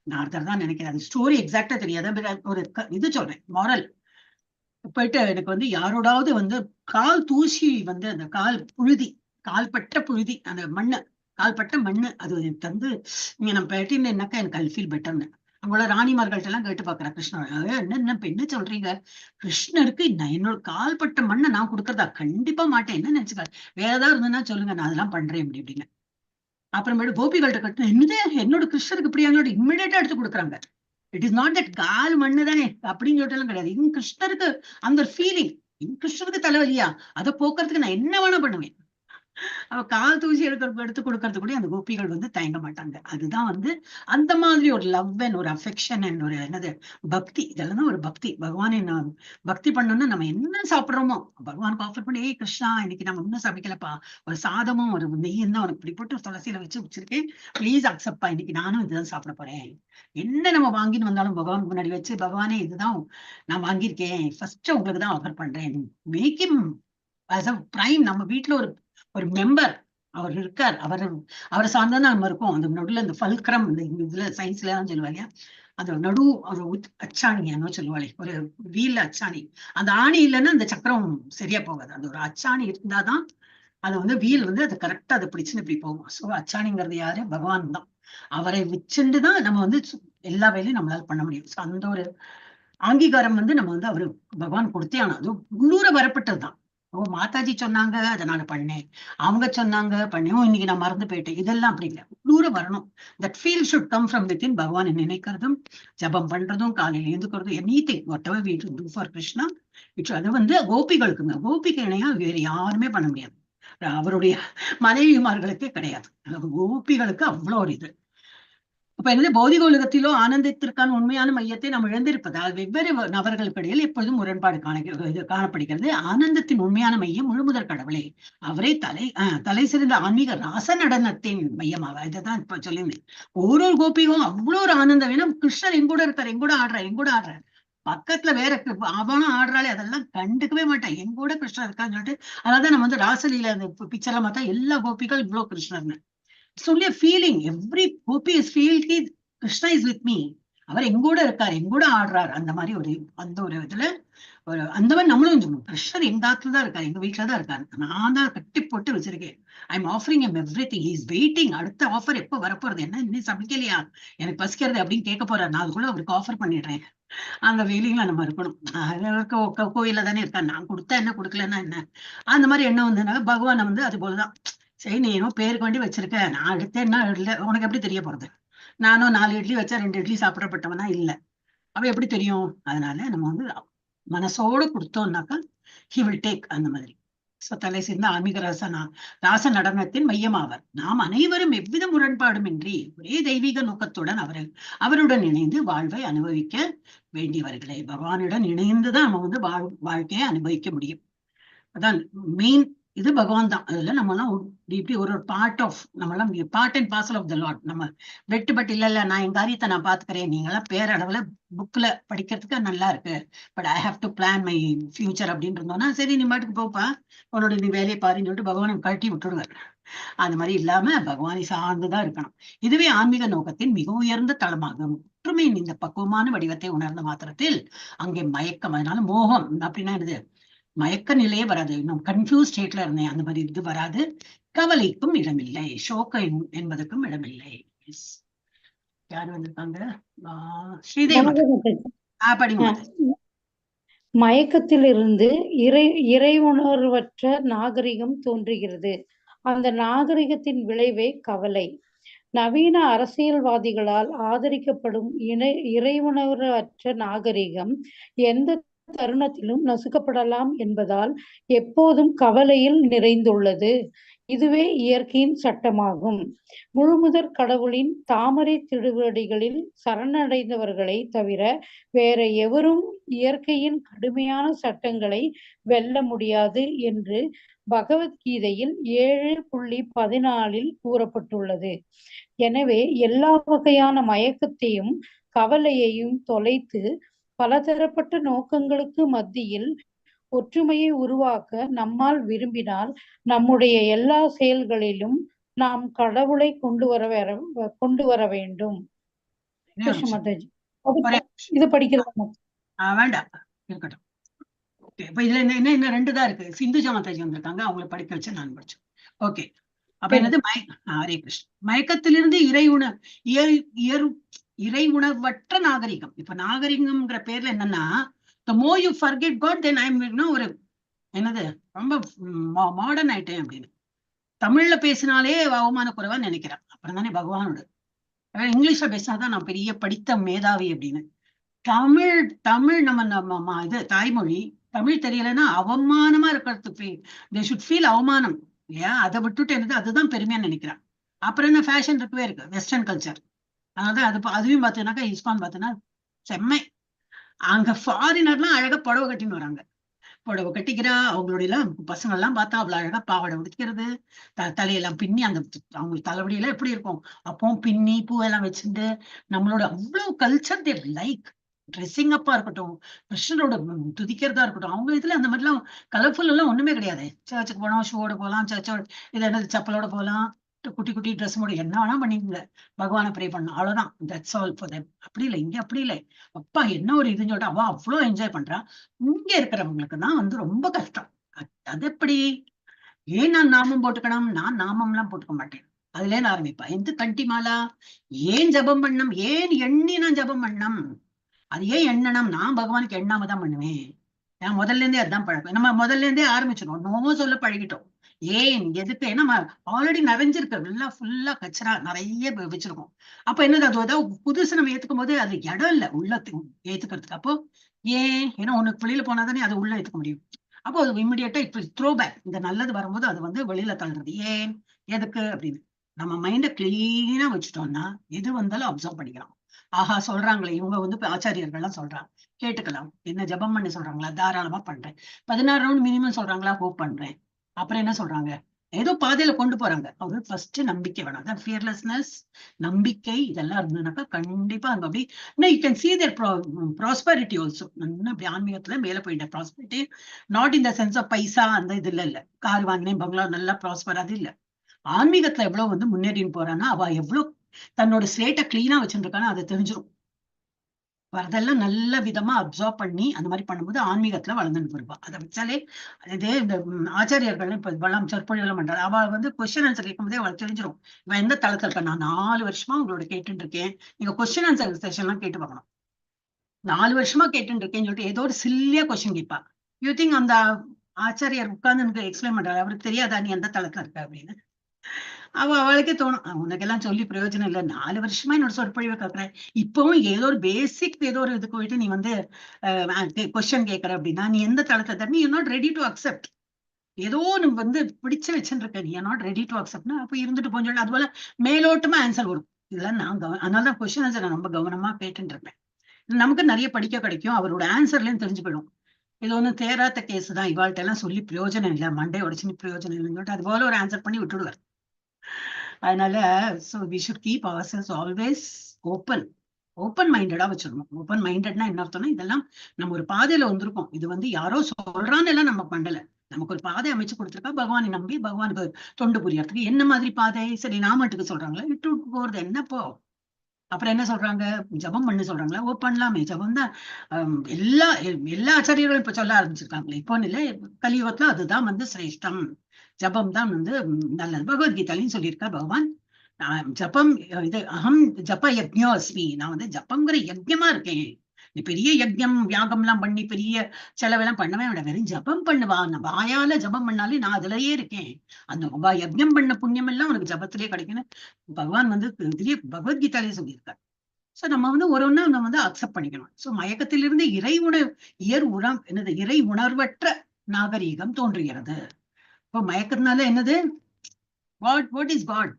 நாரதர் தான் நினைக்கிறேன், அது ஸ்டோரி எக்ஸாக்டா தெரியாது. ஒரு இது சொல்றேன், மாரல். போயிட்டு எனக்கு வந்து யாரோடாவது வந்து கால் தூசி வந்து அந்த கால்பட்ட புழுதி, அந்த மண்ணு கால்பட்ட மண்ணு அது தந்து நீங்க நம்ம பேட்டினாக்கா எனக்கு ஐ ஃபீல் பெட்டர்னு. அவங்களோட ராணிமார்கள்ட்ட எல்லாம் கேட்டு பாக்குறேன், கிருஷ்ணர் என்ன சொல்றீங்க, கிருஷ்ணருக்கு என்னோட கால்பட்ட மண்ணை நான் கொடுக்கறதா, கண்டிப்பா மாட்டேன், என்ன நினைச்சுக்காரு, வேற ஏதாவது இருந்ததுன்னா சொல்லுங்க நான் அதெல்லாம் பண்றேன் அப்படி அப்படின்னு. அப்புறமேட்டு கோபிகள்கிட்ட கட்டு என்னது என்னோட கிருஷ்ணருக்கு இப்படி அவங்களோட இம்மிடியேட்டா எடுத்து கொடுக்குறாங்க. It is not that call மண்ணு தானே அப்படின்னு சொல்லிட்டு எல்லாம் கிடையாது. இன் கிருஷ்ணருக்கு அந்த ஒரு ஃபீலிங், இன் கிருஷ்ணருக்கு தலைவலியா, அதை போக்குறதுக்கு நான் என்ன வேணா பண்ணுவேன். அவ கால் தூசி எடுத்து கொடுக்கறது கூட அந்த கோபிகள் வந்து தயங்க மாட்டாங்க. அதுதான் வந்து அந்த மாதிரி ஒரு லவ் அண்ட் ஒரு அஃபெக்ஷன் அண்ட் ஒரு என்னது பக்தி, இதெல்லாம் தான் ஒரு பக்தி. பகவானை பக்தி பண்ணோம்னா நம்ம என்ன சாப்பிடுறோமோ பகவானுக்கு ஆஃபர் பண்ணி, ஏய் கிருஷ்ணா இன்னைக்கு நம்ம இன்னும் சமைக்கலப்பா, ஒரு சாதமும் ஒரு நெய்யும் தான் உனக்கு இப்படி போட்டு துளசியில வச்சிருக்கேன், பிளீஸ் அக்செப்ட்பா, இன்னைக்கு நானும் இதுதான் சாப்பிட போறேன். என்ன நம்ம வாங்கின்னு வந்தாலும் பகவானுக்கு முன்னாடி வச்சு, பகவானே இதுதான் நான் வாங்கியிருக்கேன், ஃபர்ஸ்ட் உங்களுக்கு தான் ஆஃபர் பண்றேன், make him as a prime. நம்ம வீட்டுல ஒரு மெம்பர் அவர் இருக்கார், அவரை சார்ந்தான் நம்ம இருக்கோம். அந்த நடுவில் இந்த ஃபல்க்ரம், இந்த இதுல சயின்ஸ்ல எல்லாம் சொல்லுவாங்க, அந்த நடு ஒரு அச்சாணி என்ன சொல்லுவாளே, ஒரு வீல் அச்சாணி, அந்த ஆணி இல்லைன்னா அந்த சக்கரம் சரியா போகாது. அந்த ஒரு அச்சாணி இருந்தாதான் அது வந்து வீல் வந்து அது கரெக்டா அதை பிடிச்சுன்னு இப்படி போகும். ஸோ அச்சாணிங்கிறது யாரு, பகவான் தான். அவரை வச்சுட்டுதான் நம்ம வந்து எல்லா வேலையும் நம்மளால பண்ண முடியும். ஸோ அந்த ஒரு அங்கீகாரம் வந்து நம்ம வந்து அவரு பகவான் கொடுத்தே ஆனா, அது உள்ளூர வரப்பட்டதுதான். ஓ மாதாஜி சொன்னாங்க அதனால பண்ணேன், அவங்க சொன்னாங்க பண்ணேன், ஓ இன்னைக்கு நான் மறந்து போயிட்டேன், இதெல்லாம் அப்படி இல்லை. உள்ளூர வரணும். That feel should come from within. பகவானை நினைக்கிறதும் ஜபம் பண்றதும் காலையில எழுந்துக்கிறதும் anything whatever we do for Krishna. அது வந்து கோபிகளுக்குங்க. கோபிக்கு இணையா வேற யாருமே பண்ண முடியாது. அவருடைய மனைவிமார்களுக்கே கிடையாது. கோபிகளுக்கு அவ்வளோ ஒரு இது. அப்ப என்னது பௌதிக உலகத்திலோ ஆனந்தத்திற்கான உண்மையான மையத்தை நாம் இழந்திருப்பதால் வெவ்வேறு நபர்களுக்கு இடையில் எப்பொழுதும் முரண்பாடு காணப்படுகிறது. ஆனந்தத்தின் உண்மையான மையம் முழுமுதற் கடவுளே. அவரே தலை சிறந்த ஆன்மீக ராச நடனத்தின் மையமாவார். இதைதான் இப்ப சொல்லியிருந்தேன். ஒரு கோபியும் அவ்வளோ ஒரு ஆனந்தம் வேணும். கிருஷ்ணர் எங்கூட இருக்காரு, எங்கூட ஆடுறாரு. பக்கத்துல வேற அவனும் ஆடுறாளே அதெல்லாம் கண்டுக்கவே மாட்டான். எங்கூட கிருஷ்ணர் இருக்கான்னு சொல்லிட்டு. அதான் நம்ம வந்து ராசலீல அந்த பிக்சர்ல பார்த்தா எல்லா கோபிகள் இவ்வளவு கிருஷ்ணர்னு. It's only a feeling. Every gopi is feel Krishna is with me. அவர் எங்கூட இருக்காரு, எங்கூட ஆடுறாரு. அந்த மாதிரி அந்த ஒரு இதுல அந்த மாதிரி நம்மளும் சொல்லணும். கிருஷ்ணர் எங்க ஆத்துல தான் இருக்காரு, எங்க வீட்டுலதான் இருக்காரு. நான் தான் கட்டி போட்டு வச்சிருக்கேன். I am offering M everything. He is waiting. அடுத்த ஆஃபர் எப்ப வரப்போறது, என்ன இன்னும் சமைக்கலையா, எனக்கு பசிக்கிறது அப்படின்னு கேட்க போறாரு. நான் அதுக்குள்ள அவருக்கு ஆஃபர் பண்ணிடுறேன். அந்த ஃபீலிங்ல நம்ம இருக்கணும். கோயில தானே இருக்காரு, நான் கொடுத்தா என்ன கொடுக்கலன்னா என்ன, அந்த மாதிரி எண்ணம் வந்ததுனால பகவான் வந்து அது போலதான். சரி நீ ஏனோ பேருக்கு வேண்டி வச்சிருக்க, நான் எடுத்தேன்னா இல்லை, உனக்கு எப்படி தெரிய போறது? நானும் 4 இட்லி வச்சா 2 இட்லி சாப்பிடப்பட்டவனா இல்லை, அவ எப்படி தெரியும்? அதனால நம்ம வந்து மனசோட கொடுத்தோம்னாக்கா ஹி வில் டேக். அந்த மாதிரி தலை சிறந்த ஆன்மீக ராச நடனத்தின் மையமாவர். நாம் அனைவரும் எவ்வித முரண்பாடும் இன்றி ஒரே தெய்வீக நோக்கத்துடன் அவருடன் இணைந்து வாழ்வை அனுபவிக்க வேண்டியவர்களே. பகவானுடன் இணைந்துதான் நம்ம வந்து வாழ்க்கையை அனுபவிக்க முடியும். அதான் மெயின். இது பகவான் தான். அதுல நம்ம எல்லாம் இப்படி ஒரு பார்ட் ஆஃப், நம்ம எல்லாம் part and parcel of the lord. நம்ம பட் இல்ல நான் என் காரியத்தை நான் பாத்துக்கிறேன், நீங்க எல்லாம் பேரளவுல புக்ல படிக்கிறதுக்கு நல்லா இருக்கு, but I have to plan my future அப்படின்னு இருந்தோம்னா, சரி நீ பாட்டுக்கு போப்பா, உன்னோட நீ வேலையை பாருன்னு சொல்லிட்டு பகவானை கழட்டி விட்டுடுவார். அந்த மாதிரி இல்லாம பகவானை சார்ந்துதான் இருக்கணும். இதுவே ஆன்மீக நோக்கத்தின் மிக உயர்ந்த தளமாகும். ஒற்றுமையின் இந்த பக்குவமான வடிவத்தை உணர்ந்த மாத்திரத்தில் அங்கே மயக்கம், அதனால மோகம் அப்படின்னா என்னது, மயக்க நிலையே வராது. இன்னும் கன்ஃபியூஸ் ஸ்டேட்ல இருந்தேன், அந்த மாதிரி இது வராது. கவலைக்கும் இடமில்லை, ஷோக்கம் என்பதற்கும் இடமில்லை. யாரு வந்திருக்காங்க? ஸ்ரீதேவி. படிங்க. மயக்கத்திலிருந்து இறைவுணர்வற்ற நாகரிகம் தோன்றுகிறது. அந்த நாகரிகத்தின் விளைவே கவலை. நவீன அரசியல்வாதிகளால் ஆதரிக்கப்படும் இறைவுணர்வற்ற நாகரிகம் எந்த தருணத்திலும் நசுக்கப்படலாம் என்பதால் எப்போதும் கவலையில் நிறைந்துள்ளது. இதுவே இயற்கையின் சட்டமாகும். முழுமுதற் கடவுளின் தாமரை திருவடிகளில் சரணடைந்தவர்களை தவிர வேற எவரும் இயற்கையின் கடுமையான சட்டங்களை வெல்ல முடியாது என்று பகவத்கீதையில் 7.14 கூறப்பட்டுள்ளது. எனவே எல்லா வகையான மயக்கத்தையும் கவலையையும் தொலைத்து பலதரப்பட்ட நோக்கங்களுக்கு மத்தியில் ஒற்றுமையை உருவாக்க நம்மால் விரும்பினால் நம்முடைய எல்லா செயல்களிலும் நாம் கடவுளை கொண்டு வர வேண்டும். இது படிக்கலாம் வேண்டாம், இருக்கட்டும். இப்ப இதுல என்ன 2 தான் இருக்கு. சிந்துஜா மாதாஜி வந்திருக்காங்க, அவங்களை படிக்க வச்சு நான் படிச்சேன். ஓகே. அப்ப என்னது ஹரே கிருஷ்ண. மயக்கத்திலிருந்து இறை உணர்வற்ற நாகரிகம். இப்ப நாகரிகம்ங்கிற பேர்ல என்னன்னா, the more you forget God, then I'm ஒரு என்னது ரொம்ப மாடர்ன் ஆயிட்டேன் அப்படின்னு. தமிழ்ல பேசினாலே அவமான குறைவா நினைக்கிறேன். அப்புறம் தானே பகவானோட. இங்கிலீஷ்ல பேசினாதான் நான் பெரிய படித்த மேதாவி அப்படின்னு. தமிழ் நம்ம இது தாய்மொழி. தமிழ் தெரியலன்னா அவமானமா இருக்கிறதுக்கு they should feel அவமானம் இல்லையா? அதை விட்டுட்டு என்னது அதுதான் பெருமையா நினைக்கிறான். அப்புறம் என்ன ஃபேஷன் இருக்கவே இருக்கு, வெஸ்டர்ன் கல்ச்சர். அதனால அதுவும் பாத்தீங்கன்னாக்கா இஸ்பான் பார்த்தீங்கன்னா செம்மை. அங்க ஃபாரினர்லாம் அழகா புடவை கட்டின்னு வராங்க. புடவை கட்டிக்கிறா, அவங்களுடைய எல்லாம் பசங்க எல்லாம் பார்த்தா அவ்வளவு அழகா பாவாடை உடுத்திக்கிறது, தலையெல்லாம் பின்னி, அந்த அவங்களுக்கு தலைவடியெல்லாம் எப்படி இருக்கும் அப்பவும் பின்னி பூவெல்லாம் வச்சுட்டு, நம்மளோட அவ்வளவு கல்ச்சர் தே லைக். ட்ரெஸ்ஸிங் அப்பா இருக்கட்டும், கிருஷ்ணரோட துதிக்கிறதா இருக்கட்டும், அவங்க இதுல அந்த மாதிரிலாம் கலர்ஃபுல் எல்லாம் ஒண்ணுமே கிடையாது. சர்ச்சுக்கு போனோம், ஷூவோட போகலாம், சர்ச்சோட இது என்னது செப்பலோட போகலாம், குட்டி குட்டி ட்ரெஸ் மூடி என்ன வேணா பண்ணிக்கல, பகவானை ப்ரே பண்ணணும், அவ்வளவுதான். That's all for them. அப்படி இல்லை, இங்க அப்படி இல்லை. அப்பா என்ன ஒரு இதுன்னு சொல்லிட்டு அவ அவ்வளவு என்ஜாய் பண்றா. இங்க இருக்கிறவங்களுக்கு தான் வந்து ரொம்ப கஷ்டம். அது எப்படி? ஏன் நான் நாமம் போட்டுக்கணும்? நான் நாமம் எல்லாம் போட்டுக்க மாட்டேன். அதுல இருந்து ஆரம்பிப்பா. எந்த கண்டி மாலா, ஏன் ஜபம் பண்ணணும், ஏன் எண்ணி நான் ஜபம் பண்ணணும், அது ஏன் எண்ணணும்? நான் பகவானுக்கு எண்ணாம தான் பண்ணுவேன். ஏன் முதல்ல இருந்தே அதான் பழக்கம். நம்ம முதல்ல இருந்தே ஆரம்பிச்சிடும், நோ சொல்ல பழகிட்டோம். ஏன் எதுக்கு, நம்ம ஆல்ரெடி நிறைஞ்சிருக்க எல்லாம் ஃபுல்லா கச்சரா நிறைய வச்சிருக்கோம். அப்ப என்னது, அது ஏதாவது புதுசு நம்ம ஏத்துக்கும் போது அது இடம் இல்ல உள்ள ஏத்துக்கிறதுக்கு. அப்போ ஏன், ஏன்னா உனக்கு வெளியில போனாதானே அது உள்ள ஏத்துக்க முடியும். அப்போ அது இமிடியேட்டா இப்ப த்ரோ பேக், இந்த நல்லது வரும்போது அது வந்து வெளியில தள்ளுறது. ஏன் எதுக்கு அப்படின்னு நம்ம மைண்ட கிளீனா வச்சுட்டோம்னா எது வந்தாலும் அப்சர்வ் பண்ணிக்கலாம். ஆஹா சொல்றாங்களே இவங்க வந்து ஆச்சாரியர்கள்லாம் சொல்றாங்க, கேட்டுக்கலாம். என்ன ஜபம் பண்ணி சொல்றாங்களா, தாராளமா பண்றேன். 16 ரவுண்ட் மினிமம் சொல்றாங்களா, ஹோப் பண்றேன். அப்புறம் என்ன சொல்றாங்க, ஏதோ பாதையில கொண்டு போறாங்க. அவரு ஃபர்ஸ்ட் நம்பிக்கை வேணும், அதான் ஃபியர்லெஸ்னஸ், நம்பிக்கை. இதெல்லாம் இருந்ததுனாக்கா கண்டிப்பா அங்க அப்படி you can see there prosperity also. அப்படி ஆன்மீகத்துல மேல போயிட்ட prosperity, not in the sense of paisa அந்த இது இல்ல. கார் வாங்கினேன் பங்களா நல்லா ப்ராஸ்பர், அது இல்ல. ஆன்மீகத்துல எவ்வளவு வந்து முன்னேறின்னு போறான்னா அவ எவ்வளவு தன்னோட ஸ்லேட்டை கிளீனா வச்சுருக்கான்னு அதை தெரிஞ்சிடும். வரதெல்லாம் நல்ல விதமா அப்சர்வ் பண்ணி அந்த மாதிரி பண்ணும்போது ஆன்மீகத்துல வளர்ந்துட்டு வருவா. அதை வச்சாலே இதே இந்த ஆச்சாரியர்கள் இப்ப இவ்வளவு சொற்பொழிவுலாம் பண்றாரு, அவ வந்து கொஸ்டின் ஆன்சர் கேட்கும் போதே அவளுக்கு தெரிஞ்சிடும் இவன் எந்த தளத்துல இருக்க. நான் 4 வருஷமா உங்களோட கேட்டுட்டு இருக்கேன், நீங்க கொஸ்டின் ஆன்சர் செஷன் எல்லாம் கேட்டு பார்க்கணும். 4 வருஷமா கேட்டுட்டு இருக்கேன்னு சொல்லிட்டு ஏதோ ஒரு சில்லியா கொஸ்டின் கேட்பா. யூ திங்க் அந்த ஆச்சாரியர் உட்கார்ந்து எனக்கு எக்ஸ்பிளைன் பண்றாரு, அவருக்கு தெரியாதா நீ எந்த தளத்துல இருக்க அப்படின்னு. அவளுக்கே தோணும், உனக்கெல்லாம் சொல்லி பிரயோஜனம் இல்லை, 4 வருஷமா என்னோட சொற்பொழிவை கேட்கறேன், இப்பவும் ஏதோ ஒரு பேசிக் ஏதோ ஒரு இதுக்கு போயிட்டு நீ வந்து கொஸ்டின் கேட்கற அப்படின்னா நீ எந்த தளத்தை தர, நீ நாட் ரெடி டு அக்செப்ட். ஏதோ நம்ம வந்து பிடிச்சு வச்சுட்டு இருக்க, நீ நாட் ரெடி டு அக்செப்ட்னா அப்ப இருந்துட்டு போஞ்சோம். அது போல மேலோட்டமா ஆன்சர் வரும். இதெல்லாம் நான் அதனாலதான் கொஸ்டின் ஆன்சர் நான் ரொம்ப கவனமா கேட்டுட்டு இருப்பேன். நமக்கு நிறைய படிக்க கிடைக்கும், அவரோட ஆன்சர்லயும் தெரிஞ்சு போயிடும். இது ஒண்ணு தேராத்த கேஸ் தான், இவாள்கிட்ட எல்லாம் சொல்லி பிரயோஜனம் இல்லை, மண்டே உடச்சுன்னு பிரயோஜனம் இல்லைன்னு சொல்லிட்டு அது போல ஒரு ஆன்சர் பண்ணி விட்டுடுவார். அதனால so we should keep ourselves always open மைண்டடா வச்சிடணும். ஓப்பன் மைண்டட்னா என்ன அர்த்தம்னா, இதெல்லாம் நம்ம ஒரு பாதையில வந்திருக்கோம், இது வந்து யாரோ சொல்றான்னு எல்லாம் நம்ம பண்ணல, நமக்கு ஒரு பாதை அமைச்சு கொடுத்துருக்கா. பகவானை நம்பி பகவானுக்கு தொண்டு புரியறதுக்கு என்ன மாதிரி பாதை, சரி நாமட்டுக்கு சொல்றாங்களா, விட்டு விட்டு போறது என்னப்போ. அப்புறம் என்ன சொல்றாங்க, ஜபம் பண்ணு சொல்றாங்களா, ஓ பண்ணலாமே. ஜபம் தான் எல்லா ஆச்சாரியர்களும் இப்ப சொல்ல ஆரம்பிச்சிருக்காங்களே, இப்போ இல்ல கலியுகத்துல அதுதான் வந்து சிரேஷ்டம், ஜபம் தான் வந்து நல்லது. பகவத்கீதாலையும் சொல்லியிருக்கார் பகவான், ஜபம் இது அகம் ஜப யஜ்ஞோஸ்மி, நான் வந்து ஜபங்கிற யஜ்ஞமா இருக்கேன். நீ பெரிய யஜ்ஞம் யாகம் எல்லாம் பண்ணி பெரிய செலவெல்லாம் பண்ணவே விட, வெறும் ஜபம் பண்ணுவா, நான் வாயால ஜபம் பண்ணாலே நான் அதுலயே இருக்கேன், அந்த யஜ்ஞம் பண்ண புண்ணியம் எல்லாம் உனக்கு ஜபத்திலேயே கிடைக்குன்னு பகவான் வந்து இதுலயே பகவத்கீதாலேயே சொல்லியிருக்காரு. சோ நம்ம வந்து ஒரு ஒண்ணா நம்ம வந்து அக்செப்ட் பண்ணிக்கணும். சோ மயக்கத்திலிருந்து இறை உணர்வற்ற நாகரீகம் தோன்றுகிறது. இப்போ மயக்கத்தினால என்னது, what is God,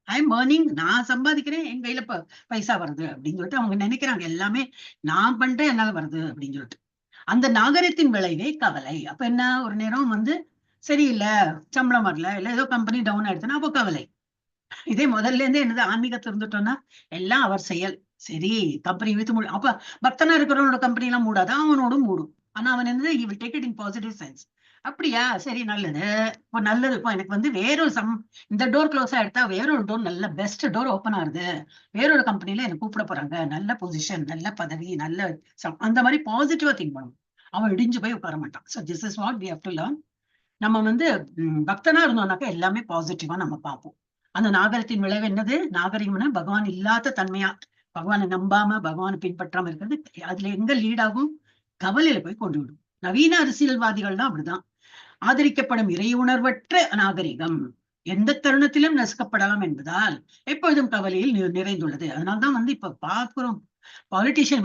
I am earning, நான் சம்பாதிக்கிறேன், என் கையில பைசா வருது அப்படின்னு சொல்லிட்டு அவங்க நினைக்கிறாங்க, எல்லாமே நான் பண்றேன் என்னால வருது அப்படின்னு சொல்லிட்டு. அந்த நாகரிகத்தின் விளைவே கவலை. அப்ப என்ன, ஒரு நேரம் வந்து சரியில்லை, சம்பளம் வரல, இல்ல ஏதோ கம்பெனி டவுன் ஆயிடுச்சுன்னா அப்போ கவலை. இதே முதல்ல இருந்தே என்னது, ஆன்மீகத்துல இருந்துட்டோம்னா எல்லாம் அவர் செயல், சரி கம்பெனி வித்து மூடும். அப்ப பக்தனா இருக்கிறவனோட கம்பெனி எல்லாம் மூடாது, அவனோட மூடும். ஆனா அவன் என்னது, he will take it in positive sense. அப்படியா, சரி நல்லது, இப்போ நல்லது, இப்போ எனக்கு வந்து வேறொரு இந்த டோர் க்ளோஸ் ஆயிடுத்தா வேறொரு டோர், நல்ல பெஸ்ட் டோர் ஓப்பன் ஆகுது, வேறொரு கம்பெனில எனக்கு கூப்பிட போறாங்க, நல்ல பொசிஷன், நல்ல பதவி, நல்ல அந்த மாதிரி பாசிட்டிவா திங்க் பண்ணும். அவன் இடிஞ்சு போய் உட்கார மாட்டான். So this is what we have to learn. நம்ம வந்து பக்தனா இருந்தோம்னாக்கா எல்லாமே பாசிட்டிவா நம்ம பார்ப்போம். அந்த நாகரிகத்தின் விளைவு என்னது, நாகரிகம்னா பகவான் இல்லாத தன்மையா, பகவானை நம்பாம பகவானை பின்பற்றாம இருக்கிறது. அதுல எங்க லீட் ஆகும், கவலையில போய் கொண்டு விடும். நவீன அரசியல்வாதிகள் தான் அப்படிதான். ஆதரிக்கப்படும் இறை உணர்வற்ற நாகரிகம் எந்த தருணத்திலும் நசுக்கப்படலாம் என்பதால் எப்பொழுதும் கவலையில் நிறைந்துள்ளது. அதனால்தான் வந்து இப்ப பார்க்கிறோம் பாலிட்டிஷியன்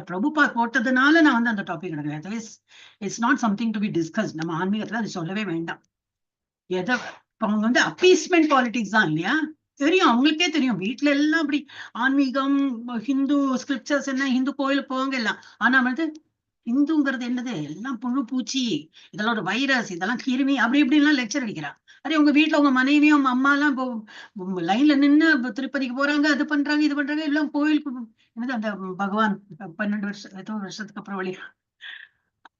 பிரபுபா போட்டதுனால நான் வந்து அந்த டாபிக் எடுக்கிறேன். It's not something to be discuss. நம்ம ஆன்மீகத்துல அது சொல்லவே வேண்டாம். எதை அவங்க வந்து அப்பீஸ்மெண்ட் பாலிடிக்ஸ் தான் இல்லையா, தெரியும், அவங்களுக்கே தெரியும். வீட்டுல எல்லாம் அப்படி ஆன்மீகம், ஹிந்து ஸ்கிரிப்சர்ஸ் என்ன, ஹிந்து கோயிலுக்கு போவாங்க எல்லாம். ஆனா வந்து இந்துங்கிறது என்னது, எல்லாம் புழு பூச்சி, இதெல்லாம் ஒரு வைரஸ், இதெல்லாம் கிருமி, அப்படி இப்படின்லாம் லெக்சர் அடிக்கிறா. அதே உங்க வீட்டுல உங்க மனைவியும் அம்மா எல்லாம் இப்போ லைன்ல நின்று திருப்பதிக்கு போறாங்க, அது பண்றாங்க இது பண்றாங்க, எல்லாம் கோயிலுக்கு என்னது அந்த பகவான் 12 வருஷத்துக்கு அப்புறம் வழி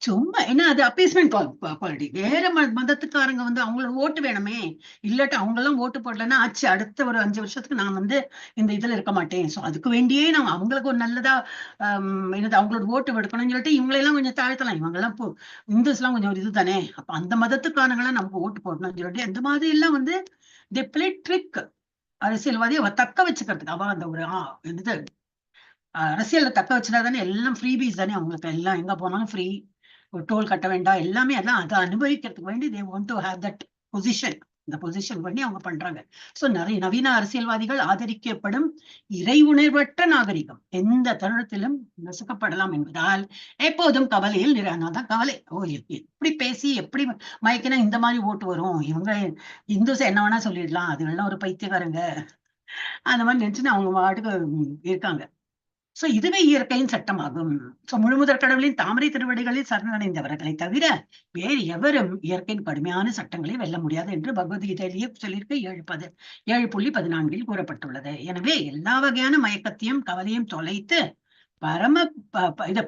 சும்மா என்ன, அது அப்பீஸ்மெண்ட் பாலிட்டி. வேற மதத்துக்காரங்க வந்து அவங்களுக்கு ஓட்டு வேணுமே, இல்லாட்டி அவங்க எல்லாம் ஓட்டு போடலன்னா ஆச்சு, அடுத்த ஒரு 5 வருஷத்துக்கு நான் வந்து இந்த இதுல இருக்க மாட்டேன். சோ அதுக்கு வேண்டியே நான் அவங்களுக்கு ஒரு நல்லதா என்னது அவங்களோட ஓட்டு எடுக்கணும்னு சொல்லிட்டு இவங்களெல்லாம் கொஞ்சம் தாழ்த்தலாம். இவங்க எல்லாம் இந்துஸ் எல்லாம் கொஞ்சம் ஒரு இது தானே, அப்ப அந்த மதத்துக்காரங்களாம் நமக்கு ஓட்டு போடணும்னு சொல்லிட்டு அந்த மாதிரி எல்லாம் வந்து தே பிளே ட்ரிக். அரசியல்வாதி அவ தக்க வச்சுக்கிறதுக்கு, அவ அந்த ஒரு என்னது அரசியல்ல தக்க வச்சுட்டா தானே, எல்லாம் ஃப்ரீபீஸ் தானே அவங்களுக்கு, எல்லாம் எங்க போனாலும் ஃப்ரீ, டோல் கட்ட வேண்டாம், எல்லாமே அதான் அதை அனுபவிக்கிறதுக்கு வேண்டி they want to have that position. இந்த பொசிஷன் பண்ணி அவங்க பண்றாங்க. சோ நிறைய நவீன அரசியல்வாதிகள் ஆதரிக்கப்படும் இறை உணர்வற்ற நாகரிகம் எந்த தருணத்திலும் நசுக்கப்படலாம் என்பதால் எப்போதும் கவலையில் தான் கவலை. எப்படி பேசி எப்படி மயக்கினா இந்த மாதிரி ஓட்டு வரும், இவங்க இந்துஸ் என்ன வேணா சொல்லிடலாம், அதுவெல்லாம் ஒரு பைத்தியக்காரங்க அந்த மாதிரி நினைச்சுன்னு அவங்க பாட்டுக்கு இருக்காங்க. சோ இதுவே இயற்கையின் சட்டமாகும். சோ முழுமுதற் கடவுளின் தாமரை திருவடிகளில் சரணடைந்தவர்களை தவிர வேறு எவரும் இயற்கையின் கடுமையான சட்டங்களை வெல்ல முடியாது என்று பகவத்கீதையிலேயே சொல்லியிருக்க 7.14 கூறப்பட்டுள்ளது. எனவே எல்லா வகையான மயக்கத்தையும் கவலையும் தொலைத்து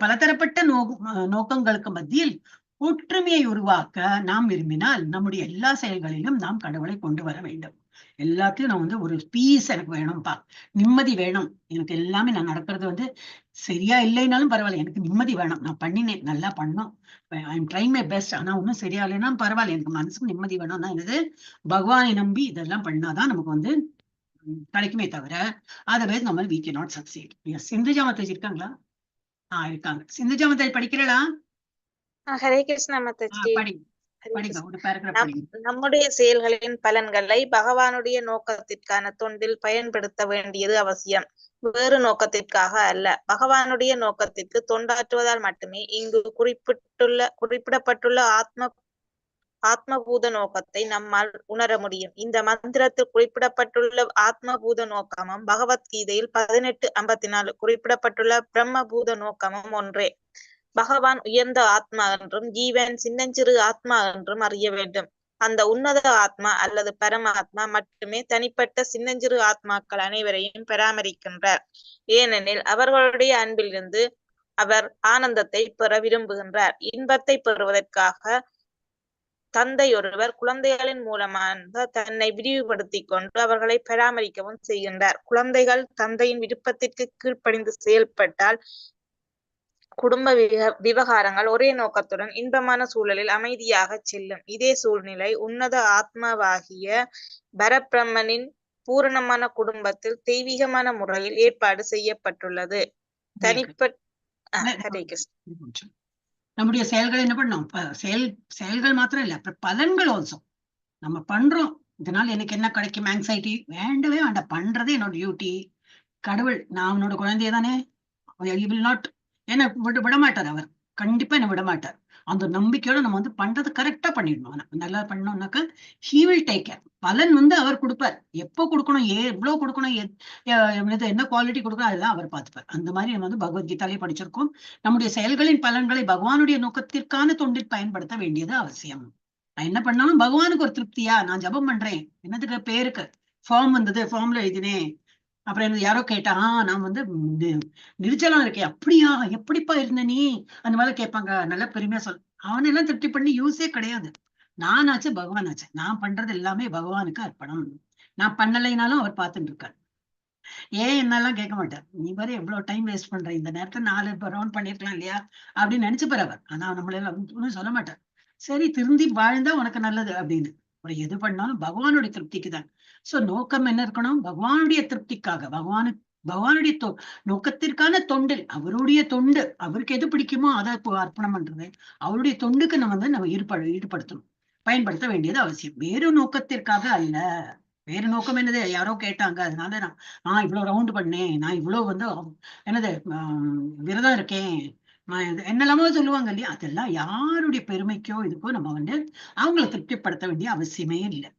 பலதரப்பட்ட நோக்கங்களுக்கு மத்தியில் ஒற்றுமையை உருவாக்க நாம் விரும்பினால் நம்முடைய எல்லா செயல்களிலும் நாம் கடவுளை கொண்டு வர வேண்டும். எல்லாத்தையும் நான் ஒரு பீஸ் எனக்கு வேணும்பா, நிம்மதி வேணும், எனக்கு எல்லாமே நான் நடக்கிறது சரியா இல்லைனாலும் பரவாயில்ல, எனக்கு நிம்மதி வேணும், நான் பண்ணினேன், நல்லா பண்ணோம், I am trying my best, ஆனா ஒன்னும் சரியா இல்லைன்னா பரவாயில்ல, எனக்கு மனசுக்கு நிம்மதி வேணும்னா என்னது பகவானை நம்பி இதெல்லாம் பண்ணாதான் நமக்கு கிடைக்குமே தவிர அதவே நம்ம we cannot succeed. Sindhuja Mataji இருக்காங்களா? இருக்காங்க. சிந்துஜா மாதாஜி படிக்கிறா? ஹரே கிருஷ்ணா மாதாஜி. நம்முடைய செயல்களின் பலன்களை பகவானுடைய நோக்கத்திற்கான தொண்டில் பயன்படுத்த வேண்டியது அவசியம், வேறு நோக்கத்திற்காக அல்ல. பகவானுடைய நோக்கத்திற்கு தொண்டாற்றுவதால் மட்டுமே இங்கு குறிப்பிடப்பட்டுள்ள ஆத்மபூத நோக்கத்தை நம்மால் உணர முடியும். இந்த மந்திரத்தில் குறிப்பிடப்பட்டுள்ள ஆத்மபூத நோக்கமும் பகவத்கீதையில் 18:54 குறிப்பிடப்பட்டுள்ள பிரம்மபூத நோக்கமும் ஒன்றே. பகவான் உயர்ந்த ஆத்மா என்றும் ஜீவன் சின்னஞ்சிறு ஆத்மா என்றும் அறிய வேண்டும். அந்த உன்னத ஆத்மா அல்லது பரமாத்மா மட்டுமே தனிப்பட்ட சின்னஞ்சிறு ஆத்மாக்கள் அனைவரையும் பராமரிக்கின்றார். ஏனெனில் அவர்களுடைய அன்பிலிருந்து அவர் ஆனந்தத்தை பெற விரும்புகின்றார். இன்பத்தை பெறுவதற்காக தந்தை ஒருவர் குழந்தைகளின் மூலமாக தன்னை விரிவுபடுத்திக் கொண்டு அவர்களை பராமரிக்கவும் செய்கின்றார். குழந்தைகள் தந்தையின் விருப்பத்திற்கு கீழ்ப்படிந்து செயல்பட்டால் குடும்ப விவகாரங்கள் ஒரே நோக்கத்துடன் இன்பமான சூழலில் அமைதியாக செல்லும். இதே சூழ்நிலை உன்னத ஆத்மாவாகிய பரபிரம்மனின் பூரணமான குடும்பத்தில் தெய்வீகமான முறையில் ஏற்பாடு செய்யப்பட்டுள்ளது. நம்முடைய செயல்கள் என்ன பண்ணோம், செயல்கள் மாத்திரம் இல்ல, பலன்கள் ஆல்சோ. நம்ம பண்றோம், இதனால எனக்கு என்ன கிடைக்கும், ஆங்ஸைட்டி வேண்டவே வேண்டாம், பண்றதே என்னோட டியூட்டி. கடவுள் நான் அவனோட குழந்தைய தானே, என்ன விட மாட்டார், அவர் கண்டிப்பா என்ன விட மாட்டார். அந்த நம்பிக்கையோட நம்ம பண்றது கரெக்டா பண்ணிடணும். நல்லா பண்ணோம்னாக்க he will take care. பலன் அவர் கொடுப்பார். எப்போ கொடுக்கணும், எவ்வளவு கொடுக்கணும், என்ன குவாலிட்டி கொடுக்கணும், அதெல்லாம் அவர் பார்த்துப்பார். அந்த மாதிரி நம்ம பகவத்கீதாலே படிச்சிருக்கோம். நம்முடைய செயல்களின் பலன்களை பகவானுடைய நோக்கத்திற்கான தொண்டில் பயன்படுத்த வேண்டியது அவசியம். நான் என்ன பண்ணாலும் பகவானுக்கு ஒரு திருப்தியா, நான் ஜபம் பண்றேன், என்னதுக்கு பேருக்கு ஃபார்ம் வந்தது, ஃபார்ம்ல எழுதினேன், அப்புறம் யாரோ கேட்டா நான் நிர்ஜலம் இருக்கேன், அப்படியா, எப்படிப்பா இருந்த நீ, அந்த மாதிரி கேட்பாங்க. நல்லா பெருமையா அவனெல்லாம் திருப்தி பண்ணி யூஸே கிடையாது. நானாச்சு பகவான் ஆச்சு, நான் பண்றது எல்லாமே பகவானுக்கு அர்ப்பணம். நான் பண்ணலைனாலும் அவர் பார்த்துட்டு இருக்காரு. என்னெல்லாம் கேட்க மாட்டார், நீ வரை எவ்வளவு டைம் வேஸ்ட் பண்ற, இந்த நேரத்தை 4 ரவுண்ட் பண்ணிருக்கலாம் இல்லையா அப்படின்னு நினைச்சுப்பார் அவர். ஆனா நம்மளெல்லாம் சொல்ல மாட்டார், சரி திருந்தி வாழ்ந்தா உனக்கு நல்லது அப்படின்னு. அப்புறம் எது பண்ணாலும் பகவானுடைய திருப்திக்கு தான். சோ நோக்கம் என்ன இருக்கணும், பகவானுடைய திருப்திக்காக, பகவானுடைய நோக்கத்திற்கான தொண்டில், அவருடைய தொண்டு, அவருக்கு எது பிடிக்குமோ அதை அர்ப்பணம் பண்றது, அவருடைய தொண்டுக்கு நம்ம ஈடுபடுத்தணும், பயன்படுத்த வேண்டியது அவசியம். வேறு நோக்கத்திற்காக அல்ல. வேறு நோக்கம் என்னது, யாரோ கேட்டாங்க அதனால நான் இவ்வளவு ரவுண்ட் பண்ணேன், நான் இவ்வளவு என்னது விரதம் இருக்கேன், என்னெல்லாமோ சொல்லுவாங்க இல்லையா, அதெல்லாம் யாருடைய பெருமைக்கோ இதுக்கோ நம்ம அவங்களை திருப்திப்படுத்த வேண்டிய அவசியமே இல்லை.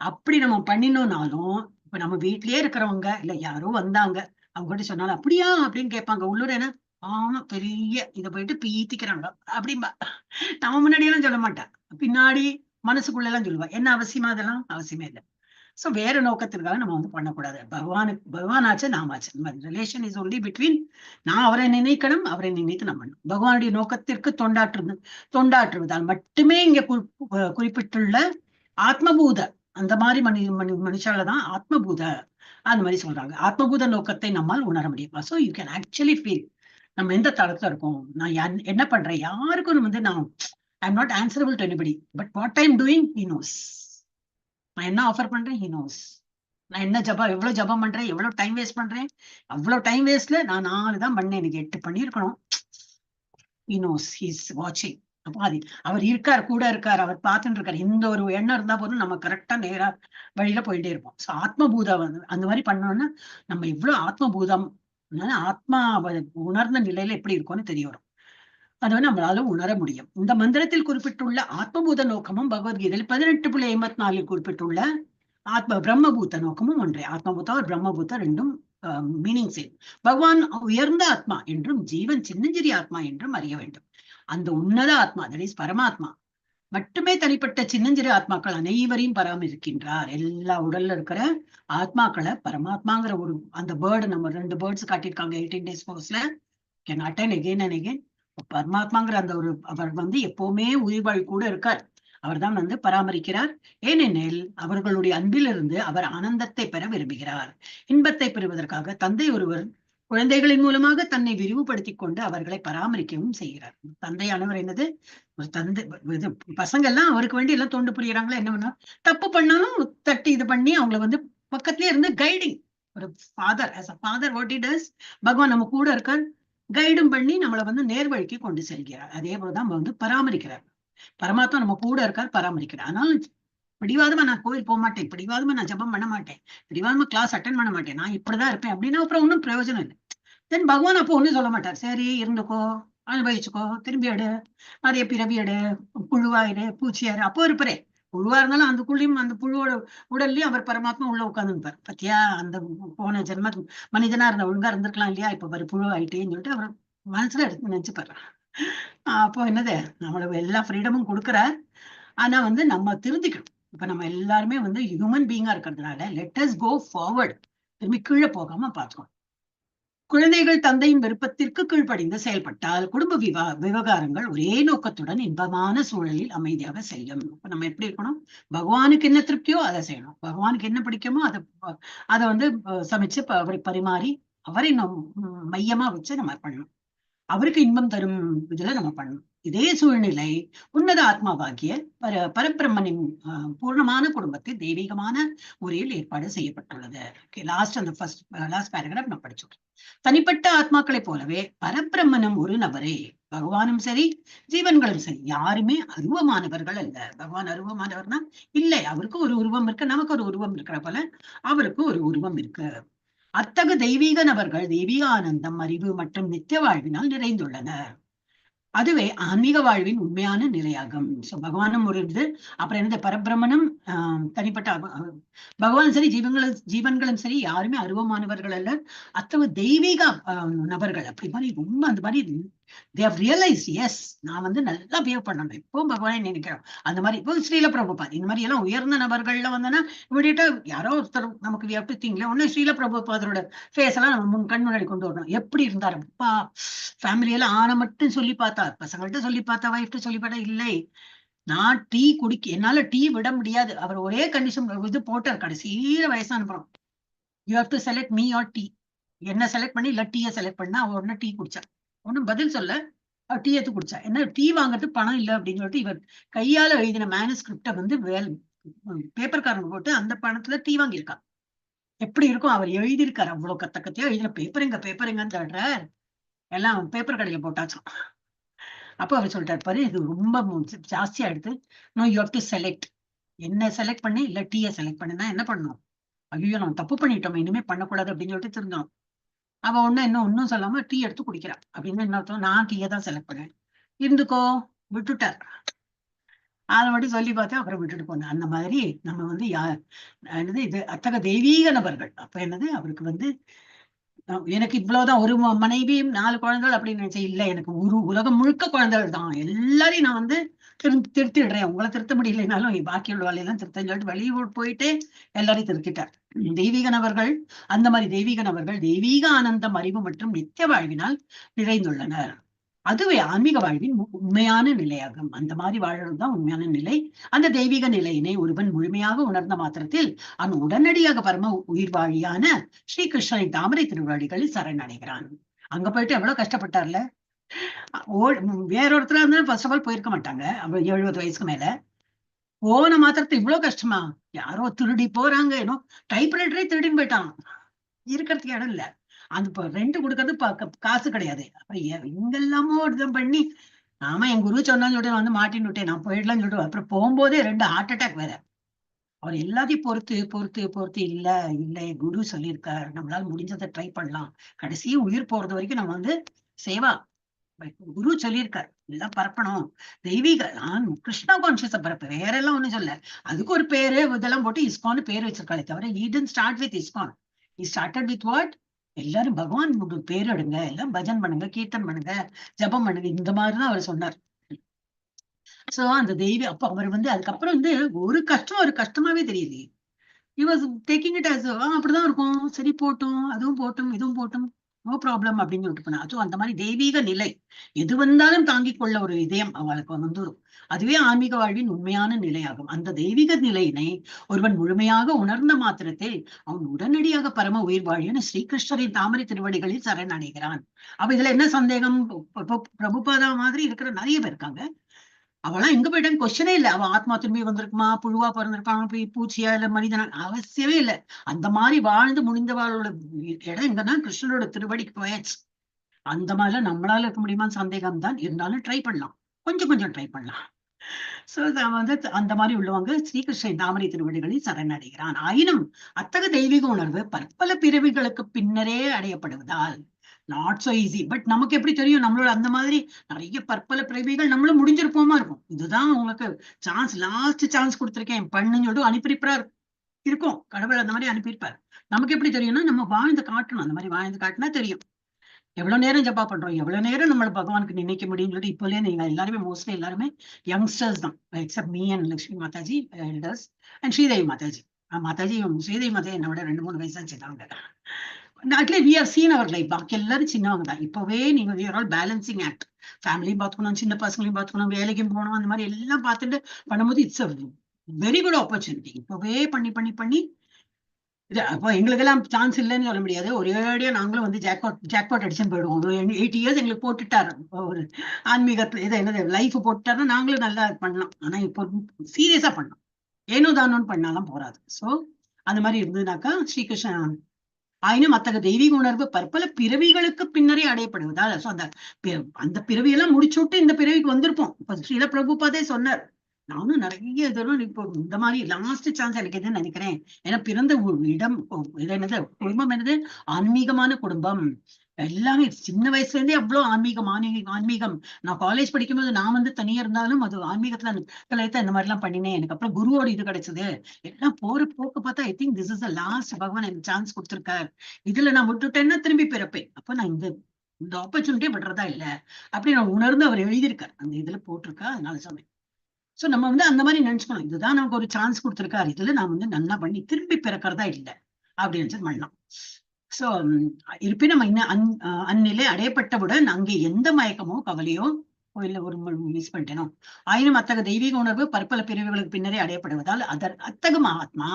அப்படி நம்ம பண்ணினோம்னாலும் இப்ப நம்ம வீட்லயே இருக்கிறவங்க இல்ல யாரோ வந்தாங்க, அவங்க கிட்ட சொன்னாலும் அப்படியா அப்படின்னு கேட்பாங்க. உள்ளூர் என்ன பெரிய இதை போயிட்டு பீத்திக்கிறாங்க அப்படின்பா. நம்ம முன்னாடியெல்லாம் சொல்ல மாட்டேன், பின்னாடி மனசுக்குள்ள எல்லாம் சொல்லுவா. என்ன அவசியமா, அதெல்லாம் அவசியமே இல்லை. சோ வேற நோக்கத்திற்காக நம்ம பண்ணக்கூடாது. பகவானாச்சு நாமாச்சு, ரிலேஷன் இஸ் ஒன்லி பிட்வீன், நான் அவரை நினைக்கணும், அவரை நினைத்து நம்ம பண்ணணும். பகவானுடைய நோக்கத்திற்கு தொண்டாற்றுவதால் மட்டுமே இங்க குறிப்பிட்டுள்ள ஆத்மபூத, அந்த மாதிரி மனுஷாலதான் ஆத்மபூத அந்த மாதிரி சொல்றாங்க. ஆத்மபூத நோக்கத்தை நம்மால் உணர முடியும். So you can actually feel நம்ம எந்த தளத்துல இருக்கோம், நான் என்ன பண்றேன், யாருக்கும் நான் I am not answerable to anybody, but what I am doing he knows. நான் என்ன ஆஃபர் பண்றேன் ஹி நோஸ். நான் என்ன எவ்வளவு ஜபம் பண்றேன், எவ்வளவு டைம் வேஸ்ட் பண்றேன், அவ்வளவு டைம் வேஸ்ட்ல நான் 4 தான் பண்ணேன், எனக்கு 8 பண்ணிருக்கணும். ஹி நோஸ், ஹி இஸ் வாட்சிங். அபாதி. அவர் இருக்கார், கூட இருக்கார், அவர் பார்த்துட்டு இருக்காரு. இந்த ஒரு எண்ணம் இருந்தா போதும் நம்ம கரெக்டா நேரா வழியில போயிட்டே இருப்போம். சோ ஆத்மபூதம் வந்து அந்த மாதிரி பண்ணோம்னா நம்ம இவ்வளவு ஆத்மபூதம், ஆத்மா உணர்ந்த நிலையில எப்படி இருக்கும்னு தெரிய வரும். அது வந்து நம்மளால உணர முடியும். இந்த மந்திரத்தில் குறிப்பிட்டுள்ள ஆத்மபூத நோக்கமும் பகவத்கீதையில் 18.84 குறிப்பிட்டுள்ள பிரம்மபூத்த நோக்கமும் ஒன்றே. ஆத்மபூதா ஒரு பிரம்மபூத்த ரெண்டும் மீனிங் சேம். பகவான் உயர்ந்த ஆத்மா என்றும் ஜீவன் சின்னஞ்சிறிய ஆத்மா என்றும் அறிய வேண்டும். அந்த உன்னத ஆத்மா, தட் இஸ் பரமாத்மா மட்டுமே தனிப்பட்ட சின்னஞ்சிறு ஆத்மாக்கள் அனைவரையும் பராமரிக்கின்றார். எல்லா உடல்ல இருக்கிற ஆத்மாக்களை பரமாத்மாங்கிற ஒரு அந்த பேர்டு, நம்ம 2 பேர்ட்ஸ் காட்டியிருக்காங்க 18 days கோர்ஸ்ல, can attain again and again. பரமாத்மாங்கிற அந்த ஒரு அவர் வந்து எப்பவுமே உயிர்வாழ் கூட இருக்கார். அவர் தான் வந்து பராமரிக்கிறார். ஏனெனில் அவர்களுடைய அன்பிலிருந்து அவர் ஆனந்தத்தை பெற விரும்புகிறார். இன்பத்தை பெறுவதற்காக தந்தை ஒருவர் குழந்தைகளின் மூலமாக தன்னை விரிவுபடுத்திக் கொண்டு அவர்களை பராமரிக்கவும் செய்கிறார். தந்தையானவர் என்னது, ஒரு தந்தை இது பசங்க எல்லாம் அவருக்கு வேண்டி எல்லாம் தொண்டு புரியுறாங்களா, என்ன பண்ணா தப்பு பண்ணாலும் தட்டி இது பண்ணி அவங்களை வந்து பக்கத்திலே இருந்து கைடிங். ஒரு father, as a father what he does, பகவான் நம்ம கூட இருக்கார், கைடும் பண்ணி நம்மளை வந்து நேர்வழிக்கு கொண்டு செல்கிறார். அதே போலதான் நம்ம வந்து பராமரிக்கிறார். பரமாத்மா நம்ம கூட இருக்கார், பராமரிக்கிறார். ஆனாலும் பிடிவாதமா நான் கோயில் போக மாட்டேன், பிடிவாதமா நான் ஜபம் பண்ண மாட்டேன், பிடிவாதமா கிளாஸ் அட்டன் பண்ண மாட்டேன், நான் இப்படிதான் இருப்பேன் அப்படின்னா அப்புறம் ஒன்றும் பிரயோஜனம் இல்லை. தென் பகவான் அப்போ ஒண்ணும் சொல்ல மாட்டார். சரி இருந்துக்கோ, அனுபவிச்சுக்கோ, திரும்பி எடு, நிறைய பிறவி எடு, புழுவாயிடு, பூச்சியாரு, அப்போ இருப்பாரே. புழுவா இருந்தாலும் அந்த குழியும் அந்த புழுவோட உடல்லயும் அவர் பரமாத்மா உள்ள உட்காந்துருப்பார். பத்தியா, அந்த போன ஜென்ம மனிதனா இருந்த ஒழுங்கா இருந்திருக்கலாம் இல்லையா, இப்ப ஒரு புழு ஆயிட்டேன்னு சொல்லிட்டு அவர் மனசுல எடுத்து நினைச்சுப்பாரு. அப்போ என்னது, நம்மளுக்கு எல்லா ஃப்ரீடமும் கொடுக்குறார். ஆனா வந்து நம்ம திருந்திக்கணும். இப்ப நம்ம எல்லாருமே வந்து ஹியூமன் பீயிங்கா இருக்கிறதுனால லெட் அஸ் கோ ஃபார்வர்ட், திரும்பி கீழே போகாம பார்த்துக்கணும். குழந்தைகள் தந்தையின் விருப்பத்திற்கு கீழ்ப்படிந்து செயல்பட்டால் குடும்ப விவகாரங்கள் ஒரே நோக்கத்துடன் இன்பமான சூழலில் அமைதியாக செல்லும். இப்ப நம்ம எப்படி இருக்கணும், பகவானுக்கு என்ன திருப்தியோ அதை செய்யணும், பகவானுக்கு என்ன பிடிக்குமோ அதை வந்து சமைச்சு அவருக்கு பரிமாறி அவரை மையமா வச்சு நம்ம பண்ணணும். அவருக்கு இன்பம் தரும் இதுல நம்ம பண்ணணும். இதே சூழ்நிலை உன்னத ஆத்மாவாகிய பரபிரம்மனின் பூர்ணமான குடும்பத்தில் தெய்வீகமான முறையில் ஏற்பாடு செய்யப்பட்டுள்ளது. லாஸ்ட் பேராகிராஃப் நான் படிச்சோம். தனிப்பட்ட ஆத்மாக்களைப் போலவே பரபிரம்மனும் ஒரு நபரே. பகவானும் சரி ஜீவன்களும் சரி யாருமே அருவமானவர்கள் அல்ல. பகவான் அருவமானவர்னா இல்லை, அவருக்கு ஒரு உருவம் இருக்கு, நமக்கு ஒரு உருவம் இருக்கிற போல அவருக்கு ஒரு உருவம் இருக்கு. அத்தகு தெய்வீக நபர்கள் தெய்வீக ஆனந்தம், அறிவு மற்றும் நித்திய வாழ்வினால் நிறைந்துள்ளனர். அதுவே ஆன்மீக வாழ்வின் உண்மையான நிலையாகும். சோ பகவானும் ஒரு இது, அப்புறம் என்னது, பரபிரமனும் தனிப்பட்ட பகவான் சரி ஜீவன்களும் சரி யாருமே அருவமானவர்கள் அல்ல. அத்தகு தெய்வீக நபர்கள் அப்படி மாதிரி ரொம்ப அந்த மாதிரி they have realized, yes, நான் வந்து நல்லா பிஹேவ் பண்ணணும், எப்பவும் பகவானே நினைக்கிறோம். அந்த மாதிரி இப்போ ஸ்ரீல பிரபுபாத் இந்த மாதிரி எல்லாம் உயர்ந்த நபர்கள்ல வந்தோன்னா இமிடியேட்டா யாரோ ஒருத்தர் நமக்கு we have to think, ஒன்னு ஸ்ரீல பிரபுபாதரோட ஃபேஸ் எல்லாம் நம்ம கண் முன்னாடி கொண்டு வரணும். எப்படி இருந்தாரு அப்பா, ஃபேமிலியெல்லாம் ஆன மட்டும் சொல்லி பார்த்தா, பசங்கள்ட்ட சொல்லி பார்த்தா, வைஃப்ட்டு சொல்லி பார்த்தா, இல்லை நான் டீ என்னால டீ விட முடியாது. அவர் ஒரே கண்டிஷன் இது போட்டார், கடைசியில வயசானப்புறம் you have to select me or tea. என்ன செலக்ட் பண்ணி இல்ல டீயை செலக்ட் பண்ணா அவ உடனே டீ குடிச்சா, ஒன்னும் பதில் சொல்ல டீ எடுத்து குடிச்சா. என்ன டீ வாங்குறதுக்கு பணம் இல்லை அப்படின்னு சொல்லிட்டு இவர் கையால எழுதின மேனுஸ்கிரிப்ட வந்து பேப்பர்காரங்க போட்டு அந்த பணத்துல டீ வாங்கியிருக்கா. எப்படி இருக்கும், அவர் எழுதியிருக்காரு அவ்வளவு கத்தையா எழுதின பேப்பர் எங்கன்னு தேடுறார், எல்லாம் பேப்பர் கடையில போட்டாச்சும். அப்போ அவர் சொல்லிட்டாரு, பாரு இது ரொம்ப ஜாஸ்தியா எடுத்து, no you have to select, என்ன செலக்ட் பண்ணி இல்ல டீயை செலக்ட் பண்ணினா என்ன பண்ணணும், ஐயோ நம்ம தப்பு பண்ணிட்டோம் இனிமே பண்ணக்கூடாது அப்படின்னு சொல்லிட்டு திருந்தோம். அவ இன்னும் சொல்லாம டீ எடுத்து குடிக்கிறா. அப்படின்னு என்ன அர்த்தம், நான் டீயை தான் செலக்ட் பண்ணேன், இருந்துக்கோ விட்டுட்டார். அதை மட்டும் சொல்லி பார்த்தா அப்புறம் விட்டுட்டு போனேன். அந்த மாதிரி நம்ம வந்து என்னது இது அத்தகைய தெய்வீக நபர்கள். அப்ப என்னது, அவருக்கு வந்து எனக்கு இவ்வளவுதான் ஒரு மனைவி 4 குழந்தைகள் அப்படின்னு நினைச்சேன், இல்லை எனக்கு உலகம் முழுக்க குழந்தைகள் தான், எல்லாரையும் நான் வந்து திருத்திடுறேன், உங்களை திருத்த முடியலைனாலும் பாக்கி உள்ள வேலையெல்லாம் திருத்தன்னு சொல்லிட்டு வெளியூர் போயிட்டு எல்லாரையும் திருத்திட்டார். தெய்வீக நபர்கள் அந்த மாதிரி தெய்வீக நபர்கள் தெய்வீக ஆனந்தம், அறிவு மற்றும் நித்திய வாழ்வினால் நிறைந்துள்ளனர். அதுவே ஆன்மீக வாழ்வின் உண்மையான நிலையாகும். அந்த மாதிரி வாழ்றதுதான் உண்மையான நிலை. அந்த தெய்வீக நிலையினை ஒருவன் முழுமையாக உணர்ந்த மாத்திரத்தில் அவன் உடனடியாக பரம உயிர் வாழியான ஸ்ரீகிருஷ்ணனின் தாமரை திருவடிகளில் சரணடைகிறான். அங்க போயிட்டு எவ்வளவு கஷ்டப்பட்டார்ல. வேற ஒருத்தரா இருந்தா ஃபர்ஸ்ட் ஆஃப் ஆல் போயிருக்க மாட்டாங்க. அவர் 70 வயசுக்கு மேல போன மாத்திரத்தை இவ்வளவு கஷ்டமா, யாரோ திருடி போறாங்க, ஏன்னோ டைப்ரைட்டரே திருடின்னு போயிட்டான், இருக்கிறதுக்கு இடம் இல்ல, அந்த ரெண்ட் கொடுக்கறது காசு கிடையாது. அப்புறம் இங்கெல்லாமோ அர்த்தம் பண்ணி நாம என் குரு சொன்னான்னு சொல்லிட்டு நான் வந்து மாட்டின்னு விட்டேன், நான் போயிடலாம்னு சொல்லிட்டு அப்புறம் போகும்போதே 2 ஹார்ட் அட்டாக் வேற. அவர் எல்லாத்தையும் பொறுத்து பொறுத்து பொறுத்து இல்ல இல்ல குரு சொல்லியிருக்காரு, நம்மளால முடிஞ்சதை ட்ரை பண்ணலாம், கடைசி உயிர் போறது வரைக்கும் நம்ம வந்து சேவா, குரு சொல்லியிருக்காரு எல்லாம் பரப்பணும், தெய்வீக கிருஷ்ணா கான்சியஸ பரப்பு, வேற எல்லாம் ஒண்ணும் சொல்ல. அதுக்கு ஒரு பேரு இதெல்லாம் போட்டு இஸ்கான் பேர் வச்சிருக்காளே தவிர he didn't start with ISKCON. he started with what? எல்லாரும் பகவான் பேர் எடுங்க, எல்லாம் பஜன் பண்ணுங்க, கீர்த்தன் பண்ணுங்க, ஜபம் பண்ணுங்க, இந்த மாதிரிதான் அவர் சொன்னார். சோ அந்த தெய்வ அப்ப அவர் வந்து அதுக்கப்புறம் வந்து ஒரு கஷ்டமாவே தெரியுது. he was taking it as அப்படிதான் இருக்கும், சரி போட்டும், அதுவும் போட்டும் இதுவும் போட்டும், நோ ப்ராப்ளம் அப்படின்னு சொல்லிட்டு போனா. சோ அந்த மாதிரி தெய்வீக நிலை எது வந்தாலும் தாங்கிக் கொள்ள ஒரு இதயம் அவளுக்கு வந்து, அதுவே ஆன்மீக வாழ்வின் உண்மையான நிலையாகும். அந்த தெய்வீக நிலையினை ஒருவன் முழுமையாக உணர்ந்த மாத்திரத்தில் அவன் உடனடியாக பரம உயிர் வாழின்னு ஸ்ரீகிருஷ்ணரின் தாமரை திருவடிகளில் சரணடைகிறான். அப்ப இதுல என்ன சந்தேகம்? பிரபுபாதா மாதிரி இருக்கிற நிறைய பேர் இருக்காங்க, அவெல்லாம் எங்க போயிட்டான்னு கொஸ்டினே இல்ல. அவன் ஆத்மா திரும்பி வந்திருக்குமா, புழுவா பிறந்திருக்காங்க, போய் பூச்சியா இல்ல மனிதனா, அவசியமே இல்லை. அந்த மாதிரி வாழ்ந்து முடிந்தவாளோட இடம் எங்கன்னா கிருஷ்ணனோட திருவடிக்கு போயாச்சு. அந்த மாதிரிலாம் நம்மளால இருக்க முடியுமான்னு சந்தேகம் தான், இருந்தாலும் ட்ரை பண்ணலாம், கொஞ்சம் ட்ரை பண்ணலாம். சோ வந்து அந்த மாதிரி உள்ளவங்க ஸ்ரீகிருஷ்ணன் தாமரை திருவடிகளில் சரணடைகிறான். ஆயினும் அத்தக தெய்வீக உணர்வு பற்பல பிறவிகளுக்கு பின்னரே அடையப்படுவதால் நாட் சோ ஈஸி. பட் நமக்கு எப்படி தெரியும், நம்மளோட அந்த மாதிரி நிறைய பற்பல பிறவிகள் நம்மளும் முடிஞ்சிருப்போமா இருக்கும். இதுதான் உங்களுக்கு சான்ஸ், லாஸ்ட் சான்ஸ் கொடுத்துருக்கேன் பண்ணுன்னு சொல்லிட்டு அனுப்பியிருப்பார் இருக்கும் கடவுள், அந்த மாதிரி அனுப்பியிருப்பார். நமக்கு எப்படி தெரியும்னா நம்ம வாழ்ந்து காட்டணும், அந்த மாதிரி வாழ்ந்து காட்டினா தெரியும். எவ்வளவு நேரம் ஜப்பா பண்றோம், எவ்வளவு நேரம் நம்மள பகவானுக்கு நினைக்க முடியும்னு சொல்லிட்டு இப்போலே நீங்க எல்லாருமே மோஸ்ட்லி எல்லாருமே யங்ஸ்டர்ஸ் தான், except me and Lakshmi Mataji elders and Sridevi Mataji. Mataji Sridevi Mataji என்னை விட 2-3 வயசா சின்னவங்க. At least we have seen our life. பாக்கி எல்லாரும் சின்னவங்க தான். இப்பவே நீங்க we are all balancing act, ஃபேமிலியும் பார்த்துக்கணும், சின்ன பசங்களையும் பார்த்துக்கணும், வேலைக்கும் போகணும், அந்த மாதிரி எல்லாம் பார்த்துட்டு பண்ணும்போது it's a very good opportunity. இப்பவே பண்ணி பண்ணி பண்ணி இது அப்போ எங்களுக்கெல்லாம் சான்ஸ் இல்லைன்னு சொல்ல முடியாது. ஒரேடியா நாங்களும் வந்து ஜாக்பாட் அடிச்சுன்னு போயிடுவோம். 8 இயர்ஸ் எங்களுக்கு போட்டுட்டாரு ஒரு ஆன்மீகத்துல, இதை என்னது லைஃப் போட்டுட்டாருன்னா நாங்களும் நல்லா பண்ணலாம். ஆனா இப்போ சீரியஸா பண்ணலாம், ஏனோ தானோன்னு பண்ணாலும் போறாது. சோ அந்த மாதிரி இருந்ததுனாக்கா ஸ்ரீகிருஷ்ணன் ஆயினும் அத்தகைய தெய்வீக உணர்வு பற்பல பிறவிகளுக்கு பின்னரே அடையப்படுவதால், சோ அந்த பிறவியெல்லாம் முடிச்சு விட்டு இந்த பிறவிக்கு வந்திருப்போம். இப்ப ஸ்ரீல பிரபுபாதே சொன்னார், நானும் நிறைய இதெல்லாம் இப்போ இந்த மாதிரி லாஸ்ட் சான்ஸ் எனக்கு எதுன்னு நினைக்கிறேன். ஏன்னா பிறந்த இடம் இது என்னது, குடும்பம் என்னது, ஆன்மீகமான குடும்பம். எல்லாமே சின்ன வயசுல இருந்தே அவ்வளவு ஆன்மீகம். நான் காலேஜ் படிக்கும்போது நான் வந்து தனியா இருந்தாலும் அது ஆன்மீகத்துல இந்த மாதிரி எல்லாம் பண்ணினேன். எனக்கு அப்புறம் குருவோட இது கிடைச்சது. எல்லாம் போற போக்கு பார்த்தா I think this is the last பகவான் எனக்கு சான்ஸ் கொடுத்திருக்காரு. இதுல நான் விட்டுட்டேன்னா திரும்பி பிறப்பேன். அப்ப நான் இந்த ஆப்பர்ச்சுனிட்டியே விடுறதா இல்ல அப்படின்னு நான் உணர்ந்து அவர் எழுதியிருக்காரு, அந்த இதுல போட்டிருக்கா. அதனால சொன்னேன். சோ நம்ம வந்து அந்த மாதிரி நினைச்சுக்கணும், இதுதான் நமக்கு ஒரு சான்ஸ் கொடுத்திருக்காரு, இதுல நான் வந்து நல்லா பண்ணி திரும்பி பிறக்கிறதா இல்லை அப்படின்னு பண்ணலாம். சோ இருப்பினும் அந்நிலை அடையப்பட்டவுடன் அங்கே எந்த மயக்கமோ கவலையோ இல்ல ஒரு மிஸ் பண்ணிட்டேனோ ஆயினும் அத்தகைய தெய்வீக உணர்வு பற்பல பிரிவுகளுக்கு பின்னரே அடையப்படுவதால் அத்தகைய மகாத்மா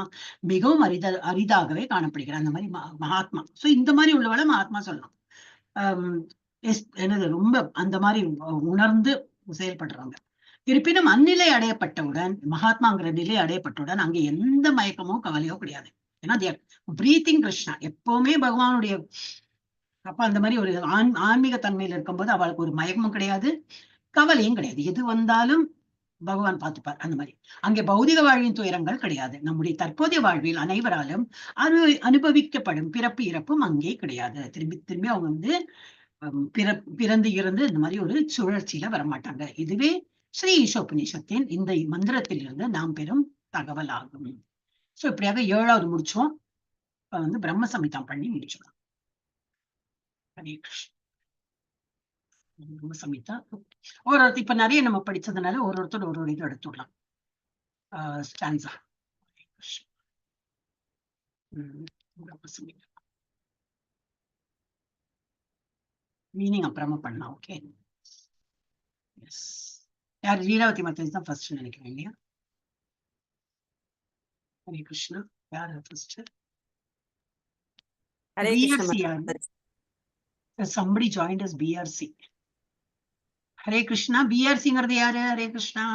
மிகவும் அரிதாகவே காணப்படுகிறார். அந்த மாதிரி மகாத்மா. சோ இந்த மாதிரி உள்ளவளை மகாத்மா சொல்லலாம். என்னது ரொம்ப அந்த மாதிரி உணர்ந்து செயல்படுறாங்க. இருப்பினும் அந்நிலை அடையப்பட்டவுடன், மகாத்மாங்கிற நிலை அடையப்பட்டவுடன் அங்கே எந்த மயக்கமோ கவலையோ கிடையாது. ஏன்னா பிரீத்திங் கிருஷ்ணா, எப்பவுமே பகவானுடைய அப்ப அந்த மாதிரி ஒரு ஆன்மீக தன்மையில இருக்கும்போது அவளுக்கு ஒரு மயக்கமும் கிடையாது, கவலையும் கிடையாது. எது வந்தாலும் பகவான் பார்த்துப்பார். அந்த மாதிரி அங்கே பௌதிக வாழ்வின் துயரங்கள் கிடையாது. நம்முடைய தற்போதைய வாழ்வில் அனைவராலும் அனுபவிக்கப்படும் பிறப்பு இறப்பும் அங்கே கிடையாது. திரும்பி அவங்க வந்து பிறந்து இறந்து இந்த மாதிரி ஒரு சுழற்சியில வரமாட்டாங்க. இதுவே ஸ்ரீ ஈஷோபநிஷத்தின் இந்த மந்திரத்திலிருந்து நாம் பெறும் தகவல் ஆகும். சோ இப்படியாக 7வது முடிச்சோம். இப்ப வந்து பிரம்ம சமிதம் பண்ணி முடிச்சோம். ஹரே கிருஷ்ணா. பிரம்ம சமிதா ஒருத்தர் இப்ப நிறைய நம்ம படிச்சதுனால ஒருத்தர் ஒரு இது எடுத்துடலாம். ஸ்டான்ஸா. பிரம்ம சமிதா மீனிங் அப்புறமா பண்ணலாம். ஓகே. எஸ். யார் லீலாவதி மாதாஜி தான் ஃபர்ஸ்ட் நினைக்கிறேன் இல்லையா? ஹரே கிருஷ்ணா. யார் first? Hare BRC. Krishna. Somebody joined us BRC. Hare Krishna. BRCங்கிறது யாரு? Hare Krishna.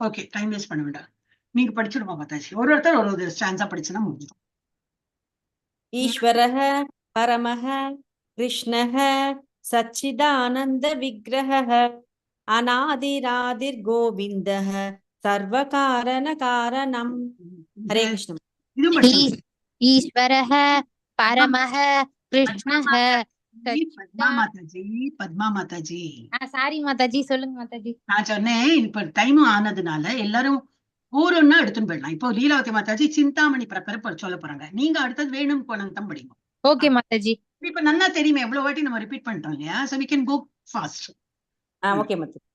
Okay, time waste பண்ண வேண்டாம், நீங்க படிச்சிருமா மாதாஜி? ஒருத்தர் ஒரு ஸ்டான்ஸா படிச்சுன்னா முடிஞ்சிடும். ஈஸ்வரஹ பரமஹ கிருஷ்ணஹ சச்சிதானந்த விக்கிரஹ அநாதிராதிர் கோவிந்தः சர்வகாரண காரணம். ஹரே கிருஷ்ண. இது மட்டும் ஈஸ்வரः பரமः கிருஷ்ணः. பத்மா மாதாஜி, பத்மா மாதாஜி. சாரி மாதாஜி, சொல்லுங்க மாதாஜி. நான் சொன்னேன் இப்ப டைம் ஆனதுனால எல்லாரும் ஒவ்வொன்னா எடுத்துன்னு போயிடலாம். இப்போ லீலாவதி மாதாஜி சிந்தாமணி பிரகர சொல்ல போறாங்க. நீங்க அடுத்தது வேணும் போனதான் படிங்க. ஓகே மாதாஜி. இப்ப நல்லா தெரியுமே, எவ்வளவு வாட்டி நம்ம ரிப்பீட் பண்ணிட்டோம் இல்லையா? So we can go fast. Okay Mataji.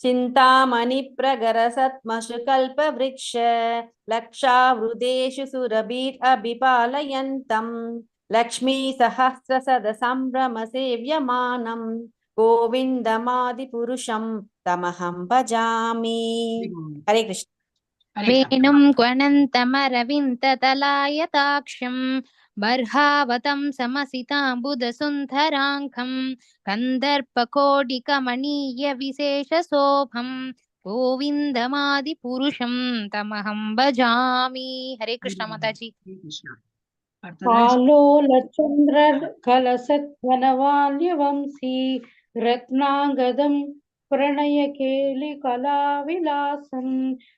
சிந்தாமணி பிரகர சத்மசு கல்ப விருக்ஷ லக்ஷாவ்ருதேஷு சுரபீர் அபிபாலயந்தம் லக்ஷ்மீ சஹஸ்ர சத சம்பிரம சேவ்யமானம் கோவிந்தமாதி புருஷம் தமஹம் பஜாமி. ஹரே கிருஷ்ண. வேணும் க்வணந்தமரவிந்ததலாயதாக்ஷம் பர்ஹாவதம் சமசிதாம்புதசுந்தராங்கம் கந்தர்ப்பகோடிகமணீய விசேஷசோபம் கோவிந்தமாதி புருஷம் தமஹம் பஜாமி. ஹரே கிருஷ்ண மாதாஜி. ஆலோலச்சந்திர கலசத்வனவால்யவம்சி ரத்னாங்கதம் பிரணயகேலி கலாவிலாசம்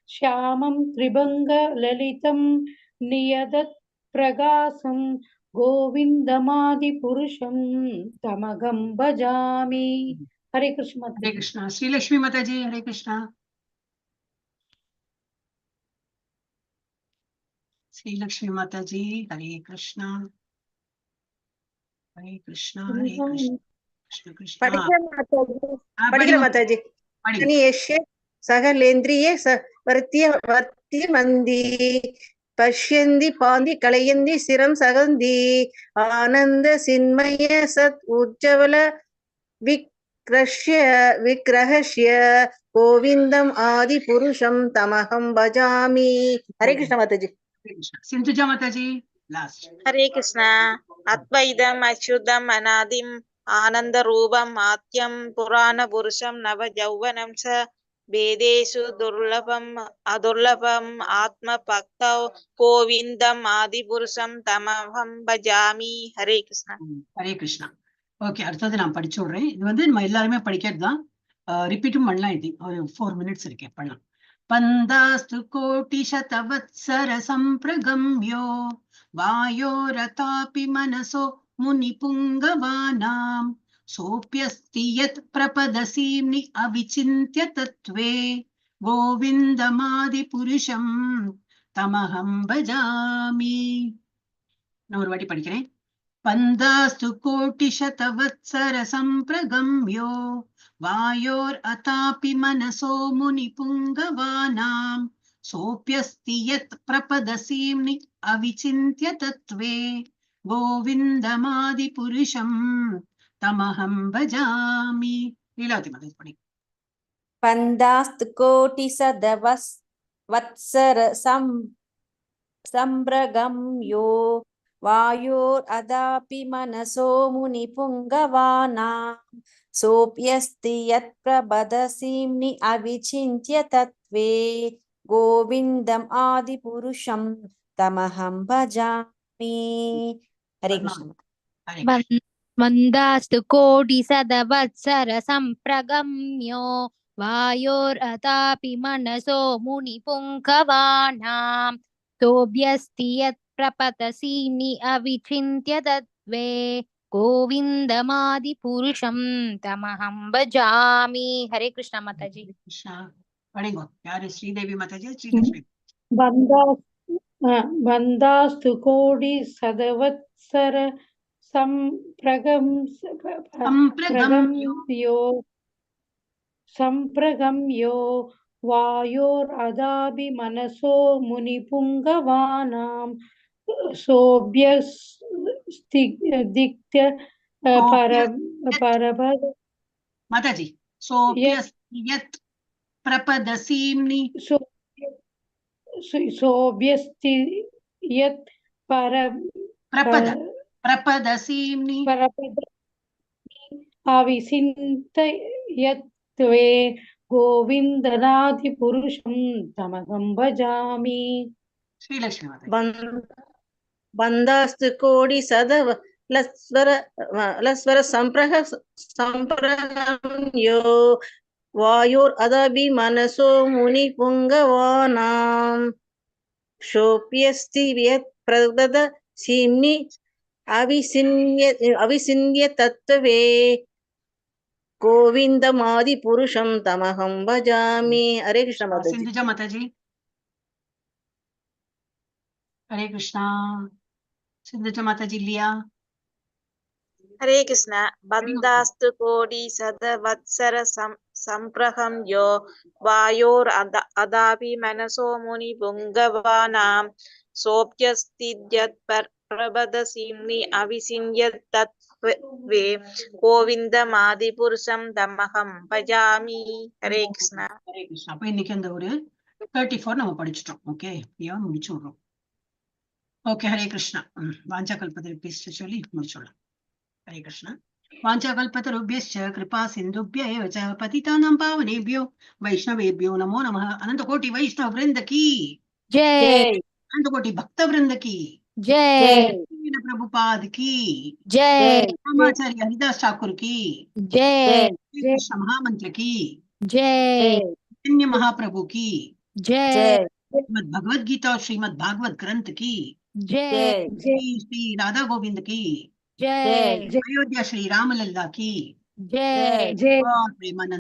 ஷியாமம் திரிபங்க லலிதம் நியதத் பிரகாசம் கோவிந்தமாதி புருஷம் தமகம் பஜாமி. ஹரே கிருஷ்ண. ஹரே கிருஷ்ணா. ஸ்ரீலட்சுமி மாதாஜி, ஹரே கிருஷ்ணா. ஸ்ரீலட்சுமி மாதாஜி, ஹரே கிருஷ்ணா. ஹரே கிருஷ்ணா, ஹரே கிருஷ்ணா, கிருஷ்ண கிருஷ்ணா. படிக்கிற மாதாஜி. சகலேந்திரியே வர்த்திய மந்தி பஷ்யந்தி பாந்தி கலையந்தி சிரம் சகந்தி ஆனந்த சின்மய சத் உஜ்ஜவல விக்ரஹஸ்ய கோவிந்தம் ஆதி புருஷம் தமஹம் பஜாமி. ஹரே கிருஷ்ண மாதாஜி. சிந்துஜா மாதாஜி லாஸ்ட். ஹரே கிருஷ்ணா. அத்வைதம் அச்சுதம் அநாதிம் ஆனந்த ரூபம் ஆத்யம் புராண புருஷம் நவ யௌவனம் ச வேதேஷு துர்லபம் அதுர்லபம் ஆத்ம பக்தௌ கோவிந்தம் ஆதி புருஷம் தமஹம் பஜாமி. ஹரே கிருஷ்ணா. ஹரே கிருஷ்ணா. ஓகே, அடுத்தது நான் படிச்சு விடுறேன். இது வந்து நம்ம எல்லாருமே படிக்கிறது தான், ரிப்பீட்டும் பண்ணலாம். இது ஒரு 4 minutes இருக்கேன், பண்ணலாம். பந்தாஸ்து கோட்டி சதவத்சர சம்பிரகம்யோ வாயோரதாபி மனசோ முனி புங்கவானாம் சோப்யஸ்தி யத் பிரபதசீம்னி அவிசிந்த்ய தத்வே கோவிந்தமாதி புருஷம் தமஹம் பஜாமி. நான் ஒரு வாட்டி படிக்கிறேன். பந்தாஸ்து கோட்டி சதவத்சர சம்பிரகம்யோ வாயோர் அதாபி மனசோ முனி புங்கவானாம் சோப்யஸ்தி யத் பிரபதசீம்னி அவிசிந்த்ய தத்வே கோவிந்தமாதி புருஷம் தமஹம் பஜாமி. லீலாவதி மாதாஜி படி. பந்தாஸ்து கோட்டி வத்சர சம்பிரகம்யோ வாயோர் அதாபி மனசோ முனி புங்கவானாம் சோப்யஸ்தி யத் பிரபதசீம்னி அவிசிந்த்ய தத்வே கோவிந்தம் ஆதி புருஷம் தமஹம் பஜாமி. ஹரே கிருஷ்ண. மந்தாஸ்து கோடி சதவத்சர சம்பிரகம்யோ வாயோர் அதாபி மனசோ முனி புங்கவானாம் சோப்யஸ்தி யத் பிரபதசீம்னி அவிசிந்த்ய தத்வே கோவிந்தமாதி புருஷம் தமஹம் பஜாமி. ஹரே கிருஷ்ண மாதாஜி. கிருஷ்ணா. படிங்கோ. யாரு? ஸ்ரீதேவி மாதாஜி, ஸ்ரீலட்சுமி? பந்தாஸ்து கோடி சதவத்சர சம்பிரகம்யோ வாயோர் அதாபி மனசோ முனி புங்கவானாம் சோப்யஸ்திக்ய பரபத மாதாஜி சோப்யஸ்தியத் பிரபதசீம்னி சோப்யஸ்தியத் பிரபதசீம்னி அவிசிந்த்யத்வே கோவிந்தநாதி புருஷம் தமகம் பஜாமி. ஸ்ரீலட்சுமி மாதாஜி. பந்தாஸ்து கோடி லஸ்வர சம்பிரகம்யோ वायोर अदभि मनसो मुनि पुंगवानां शोप्यस्ति यत् प्रदद सीम्नि अविसिन्य तत्त्वे गोविंदमादि पुरुषं तमहं भजामि. हरे कृष्ण माताजी. सिंधुजा माताजी. हरे कृष्णा. सिंधुजा माताजी लिया. हरे कृष्ण. बन्धास्तु कोटि सदवत्सर संप्रहं यो वायोर अदापि मनसो मुनि पुंगवानां सोऽप्यस्तिद्यत् प्रबदसीम्नि अविसिन्यत् तत्त्वे கோவிந்தமாதிபுருஷம் தமகம் பஜாமி. ஹரே கிருஷ்ணா. ஹரே கிருஷ்ணா. அப்ப இன்னைக்கு அந்த ஒரு 34 நம்ம படிச்சிட்டோம். ஓகே, ஏன் முடிச்சு விடுறோம். ஓகே, ஹரே கிருஷ்ணா. வாஞ்சா கல்பத்தருபியஸ்ச சொல்லி முடிச்சுடலாம். ஹரே கிருஷ்ணா. வாஞ்சா கல்பத்தருபியஸ்ச கிருபா சிந்துப்ய ஏவ ச பதிதானாம் பாவனேபியோ வைஷ்ணவேபியோ நமோ நமः. அனந்த கோட்டி வைஷ்ணவ விருந்த கி जय अनंत कोटि भक्त वृंद की जय प्रभुपाद की जय रामाचार्य हरिदास ठाकुर की जय कृष्ण महामंत्र की जय चैतन्य महाप्रभु की जय श्रीमद भगवद गीता और श्रीमद भागवत ग्रंथ की जय श्री राधा गोविंद की जय अयोध्या श्री रामलल्ला की जय और प्रेमानंद